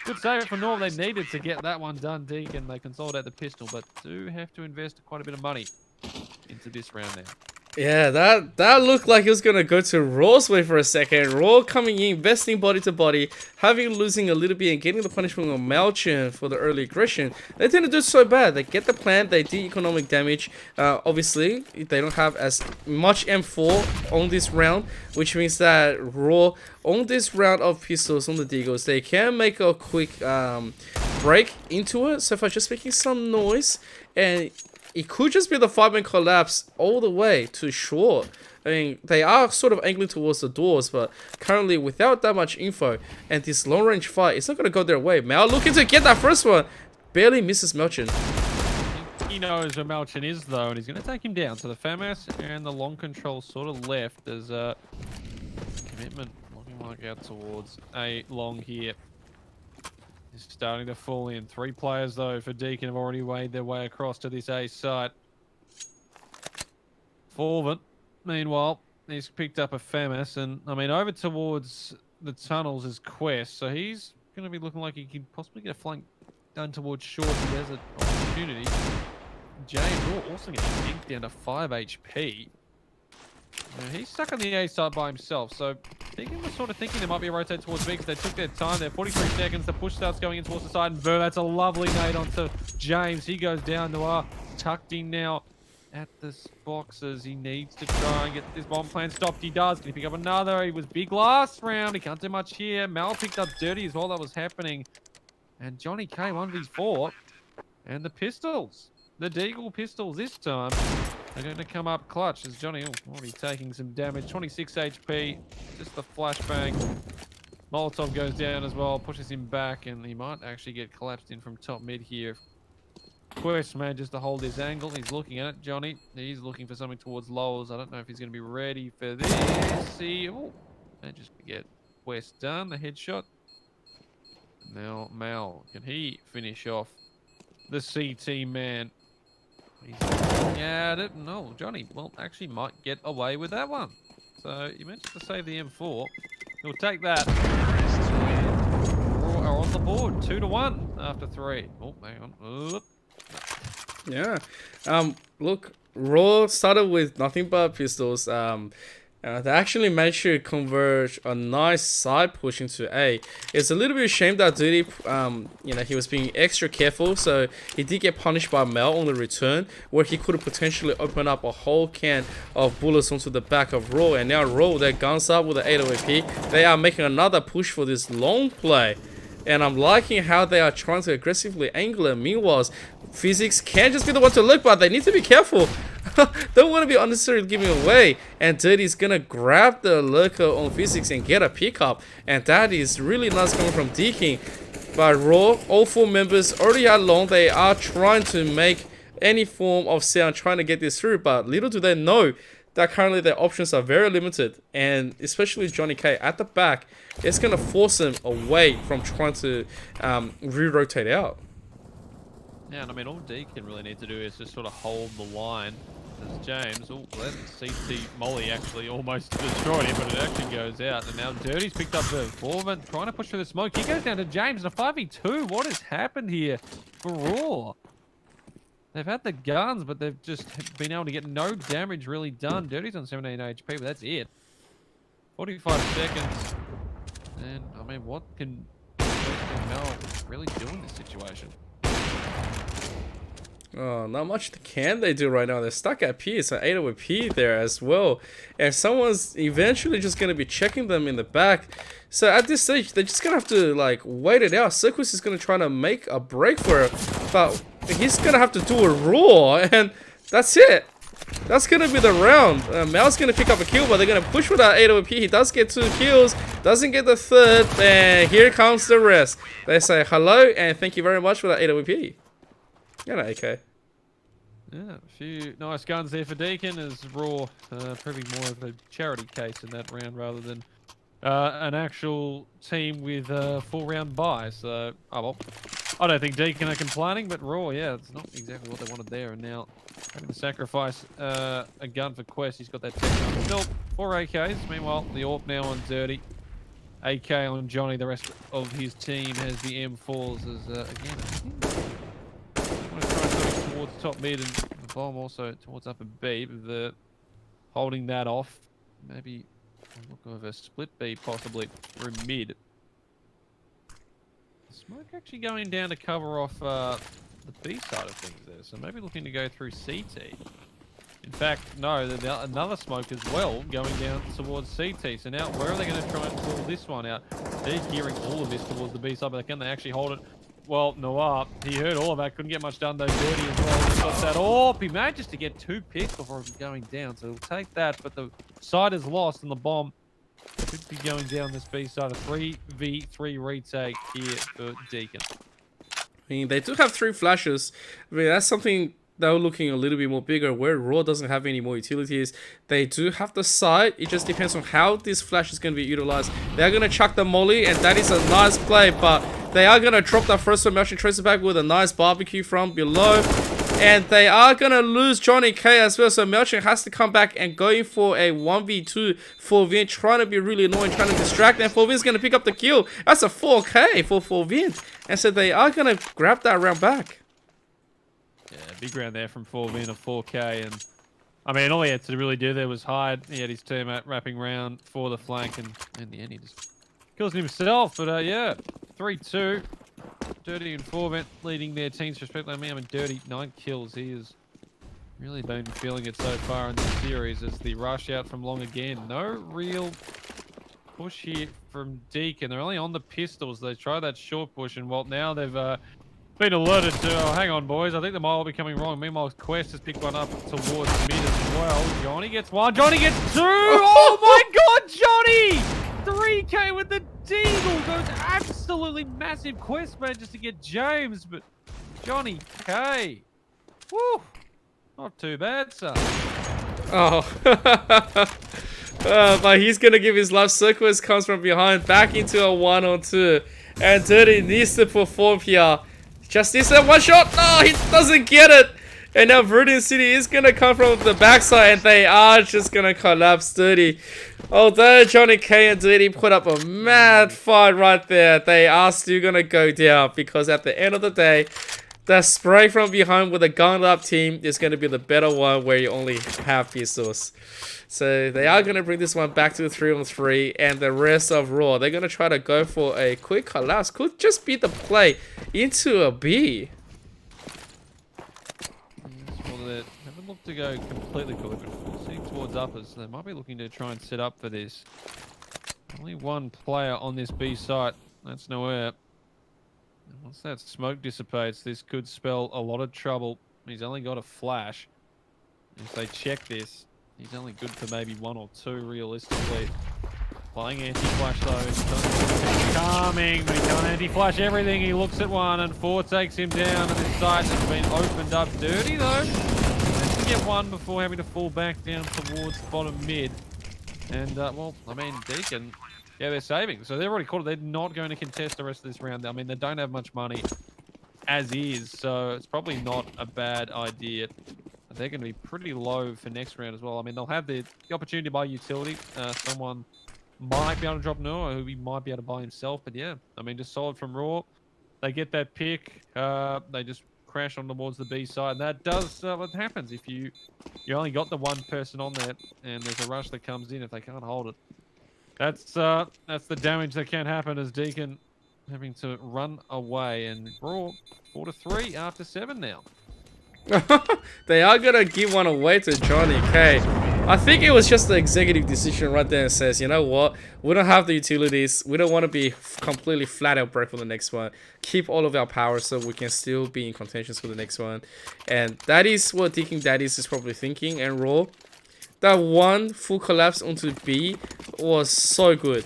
good save from Noah. They needed to get that one done, Deakin. They consolidate the pistol, but do have to invest quite a bit of money into this round now. Yeah, that looked like it was gonna go to Raw's way for a second. Raw coming in, investing body to body, having losing a little bit and getting the punishment on Malchin for the early aggression. They didn't do so bad. They get the plant, they do economic damage. Obviously, they don't have as much M4 on this round, which means that Raw on this round of pistols on the Deagles, they can make a quick break into it. So if I just making some noise, and it could just be the 5-man collapse all the way to short. I mean, they are sort of angling towards the doors, but currently without that much info and this long-range fight, it's not going to go their way. Mal looking to get that first one. Barely misses Melchin. He knows where Melchin is, though, and he's going to take him down. So the FAMAS and the long control sort of left. There's a commitment looking like out towards a long here. Is starting to fall in. 3 players, though, for Deakin have already made their way across to this A site. Forvent, meanwhile, he's picked up a FAMAS, and, I mean, over towards the tunnels is Quest, so he's going to be looking like he could possibly get a flank done towards short if there's an opportunity. James also getting dinked down to 5 HP. Now, he's stuck on the A side by himself, so Deakin was sort of thinking there might be a rotate towards B because they took their time there. 43 seconds, the push starts going in towards the side, and Ver, that's a lovely nade onto James. He goes down to R, tucked in now at the boxes. He needs to try and get this bomb plan stopped. He does. Can he pick up another? He was big last round. He can't do much here. Mal picked up Dirty as well. That was happening. And Johnny K, 1v4. And the pistols. The Deagle pistols this time are going to come up clutch as Johnny already taking some damage. 26 HP, just the flashbang. Molotov goes down as well, pushes him back, and he might actually get collapsed in from top mid here. Quest manages to hold his angle. He's looking at it. Johnny, he's looking for something towards lowers. I don't know if he's going to be ready for this. He manages to get Quest done, the headshot. Now Mal, can he finish off the CT man? Yeah, no, Johnny, well, actually might get away with that one. So he managed to save the M4. He'll take that. Raw are on the board, 2-1 after 3. Oh, hang on. Oop. Yeah. Look, Raw started with nothing but pistols. They actually managed to converge a nice side push into A. It's a little bit ashamed that Duty, he was being extra careful, so he did get punished by Mel on the return, where he could have potentially opened up a whole can of bullets onto the back of Raw. And now Raw, with their guns up with the 808P, they are making another push for this long play. And I'm liking how they are trying to aggressively angle it. Meanwhile, Physics can't just be the one to look, but they need to be careful. Don't want to be unnecessarily giving away. And Dirty's gonna grab the lurker on Physics and get a pickup. And that is really nice coming from Deakin. But Raw, all 4 members already are long. They are trying to make any form of sound, trying to get this through. But little do they know that currently their options are very limited, and especially Johnny K at the back, it's going to force him away from trying to re-rotate out. Yeah, and I mean, all Deakin really need to do is just sort of hold the line. As James, that CT Molly actually almost destroyed him, but it actually goes out. And now Dirty's picked up the Forvent, trying to push through the smoke. He goes down to James in a 5v2. What has happened here for Raw? They've had the guns, but they've just been able to get no damage really done. Dirty's on 17 HP, but that's it. 45 seconds. And, I mean, what can Mel really do in this situation? Oh, not much can they do right now. They're stuck at P. It's an 808 P there as well. And someone's eventually just going to be checking them in the back. So at this stage, they're just going to have to, like, wait it out. Circus is going to try to make a break for it. But he's going to have to do a roar. And that's it. That's going to be the round. Mal's going to pick up a kill, but they're going to push with that 808 P. He does get 2 kills. Doesn't get the 3rd. And here comes the rest. They say hello and thank you very much for that 808 P. Yeah, no, AK. Yeah, a few nice guns there for Deakin as Raw proving more of a charity case in that round rather than an actual team with a 4-round bye. So, oh well. I don't think Deakin are complaining, but Raw, yeah, it's not exactly what they wanted there. And now having to sacrifice a gun for Quest. He's got that tech gun. Still 4 AKs. Meanwhile, the AWP now on Dirty. AK on Johnny. The rest of his team has the M4s as, again, I want to try something towards top mid and the bomb also towards upper B. But holding that off. Maybe a look of a split B possibly through mid. Smoke actually going down to cover off the B side of things there. So maybe looking to go through CT. In fact, no, another smoke as well going down towards CT. So now where are they going to try and pull this one out? They're gearing all of this towards the B side, but can they actually hold it? Well, Noir, he heard all of that. Couldn't get much done though. Dirty as well. He's got that. Oh, he manages to get 2 picks before going down. So he'll take that, but the side is lost and the bomb could be going down this B side. A 3v3 retake here for Deakin. I mean, they do have 3 flashes. I mean, that's something they were looking a little bit more bigger, where Raw doesn't have any more utilities. They do have the site. It just depends on how this flash is going to be utilized. They're going to chuck the molly, and that is a nice play, but they are going to drop that first one. Merchant tracer back with a nice barbecue from below. And they are going to lose Johnny K as well. So Merchant has to come back and go in for a 1v2 for Vin, trying to be really annoying, trying to distract. And 4Vin's going to pick up the kill. That's a 4K for 4Vin. And so they are going to grab that round back. Yeah, big round there from 4Vin of 4K. And I mean, all he had to really do there was hide. He had his teammate wrapping round for the flank. And in the end, he just kills himself. But yeah, 3-2. Dirty and 4Vent leading their teams respectively. I mean, Dirty 9 kills. He has really been feeling it so far in this series as the rush out from long again. No real push here from Deakin. They're only on the pistols. They try that short push, and well, now they've been alerted to, oh, hang on, boys. I think the mile will be coming wrong. Meanwhile, Quest has picked one up towards mid as well. Johnny gets 1. Johnny gets 2. Oh my God, Johnny! 3K with the Deagle goes absolutely massive. Quest manages to get James, but Johnny K. Woo! Not too bad, son. Oh. But he's going to give his life. Circus comes from behind, back into a 1-on-2. And Dirty needs to perform here. Just needs that 1 shot. No, he doesn't get it. And now Verdun City is going to come from the backside, and they are just going to collapse Dirty. Although Johnny K and Dirty put up a mad fight right there, they are still going to go down, because at the end of the day, the spray from behind with a gunned up team is going to be the better one, where you only have pistols. So they are going to bring this one back to 3-on-3, and the rest of Raw, they're going to try to go for a quick collapse. Could just be the play into a B. They haven't looked to go completely quick, but seeing towards uppers, they might be looking to try and set up for this. Only 1 player on this B site. That's nowhere. And once that smoke dissipates, this could spell a lot of trouble. He's only got a flash. If they check this, he's only good for maybe 1 or 2 realistically. Playing anti-flash though, he's coming, but he can't anti-flash everything. He looks at 1 and 4 takes him down, and this side has been opened up. Dirty though. Has to get 1 before having to fall back down towards bottom mid. And well, I mean, Deakin, yeah, they're saving. So they've already caught it. They're not going to contest the rest of this round. I mean, they don't have much money as is, so it's probably not a bad idea. They're going to be pretty low for next round as well. I mean, they'll have the opportunity to buy utility. Someone might be able to drop Noah, who he might be able to buy himself. But yeah, I mean, just solid from Raw. They get that pick. They just crash on towards the B side. And that does what happens if you only got the 1 person on there, and there's a rush that comes in if they can't hold it. That's the damage that can happen as Deakin having to run away. And Raw 4-3 after 7 now. They are going to give 1 away to Johnny K. I think it was just the executive decision right there and says, you know what? We don't have the utilities. We don't want to be completely flat out broke for the next one. Keep all of our power so we can still be in contentions for the next one. And that is what Deakin Daddies is probably thinking. And Raw, that 1 full collapse onto B was so good.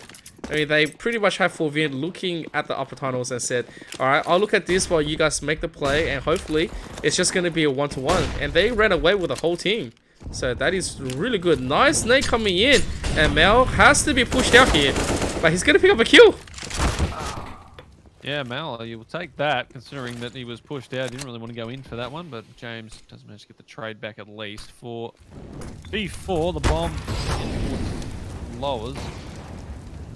I mean, they pretty much have 4Vn looking at the upper tunnels and said, alright, I'll look at this while you guys make the play, and hopefully it's just going to be a 1-to-1. And they ran away with the whole team. So that is really good. Nice nade coming in, and Mel has to be pushed out here. But he's gonna pick up a kill. Yeah, Mal, you will take that, considering that he was pushed out. Didn't really want to go in for that one, but James does manage to get the trade back at least for B4. The bomb lowers.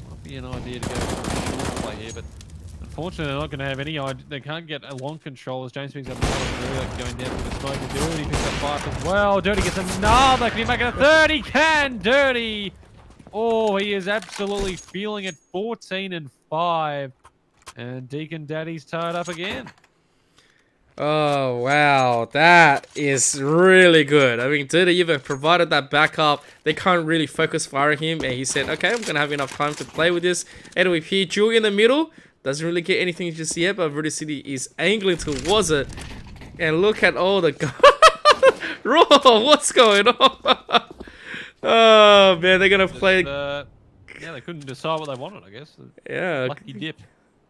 Might be an idea to go for a short play here, but unfortunately they're not going to have any idea. They can't get a long control as James picks up another. Going down to the smoke. Dirty picks up 5 as well. Dirty gets another. Can he make it a 3rd? He can! Dirty! Oh, he is absolutely feeling it. 14 and 5. And Deakin Daddy's tied up again. Oh, wow. That is really good. I mean, Dirty even provided that backup. They can't really focus firing him. And he said, okay, I'm going to have enough time to play with this. AWP, Julie in the middle. Doesn't really get anything just yet, but Rudy City is angling towards it. And look at all the guys. Raw, what's going on? Oh, man, they're going to play. Yeah, they couldn't decide what they wanted, I guess. Yeah. Lucky dip.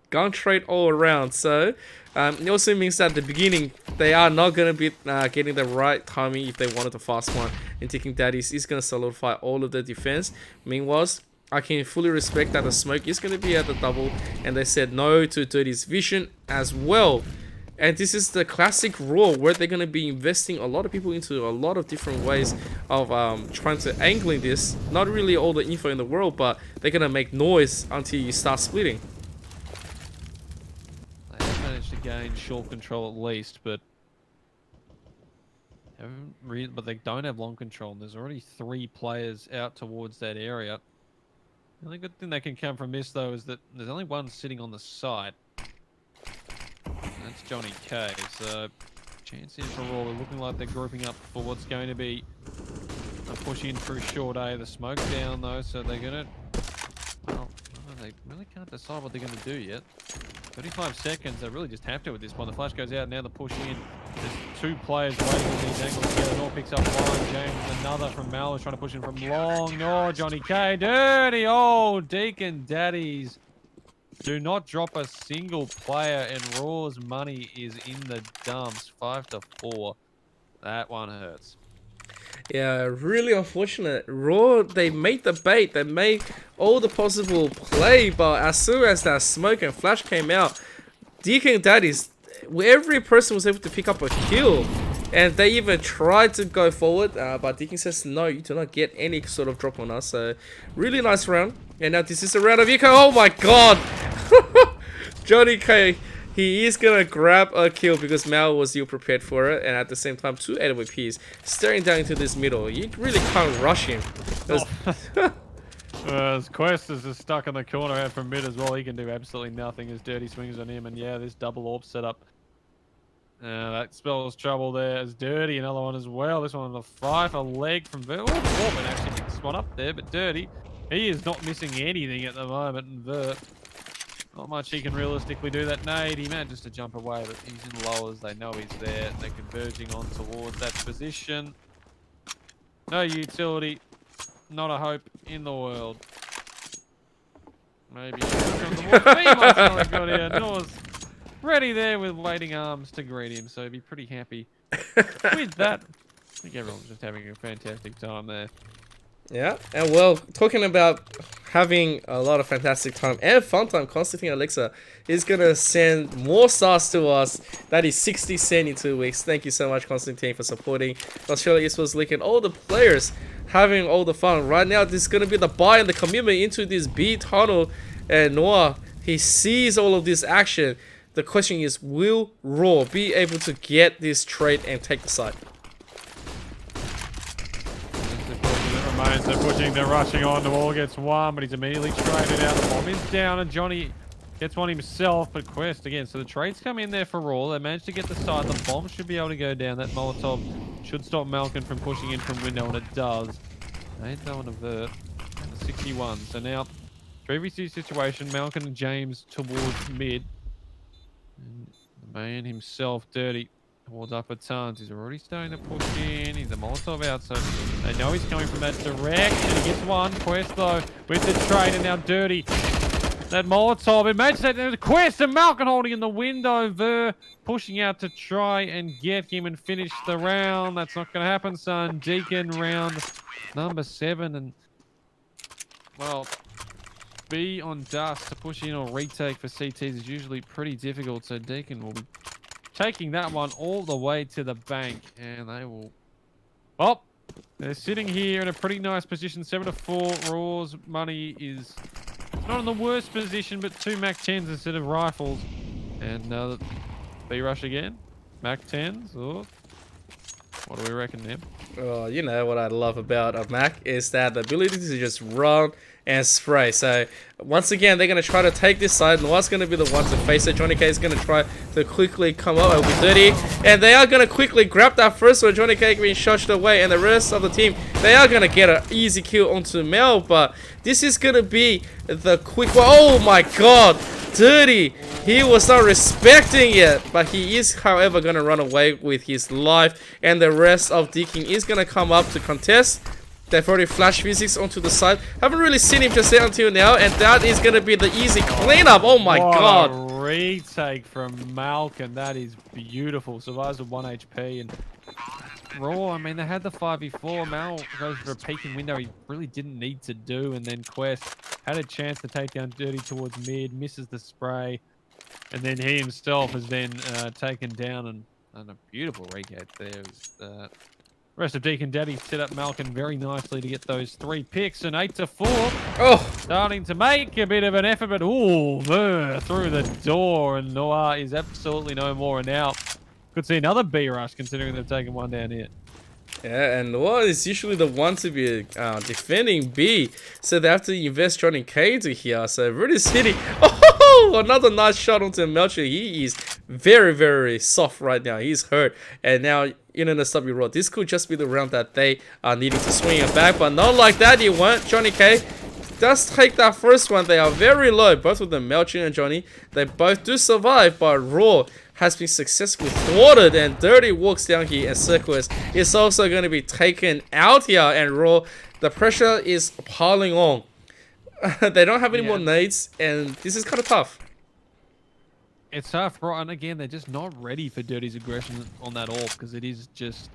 Gun trade all around. So it also means that at the beginning they are not going to be getting the right timing if they wanted to fast one, and taking Daddies is going to solidify all of the defense. Meanwhile, I can fully respect that the smoke is going to be at the double, and they said no to Dirty's vision as well. And this is the classic Roar where they're going to be investing a lot of people into a lot of different ways of trying to angling this. Not really all the info in the world, but they're going to make noise until you start splitting. To gain short control at least, but they don't have long control. There's already 3 players out towards that area. The only good thing that can come from this though is that there's only one sitting on the side. That's Johnny K. So chance here for Roar. They're looking like they're grouping up for what's going to be a push in through short A. The smoke's down though, so they're gonna. Well, they really can't decide what they're gonna do yet. 35 seconds, they really just have to at this point. The flash goes out, now the push in. There's 2 players waiting on these angles together. Nor picks up one, James, another from Mal, is trying to push in from long. No, Johnny K, dirty, oh, Deakin Daddies. Do not drop a single player, and Roar's money is in the dumps, 5-4. That one hurts. Yeah, really unfortunate. Raw, they made the bait. They made all the possible play, but as soon as that smoke and flash came out, Deakin Daddies, every person was able to pick up a kill. And they even tried to go forward, but Deakin says, no, you do not get any sort of drop on us. So, really nice round. And now this is a round of Eco. Oh my god! Johnny K, he is gonna grab a kill because Mal was ill prepared for it, and at the same time 2 AWPs staring down into this middle. You really can't rush him. His Quest is just stuck in the corner out from mid as well. He can do absolutely nothing as Dirty swings on him, and yeah, this double orb setup. That spells trouble there as Dirty, another one as well. This one on the 5, a leg from Vert. Oh, Orban actually picked this one up there, but Dirty, he is not missing anything at the moment, and Vert. Not much he can realistically do. That nade, he manages to jump away, but he's in lowers. They know he's there. They're converging on towards that position. No utility. Not a hope in the world. Maybe got here. Nor's ready there with waiting arms to greet him, so he'd be pretty happy with that. I think everyone's just having a fantastic time there. Yeah, and well, talking about having a lot of fantastic time and fun time, Constantine Alexa is going to send more stars to us. That is 60 cents in 2 weeks. Thank you so much, Constantine, for supporting Australia Esports League and all the players having all the fun. Right now, this is going to be the buy and the commitment into this B tunnel. And Noah, he sees all of this action. The question is, will Roar be able to get this trade and take the side? They're pushing, they're rushing on. The wall gets one, but he's immediately traded out. The bomb is down, and Johnny gets one himself, but Quest again. So the trades come in there for Raw. They managed to get the side. The bomb should be able to go down. That Molotov should stop Malkin from pushing in from window, and it does. Ain't no one avert. 61. So now, 3v2 situation. Malkin and James towards mid. And the man himself, Dirty, towards upper tons. He's already starting to push in. He's a Molotov out, so they know he's coming from that direction. He gets one. Quest, though, with the trade, and now Dirty. That Molotov. Imagine that Quest and Malcolm holding in the window. Ver pushing out to try and get him and finish the round. That's not going to happen, son. Deakin round number 7. And, well, B on Dust to push in or retake for CTs is usually pretty difficult. So Deakin will be taking that one all the way to the bank. And they will... Well, they're sitting here in a pretty nice position. 7-4. Roar's money is not in the worst position, but 2 Mac 10s instead of rifles. And B rush again. Mac 10s. Oh. What do we reckon, Nim? Oh, you know what I love about a Mac is that the ability to just run and spray. So once again, they're going to try to take this side. Noah's going to be the one to face it. Johnny K is going to try to quickly come up. It'll be dirty. And they are going to quickly grab that first one. Johnny K being shushed away. And the rest of the team, they are going to get an easy kill onto Mel. But this is going to be the quick one. Oh my god. Dirty. He was not respecting it, but he is, however, going to run away with his life, and the rest of Deakin is going to come up to contest. They've already flashed physics onto the side. Haven't really seen him just there until now, and that is going to be the easy cleanup. Oh my god. A retake from Malcolm. That is beautiful. Survives with 1 HP, and Raw, I mean, they had the 5v4. Mal goes for a peeking window he really didn't need to do, and then Quest had a chance to take down Dirty towards mid, misses the spray. And then he himself has then taken down and a beautiful regate there. The rest of Deakin Daddy set up Malcolm very nicely to get those 3 picks, and 8-4. Oh, Starting to make a bit of an effort, but ooh, through the door, and Noah is absolutely no more. And now could see another B rush considering they've taken one down here. yeah, and Noah is usually the one to be defending B, so they have to invest Johnny K to here. So really City, oh, another nice shot onto Melcher. He is very, very soft right now. He's hurt, and now UNSW Roar. This could just be the round that they are needing to swing it back, but not like that. You want Johnny K does take that first one. They are very low, both of them, Melcher and Johnny. They both do survive, but Roar has been successfully thwarted, and Dirty walks down here, and Circus is also going to be taken out here, and Raw, the pressure is piling on. They don't have any more nades, and this is kind of tough. It's tough, right? And again, they're just not ready for Dirty's aggression on that AWP, because it is just...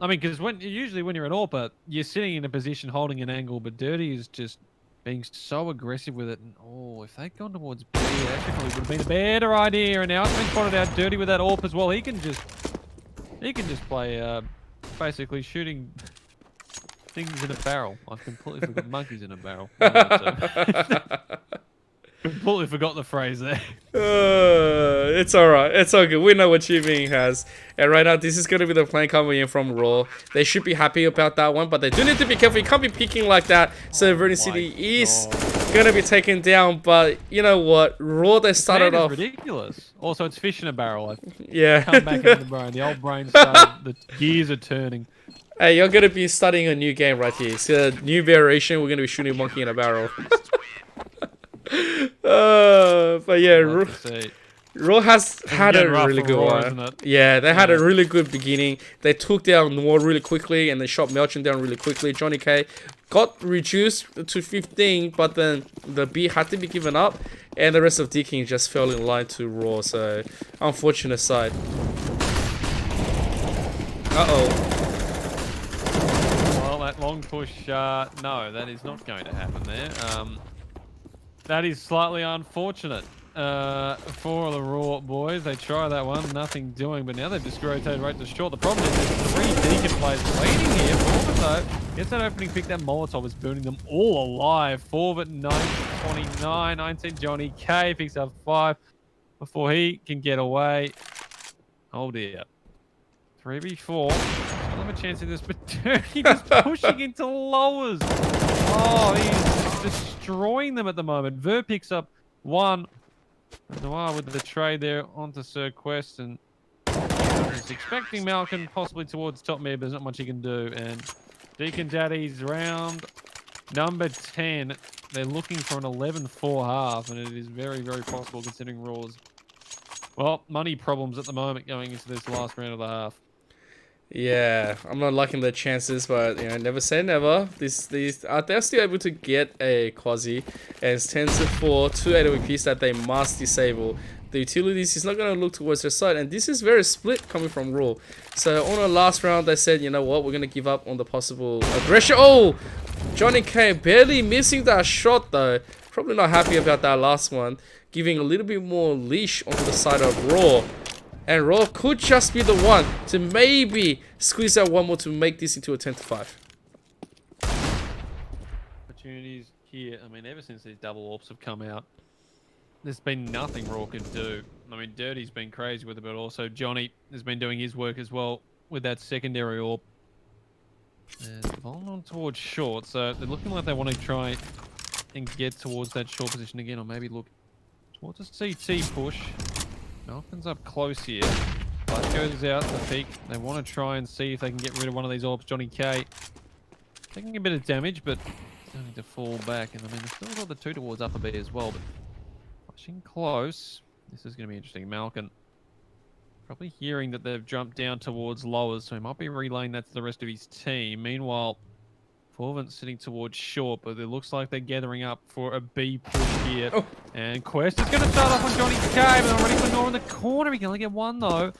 I mean, because usually when you're an AWPer, you're sitting in a position holding an angle, but Dirty is just being so aggressive with it. And oh, if they'd gone towards B, it actually probably would have been a better idea. And now it's been spotted out Dirty with that AWP as well. He can just play basically shooting things in a barrel. I've completely forgot monkeys in a barrel. Completely forgot the phrase there. It's alright. It's all good. We know what you mean, Haz. And right now, this is going to be the plan coming in from Raw. They should be happy about that one, but they do need to be careful. You can't be peeking like that. So Verdant City is going to be taken down, but you know what? Raw, they started off... ridiculous. Also, it's fish in a barrel. Yeah. Come back into the brain. The old brain started, the gears are turning. Hey, you're going to be studying a new game right here. It's a new variation. We're going to be shooting monkey in a barrel. But yeah, Raw has had a really good one. Yeah, they had a really good beginning. They took down Noir really quickly, and they shot Melchin down really quickly. Johnny K got reduced to 15, but then the B had to be given up, and the rest of Deakin just fell in line to Raw. So, unfortunate side. Well, that long push, no, that is not going to happen there. That is slightly unfortunate for the Raw boys. They try that one, nothing doing, but now they've just rotated right to short. The problem is there's 3 Deakin players waiting here. Forward though, gets that opening pick. That Molotov is burning them all alive. Forward 29, 19. Johnny K picks up 5 before he can get away. Oh dear. 3v4. Still have a chance in this, but Dirty just pushing into lowers. Oh, he's destroying them at the moment. Ver picks up 1. Noir with the trade there onto Sir Quest, and he's expecting Malcolm possibly towards top mid, but there's not much he can do. And Deakin Daddies round number 10. They're looking for an 11-4 half, and it is very, very possible considering Raw's, well, money problems at the moment going into this last round of the half. Yeah, I'm not liking the chances, but you know, never say never. They're still able to get a quasi, and it's 10-4, 2 AWPs that they must disable. The utilities is not going to look towards their side, and this is very split coming from Raw. So on the last round, they said, you know what, we're going to give up on the possible aggression. Oh, Johnny K barely missing that shot though. Probably not happy about that last one. Giving a little bit more leash onto the side of Roar. And Roar could just be the one to maybe squeeze out one more to make this into a 10-5. Opportunities here. I mean, ever since these double AWPs have come out, there's been nothing Roar could do. I mean, Dirty's been crazy with it, but also Johnny has been doing his work as well with that secondary AWP. And falling on towards short, so they're looking like they want to try and get towards that short position again, or maybe look towards a CT push. Malkin's up close here. Light goes out the peak. They want to try and see if they can get rid of one of these AWPs. Johnny K taking a bit of damage, but starting to fall back. And I mean, they've still got the two towards upper B as well, but pushing close. This is going to be interesting. Malkin probably hearing that they've jumped down towards lowers, so he might be relaying that to the rest of his team. Meanwhile, Forvent's sitting towards short, but it looks like they're gathering up for a B push here. Oh. And Quest is going to start off on Johnny K, but they're ready for Nor in the corner. He can only get one, though.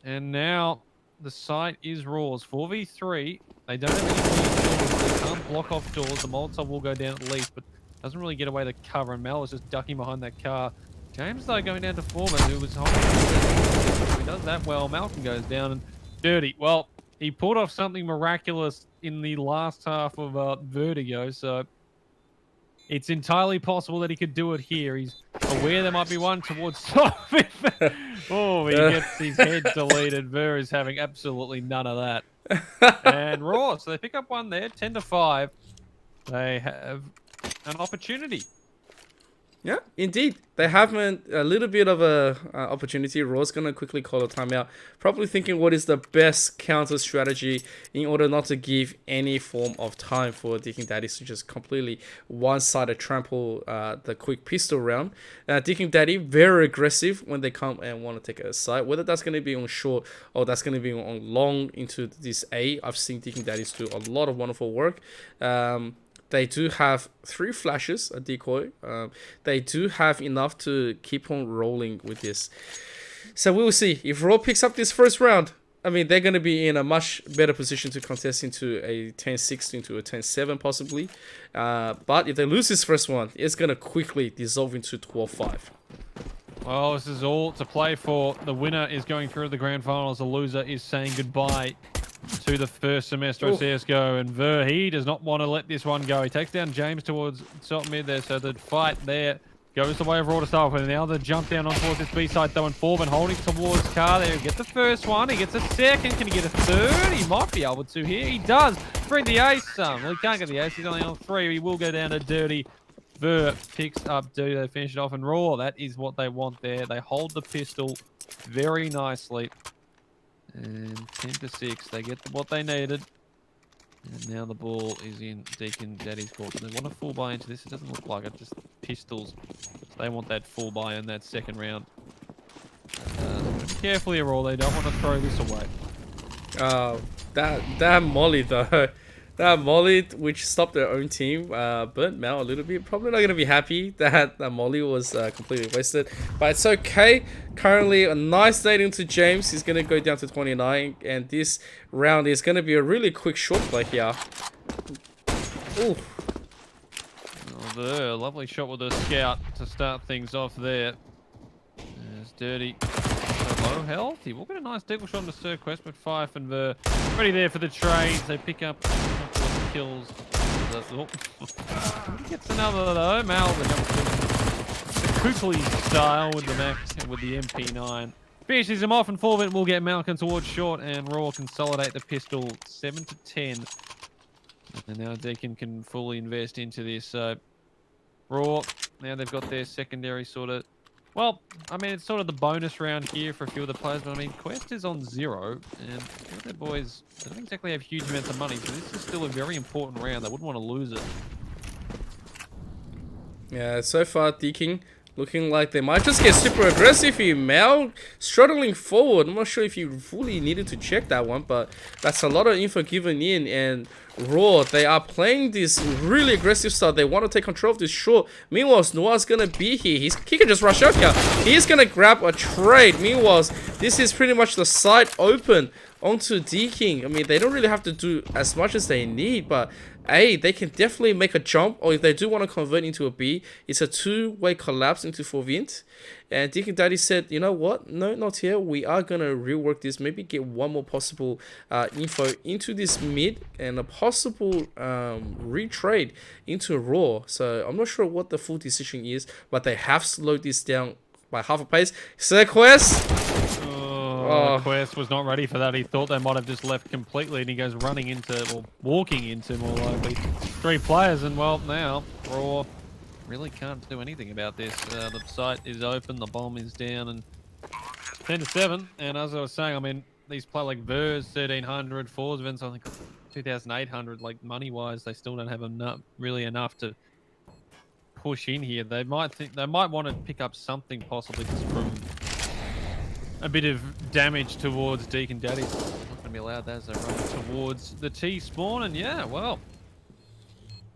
And now the site is Roar's. 4v3. They don't have any doors. They can't block off doors. The Molotov will go down at least, but doesn't really get away the cover. And Mel is just ducking behind that car. James, though, going down to Foreman, who was holding. He does that well. Malcolm goes down. And Dirty, well, he pulled off something miraculous in the last half of Vertigo, so it's entirely possible that he could do it here. He's aware there might be one towards top. Oh, he gets his head deleted. Ver is having absolutely none of that. And Raw, so they pick up one there, 10-5. They have an opportunity. Yeah, indeed. They have a little bit of a opportunity. Raw's going to quickly call a timeout. Probably thinking what is the best counter strategy in order not to give any form of time for Deakin Daddies to just completely one-sided trample the quick pistol round. Deakin Daddy, very aggressive when they come and want to take a side. Whether that's going to be on short or that's going to be on long into this A. I've seen Deakin Daddies do a lot of wonderful work. They do have 3 flashes, a decoy. They do have enough to keep on rolling with this. So we will see. If Raw picks up this first round, I mean, they're going to be in a much better position to contest into a 10-6, into a 10-7 possibly. But if they lose this first one, it's going to quickly dissolve into 12-5. Well, this is all to play for. The winner is going through to the grand finals. The loser is saying goodbye to the first semester of CSGO, and Ver, he does not want to let this one go. He takes down James towards top mid there, so the fight there goes the way of Raw to start with. And now the jump down on towards this B side, though, and Foreman holding towards Car there. He gets the first one, he gets a second, can he get a third? He might be able to here, he does. Bring the ace, well, he can't get the ace, he's only on 3, he will go down to Dirty. Ver picks up Dirty, they finish it off, and Raw, that is what they want there. They hold the pistol very nicely. And 10-6, they get what they needed. And now the ball is in Deakin Daddy's court. They want a full buy into this. It doesn't look like it, just pistols. So they want that full buy in that second round. Be careful here, Raw. They don't want to throw this away. That Molly though. That Molly, which stopped their own team, burnt Mal a little bit. Probably not going to be happy that Molly was completely wasted. But it's okay. Currently, a nice nade into James. He's going to go down to 29. And this round is going to be a really quick short play here. Ooh. Oh, there. Lovely shot with the scout to start things off there. There's Dirty. Low health. He will get a nice deagle shot on the Sir Quest, but Fife and Ver ready there for the trades. They pick up kills. He gets another though. Mal the Kukli style with the max and with the MP9. Finishes him off, and Forvent will get Malcolm towards short, and Raw consolidate the pistol 7-10. And now Deakin can fully invest into this. Raw, now they've got their secondary sort of. Well, I mean, it's sort of the bonus round here for a few of the players, but I mean, Quest is on 0, and a few of their boys don't exactly have huge amounts of money, so this is still a very important round. They wouldn't want to lose it. Yeah, so far, Deakin looking like they might just get super aggressive here. Mal struggling forward. I'm not sure if you fully needed to check that one, but that's a lot of info given in. And Raw, they are playing this really aggressive style. They want to take control of this short. Meanwhile, Noah's going to be here. He can just rush out here. He's going to grab a trade. Meanwhile, this is pretty much the side open onto Deakin. I mean, they don't really have to do as much as they need, but A, they can definitely make a jump, or if they do want to convert into a B, it's a two-way collapse into 4-Vint. And Deakin Daddy said, you know what? No, not here. We are going to rework this. Maybe get one more possible info into this mid and a possible retrade into Roar. So I'm not sure what the full decision is, but they have slowed this down by half a pace. Quest. Quest was not ready for that. He thought they might have just left completely, and he goes running into, or walking into, more likely, 3 players. And well, now Roar really can't do anything about this. The site is open, the bomb is down, and 10-7. And as I was saying, I mean, these play like Ver's 1300, Fours events, I think 2800. Like money wise, they still don't have really enough to push in here. They might want to pick up something possibly just from a bit of damage towards Deakin Daddies. Not going to be allowed that as they run towards the T spawn. And yeah, well,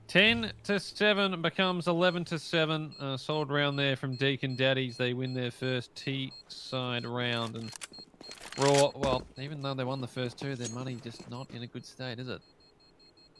10-7 becomes 11-7. Solid round there from Deakin Daddies. They win their first T side round. And Roar, well, even though they won the first 2, their money just not in a good state, is it?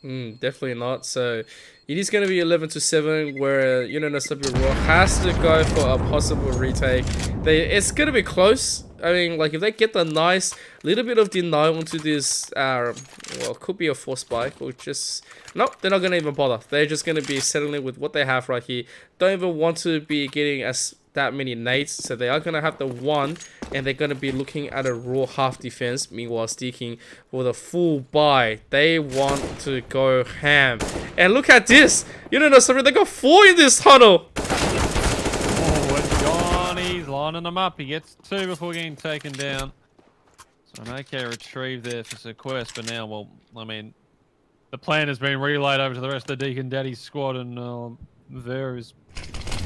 Definitely not. So it is going to be 11-7, where UNSW Roar has to go for a possible retake. It's going to be close. I mean, like, if they get the nice little bit of denial onto this, well, it could be a force spike, or just... Nope, they're not going to even bother. They're just going to be settling with what they have right here. Don't even want to be getting that many nades, so they are going to have the 1, and they're going to be looking at a Raw half defense. Meanwhile, Deakin with a full buy. They want to go ham. And look at this! They got 4 in this tunnel! He's lining them up. He gets 2 before getting taken down. So an AK retrieve there for Quest, but now, well, I mean, the plan has been relayed over to the rest of the Deakin Daddy's squad, and Ver is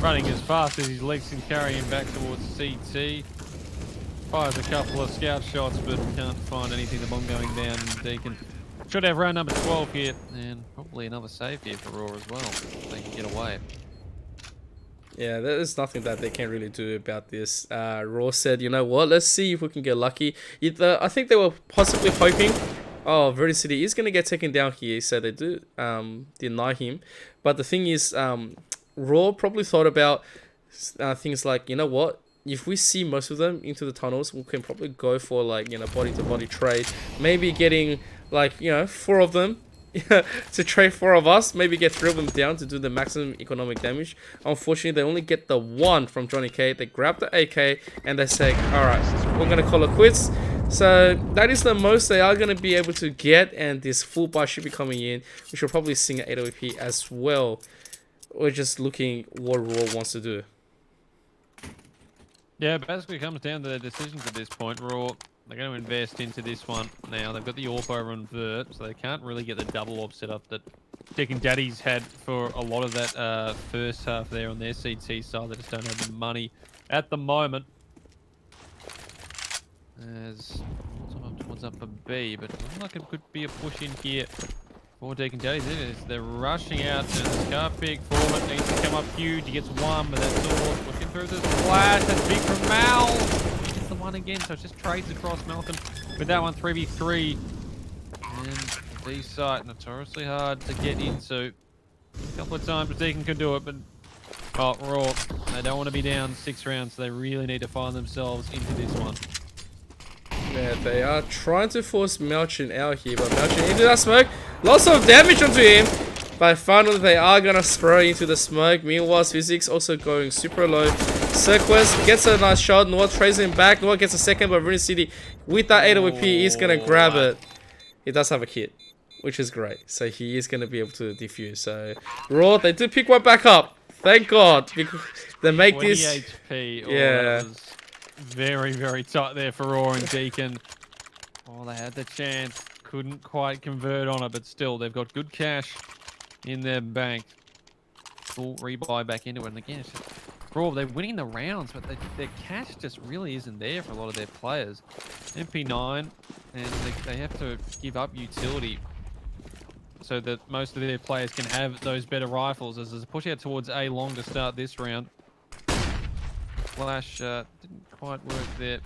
running as fast as his legs can carry him back towards CT. Fires a couple of scout shots, but can't find anything. The bomb going down. Deakin should have round number 12 here, and probably another save here for Roar as well, if they can get away. Yeah, there's nothing that they can really do about this. Raw said, you know what, let's see if we can get lucky. I think they were possibly hoping, Verdi City is going to get taken down here, so they do deny him. But the thing is, Raw probably thought about things like, you know what, if we see most of them into the tunnels, we can probably go for, like, body-to-body trade. Maybe getting, like, 4 of them. To trade 4 of us, maybe get 3 of them down to do the maximum economic damage. Unfortunately, they only get the 1 from Johnny K. They grab the AK and they say, alright, we're gonna call it quits. So that is the most they are gonna be able to get, and this full buy should be coming in. We should probably sing at 8 OP as well. We're just looking what Raw wants to do. Yeah, basically it comes down to their decisions at this point. Raw, they're going to invest into this one now. They've got the AWP over on Vert, so they can't really get the double AWP setup that Deakin Daddies had for a lot of that first half there on their CT side. They just don't have the money at the moment. As what's up for B, but it looks like it could be a push in here for Deakin Daddies. They're rushing out, and Scarpig forward needs to come up huge. He gets 1, but that's all. Looking through the splash. That's big from Mal. The 1 again, so it just trades across Malcolm with that one. 3v3, and D site notoriously hard to get into. A couple of times Deakin can do it, but Raw, they don't want to be down 6 rounds, so they really need to find themselves into this one. Yeah, they are trying to force Melchin out here, but Melchin into that smoke, lots of damage onto him. But finally, they are gonna throw into the smoke. Meanwhile, Physics also going super low. Cirquest gets a nice shot. Noah traces him back. Noah gets a second, but Verdi City with that 8 OP is gonna grab it. He does have a kit, which is great. So he is gonna be able to defuse. So Raw, they do pick one back up. Thank God, because they make this. 20 HP. Yeah. That was very, very tight there for Raw and Deakin. They had the chance, couldn't quite convert on it, but still, they've got good cash in their bank. Full rebuy back into it, and again, it's just, Raw, they're winning the rounds, but their cash just really isn't there for a lot of their players. MP9, and they have to give up utility so that most of their players can have those better rifles. As there's a push out towards A long to start this round. Flash didn't quite work there.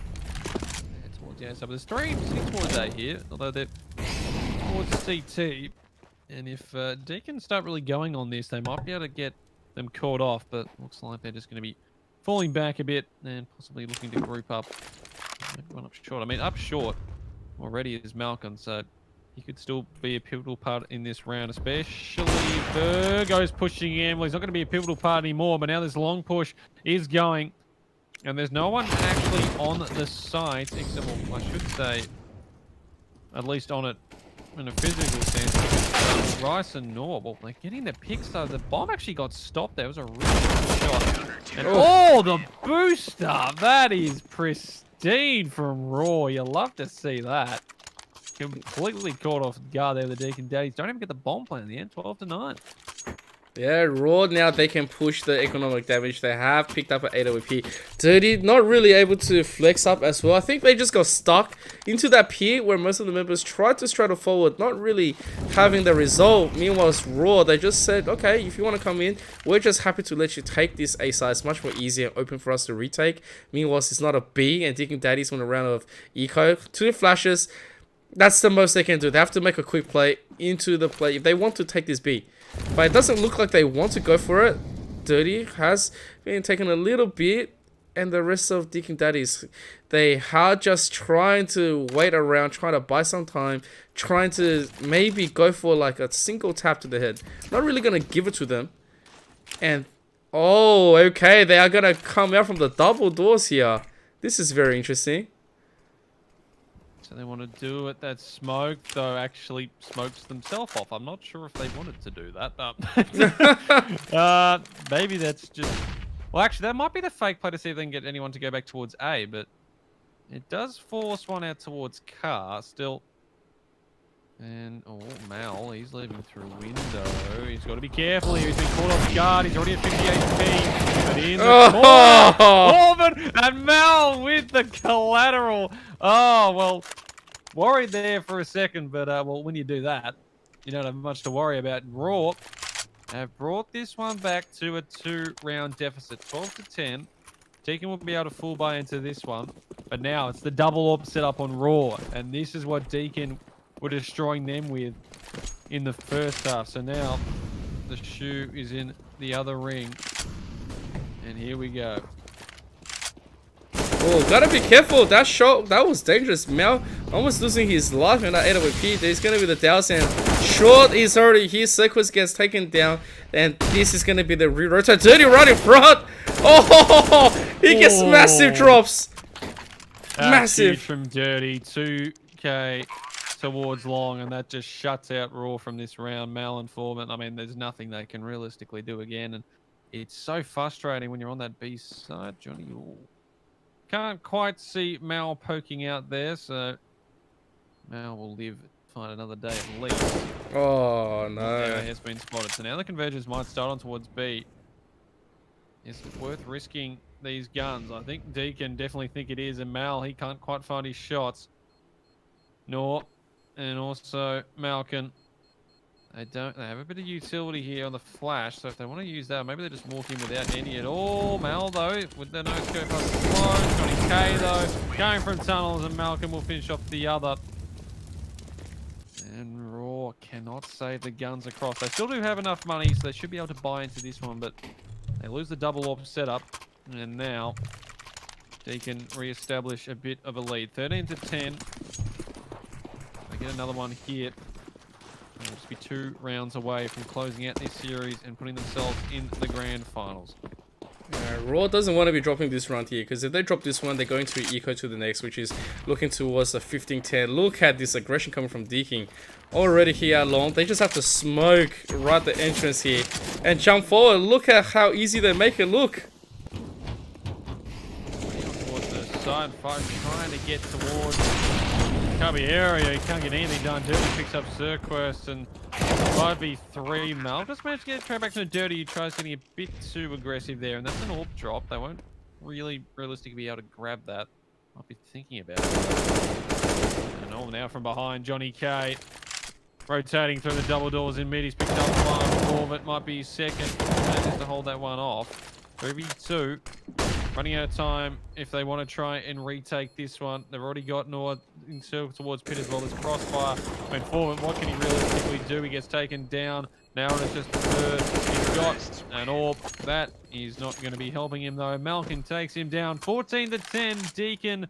Towards the A side, but there's 3 towards A here, although they're towards the CT. And if Deakin start really going on this, they might be able to get them caught off, but looks like they're just going to be falling back a bit and possibly looking to group up. One up short. I mean, up short already is Malcolm, so he could still be a pivotal part in this round, especially Virgo's pushing in. Well, he's not going to be a pivotal part anymore, but now this long push is going, and there's no one actually on the site, except, well, I should say, at least on it in a physical sense. Rice and Nor, well, they're getting the picks, though. The bomb actually got stopped there. It was a really good shot. And the booster! That is pristine from Roar. You love to see that. Completely caught off guard there with the Deakin Daddies. Don't even get the bomb plan in the end. 12-9. Yeah, Raw now they can push the economic damage. They have picked up an 8 OP. Dirty not really able to flex up as well. I think they just got stuck into that pier where most of the members tried to straddle forward, not really having the result. Meanwhile, Raw, they just said, okay, if you want to come in, we're just happy to let you take this A side. It's much more easier and open for us to retake. Meanwhile, it's not a B, and Deakin Daddies won a round of eco. 2 flashes. That's the most they can do. They have to make a quick play into the play if they want to take this B. But it doesn't look like they want to go for it. Dirty has been taken a little bit. And the rest of Deakin Daddies, they are just trying to wait around, trying to buy some time, trying to maybe go for like a single tap to the head. Not really going to give it to them. And, oh, okay, they are going to come out from the double doors here. This is very interesting. So they want to do it. That smoke, though, actually smokes themselves off. I'm not sure if they wanted to do that, but maybe that's just... Well, actually, that might be the fake play to see if they can get anyone to go back towards A, but it does force one out towards car still. And, oh, Mal, he's leaving through window. He's got to be careful here. He's been caught off guard. He's already at 50 HP. But in the Corbin and Mal with the collateral. Oh, well, worried there for a second, but, well, when you do that, you don't have much to worry about. Raw have brought this one back to a 2-round deficit, 12-10. Deakin will be able to full buy into this one, but now it's the double up set up on Raw, and this is what Deakin were destroying them with in the first half. So now the shoe is in the other ring, and here we go. Oh, gotta be careful. That shot, that was dangerous. Mel almost losing his life in that 8 OP. There's gonna be the douse, and short is already here. Sequence gets taken down, and this is gonna be the re-rotate. Dirty right in front. Oh, he gets massive drops. Massive. Huge from Dirty. 2K towards long, and that just shuts out Raw from this round. Mal and Foreman, I mean, there's nothing they can realistically do again, and it's so frustrating when you're on that B side, Johnny. Ooh. Can't quite see Mal poking out there, so Mal will live, find another day at least. Oh, no. There has been spotted. So now the convergence might start on towards B. Is it worth risking these guns? I think Deakin definitely think it is, and Mal, he can't quite find his shots. Nor, and also Malcolm. They have a bit of utility here on the flash, so if they want to use that, maybe they just walk in without any at all. Mal, though, with the no-scope up close. Johnny K, though, going from tunnels, and Malcolm will finish off the other. And Raw cannot save the guns across. They still do have enough money, so they should be able to buy into this one, but they lose the double AWP setup, and now they can re-establish a bit of a lead. 13-10. They get another one here. They'll just be 2 rounds away from closing out this series and putting themselves in the grand finals. Raw doesn't want to be dropping this round here, because if they drop this one, they're going to eco to the next, which is looking towards a 15-10. Look at this aggression coming from Deakin. Already here long. They just have to smoke right at the entrance here and jump forward. Look at how easy they make it look. Towards the side, trying to get towards cubby area. He can't get anything done. Dirty picks up Cirquest, and 5v3 Mal just managed to get a trade back to Dirty. He tries getting a bit too aggressive there, and that's an AWP drop. They won't really realistically be able to grab that. Might be thinking about it. And all now from behind, Johnny K rotating through the double doors in mid. He's picked up one. Corvette might be second. Manages to hold that one off. 3v2. Running out of time if they want to try and retake this one. They've already got Nord in circle towards Pit as well. There's Crossfire I mean, Foreman, what can he realistically do? He gets taken down. Now it's just he's got an orb. That is not going to be helping him, though. Malkin takes him down. 14-10. Deakin,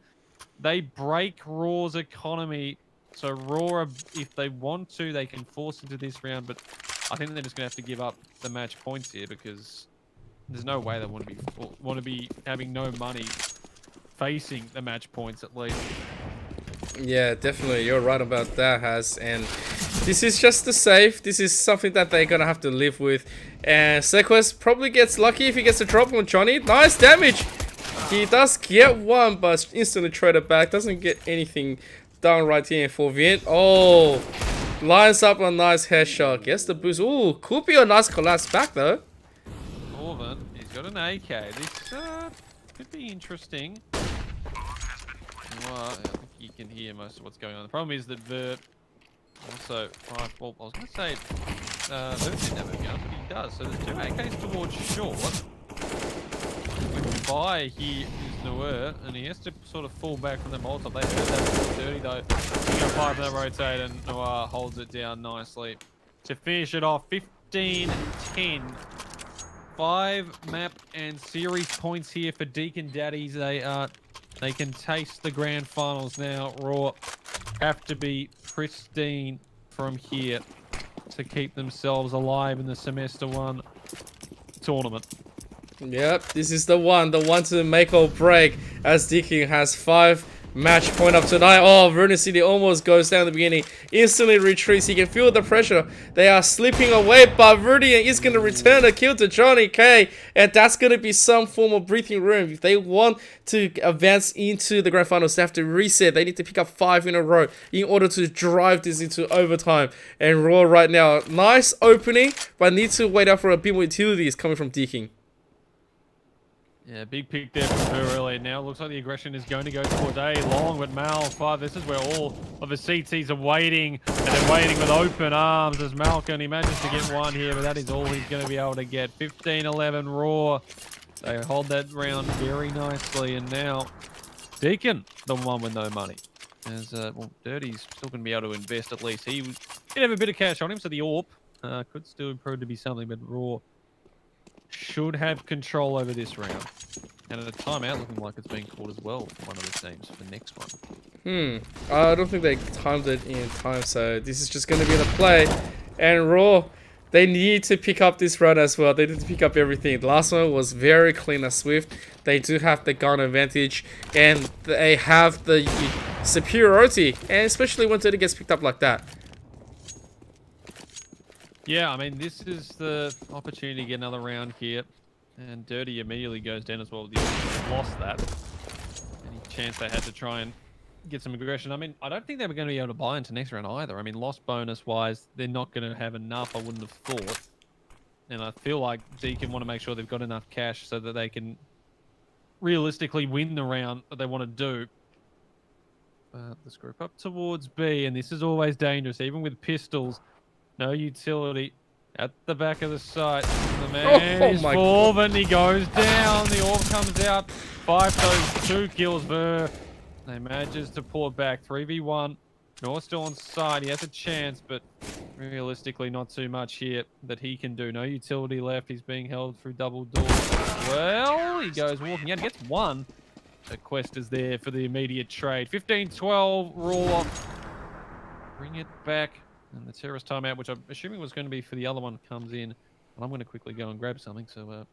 they break Roar's economy. So Roar, if they want to, they can force into this round. But I think they're just going to have to give up the match points here because there's no way they want to be having no money facing the match points at least. Yeah, definitely. You're right about that, Haz. And this is just the save. This is something that they're going to have to live with. And Sequest probably gets lucky if he gets a drop on Johnny. Nice damage. He does get one, but instantly traded back. Doesn't get anything done right here for Vint. Oh, lines up a nice headshot. Gets the boost. Ooh, could be a nice collapse back, though. Orban, he's got an AK. This could be interesting. Well, I think you can hear most of what's going on. The problem is that Vert also, well, I was going to say, Vert didn't have a gun, but he does. So there's two AKs towards short. With Fire here is Noir, and he has to sort of fall back from the Molotov. They heard that dirty though. He's going to fire from that rotate, and Noir holds it down nicely. To finish it off, 15-10. 5 map and series points here for Deakin Daddies. They can taste the grand finals now. Roar have to be pristine from here to keep themselves alive in the Semester 1 tournament. Yep, this is the one to make or break, as Deakin has 5 match point up tonight. Oh, Vernon City almost goes down at the beginning, instantly retreats. He can feel the pressure. They are slipping away, but Verdian is going to return a kill to Johnny K, and that's going to be some form of breathing room. If they want to advance into the grand finals, they have to reset. They need to pick up 5 in a row in order to drive this into overtime. And Roar right now, nice opening, but need to wait out for a bit more utilities coming from Deakin. Yeah, big pick there from her earlier. Now looks like the aggression is going to go towards A long, but Mal 5. This is where all of the CTs are waiting, and they're waiting with open arms as Malcolm. He manages to get one here, but that is all he's going to be able to get. 15-11 Roar. They hold that round very nicely, and now Deakin, the one with no money. As well, Dirty's still going to be able to invest at least. He did have a bit of cash on him, so the AWP could still prove to be something, but Roar should have control over this round. And at a timeout looking like it's being called as well for one of the teams for the next one. I don't think they timed it in time, so this is just going to be the play. And Raw, they need to pick up this round as well. They need to pick up everything. The last one was very clean and swift. They do have the gun advantage, and they have the superiority, and especially when it gets picked up like that. Yeah, I mean, this is the opportunity to get another round here. And Dirty immediately goes down as well. They lost that. Any chance they had to try and get some aggression. I mean, I don't think they were going to be able to buy into next round either. I mean, lost bonus-wise, they're not going to have enough, I wouldn't have thought. And I feel like Deakin want to make sure they've got enough cash so that they can realistically win the round that they want to do. Let's group up towards B, and this is always dangerous, even with pistols. No utility at the back of the site. The man is fallen. He goes down. The orb comes out. 5 those 2 kills. Ver. They manages to pull it back. 3v1. North still on side. He has a chance, but realistically not too much here that he can do. No utility left. He's being held through double doors. Well, he goes walking out. He gets 1. The quest is there for the immediate trade. 15-12. Roar. Bring it back. And the terrorist timeout, which I'm assuming was going to be for the other one, comes in. And I'm going to quickly go and grab something, so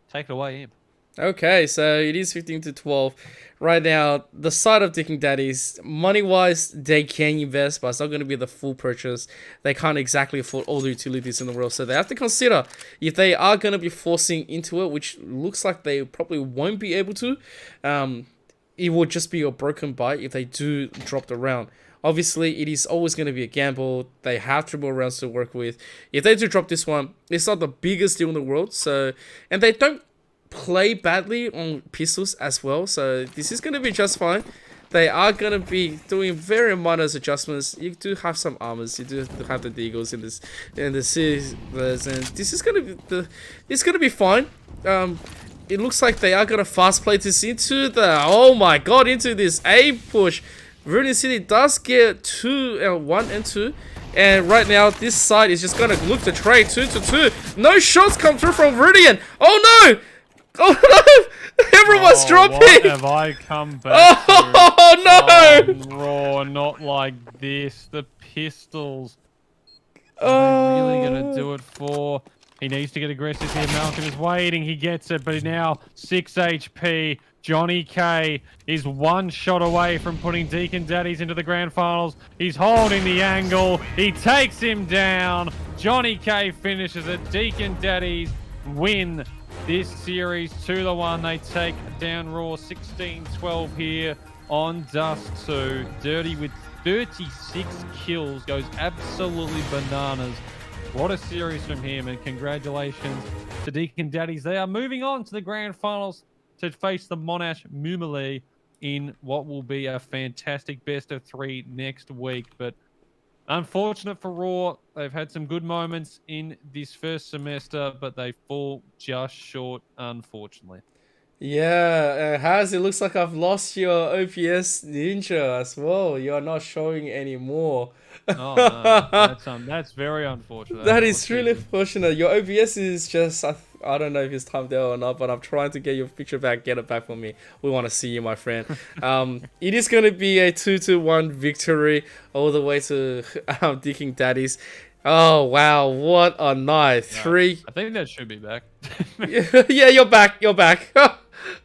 take it away, Imp. Okay, so it is 15-12. Right now, the side of Deakin Daddies, money-wise, they can invest, but it's not going to be the full purchase. They can't exactly afford all the utilities in the world, so they have to consider if they are going to be forcing into it, which looks like they probably won't be able to. It will just be a broken bite if they do drop the round. Obviously, it is always going to be a gamble. They have 3 more rounds to work with. If they do drop this one, it's not the biggest deal in the world. So, and they don't play badly on pistols as well. So this is going to be just fine. They are going to be doing very minor adjustments. You do have some armors. You do have the Deagles in the series, and this is going to be fine. It looks like they are going to fast play this into the into this A push. Viridian City does get 1 and 2. And right now, this side is just going to look to trade 2-2. No shots come through from Viridian. Oh no! Oh no! Everyone's dropping! What have I come back Oh to? no! Raw, not like this. The pistols. Are they really going to do it for... He needs to get aggressive here. Malcolm is waiting. He gets it, but now 6 HP. Johnny K is 1 shot away from putting Deakin Daddies into the grand finals. He's holding the angle. He takes him down. Johnny K finishes it. Deakin Daddies win this series 2-1. They take down Raw 16-12 here on Dust 2. Dirty with 36 kills. Goes absolutely bananas. What a series from him, and congratulations to Deakin Daddies. They are moving on to the grand finals to face the Monash Mumale in what will be a fantastic best of 3 next week. But unfortunate for Raw, they've had some good moments in this first semester, but they fall just short, unfortunately. Yeah, Haz, it looks like I've lost your OPS ninja as well. You're not showing anymore. Oh no, that's very unfortunate. That is really unfortunate. Your OBS is just, I don't know if it's timed out or not, but I'm trying to get your picture back. Get it back for me. We want to see you, my friend. It is going to be a 2-1 victory all the way to Deakin Daddies. Oh, wow. What a night. No, 3. I think that should be back. Yeah, you're back. You're back.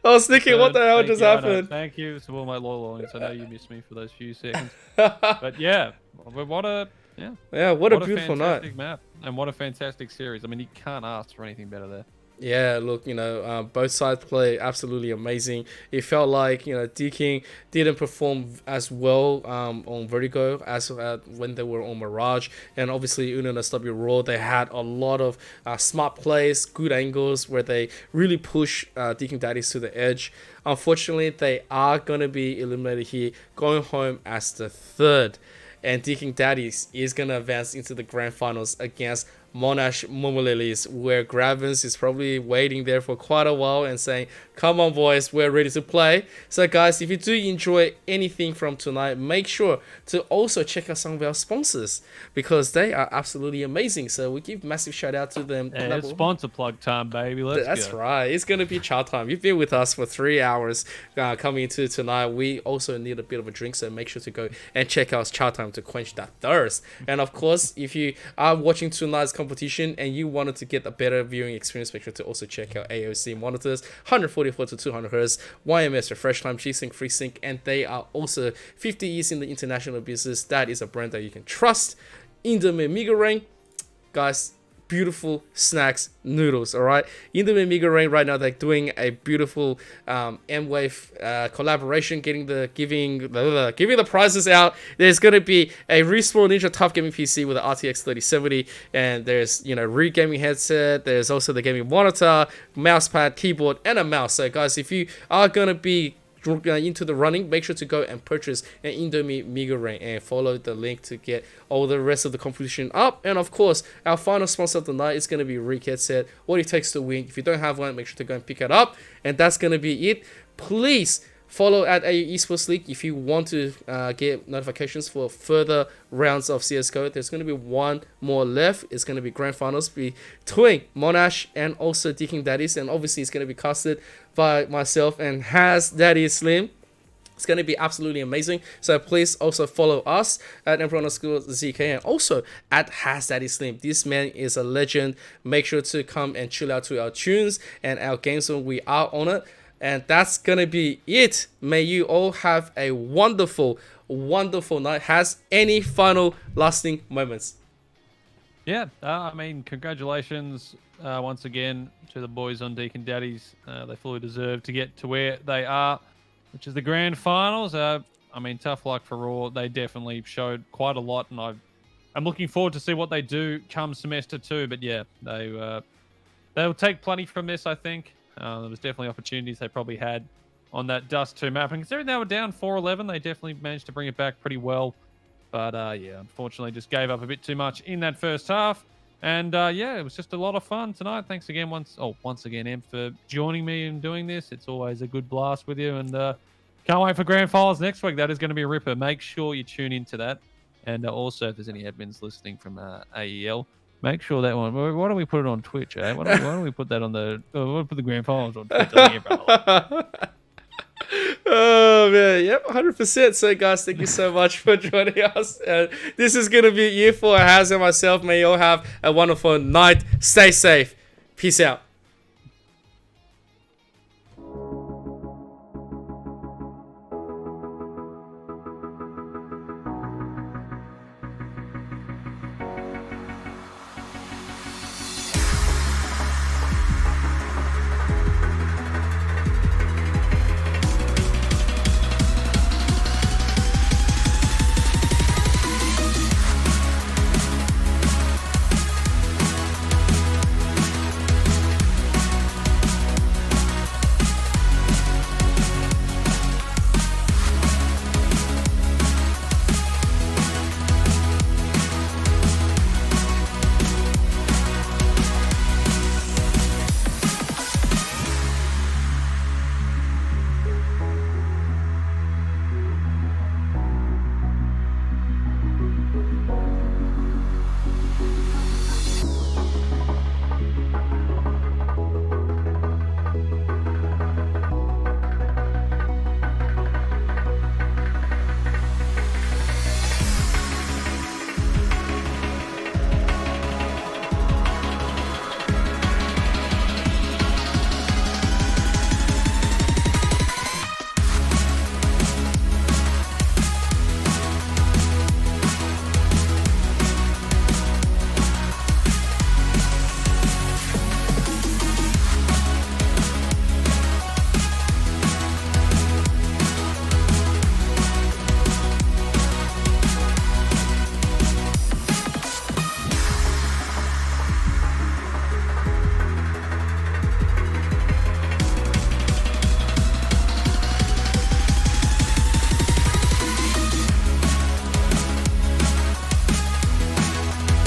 I was thinking, what the hell just happened? Thank you to all my loyal audience. I know you missed me for those few seconds. But yeah, what a beautiful night. Fantastic map, and what a fantastic series. I mean, you can't ask for anything better there. Yeah, look, both sides play absolutely amazing. It felt like, Deakin didn't perform as well on Vertigo as when they were on Mirage. And obviously, UNSW Roar, they had a lot of smart plays, good angles where they really push Deakin Daddies to the edge. Unfortunately, they are going to be eliminated here, going home as the 3rd. And Deakin Daddies is going to advance into the grand finals against Monash Mumalelis, where Gravens is probably waiting there for quite a while and saying, come on boys, we're ready to play. So guys, if you do enjoy anything from tonight, make sure to also check out some of our sponsors, because they are absolutely amazing. So we give massive shout out to them. Yeah, it's sponsor plug time, baby. That's go. Right. It's going to be Chatime. You've been with us for 3 hours coming into tonight. We also need a bit of a drink, so make sure to go and check out Chatime to quench that thirst. And of course, if you are watching tonight's competition and you wanted to get a better viewing experience, make sure to also check out AOC monitors, 144 to 200 Hz, YMS refresh time, G-Sync, FreeSync, and they are also 50 years in the international business. That is a brand that you can trust. Indomie Migarang, guys, beautiful snacks, noodles, all right? Indomie Migarang right now, they're doing a beautiful M-Wave collaboration, giving the prizes out. There's going to be a Respawn Ninja Tough Gaming PC with an RTX 3070, and there's, Re gaming headset. There's also the gaming monitor, mousepad, keyboard, and a mouse. So guys, if you are going to be into the running, make sure to go and purchase an Indomie Migarang and follow the link to get all the rest of the competition up. And of course, our final sponsor of the night is going to be Rig headset. What it takes to win. If you don't have one, make sure to go and pick it up. And that's going to be it. Please follow at AEL Esports League if you want to get notifications for further rounds of CSGO. There's going to be one more left. It's going to be grand finals between Monash and also Deakin Daddies. And obviously, it's going to be casted by myself and HazDaddySlim. It's going to be absolutely amazing. So please also follow us at Emperor_ZK and also at HazDaddySlim. This man is a legend. Make sure to come and chill out to our tunes and our games when we are on it. And that's gonna be it. May you all have a wonderful, wonderful night. Has any final lasting moments? Yeah, I mean, congratulations once again to the boys on Deakin Daddies. They fully deserve to get to where they are, which is the grand finals. I mean, tough luck for Raw. They definitely showed quite a lot, and I'm looking forward to see what they do come semester 2. But yeah, they'll take plenty from this, I think. There was definitely opportunities they probably had on that Dust 2 map. And considering they were down 4-11, they definitely managed to bring it back pretty well. But yeah, unfortunately just gave up a bit too much in that first half. And yeah, it was just a lot of fun tonight. Thanks again once again, Em, for joining me and doing this. It's always a good blast with you. And Can't wait for grand finals next week. That is going to be a ripper. Make sure you tune into that. And also, if there's any admins listening from AEL, make sure that one. Why don't we put it on Twitch? Eh? Why don't we put that on the? We'll put the grand finals on Twitch. I think everyone will. Oh man, yep, 100%. So guys, thank you so much for joining us. This is gonna be year 4. Haz and myself. May you all have a wonderful night. Stay safe. Peace out.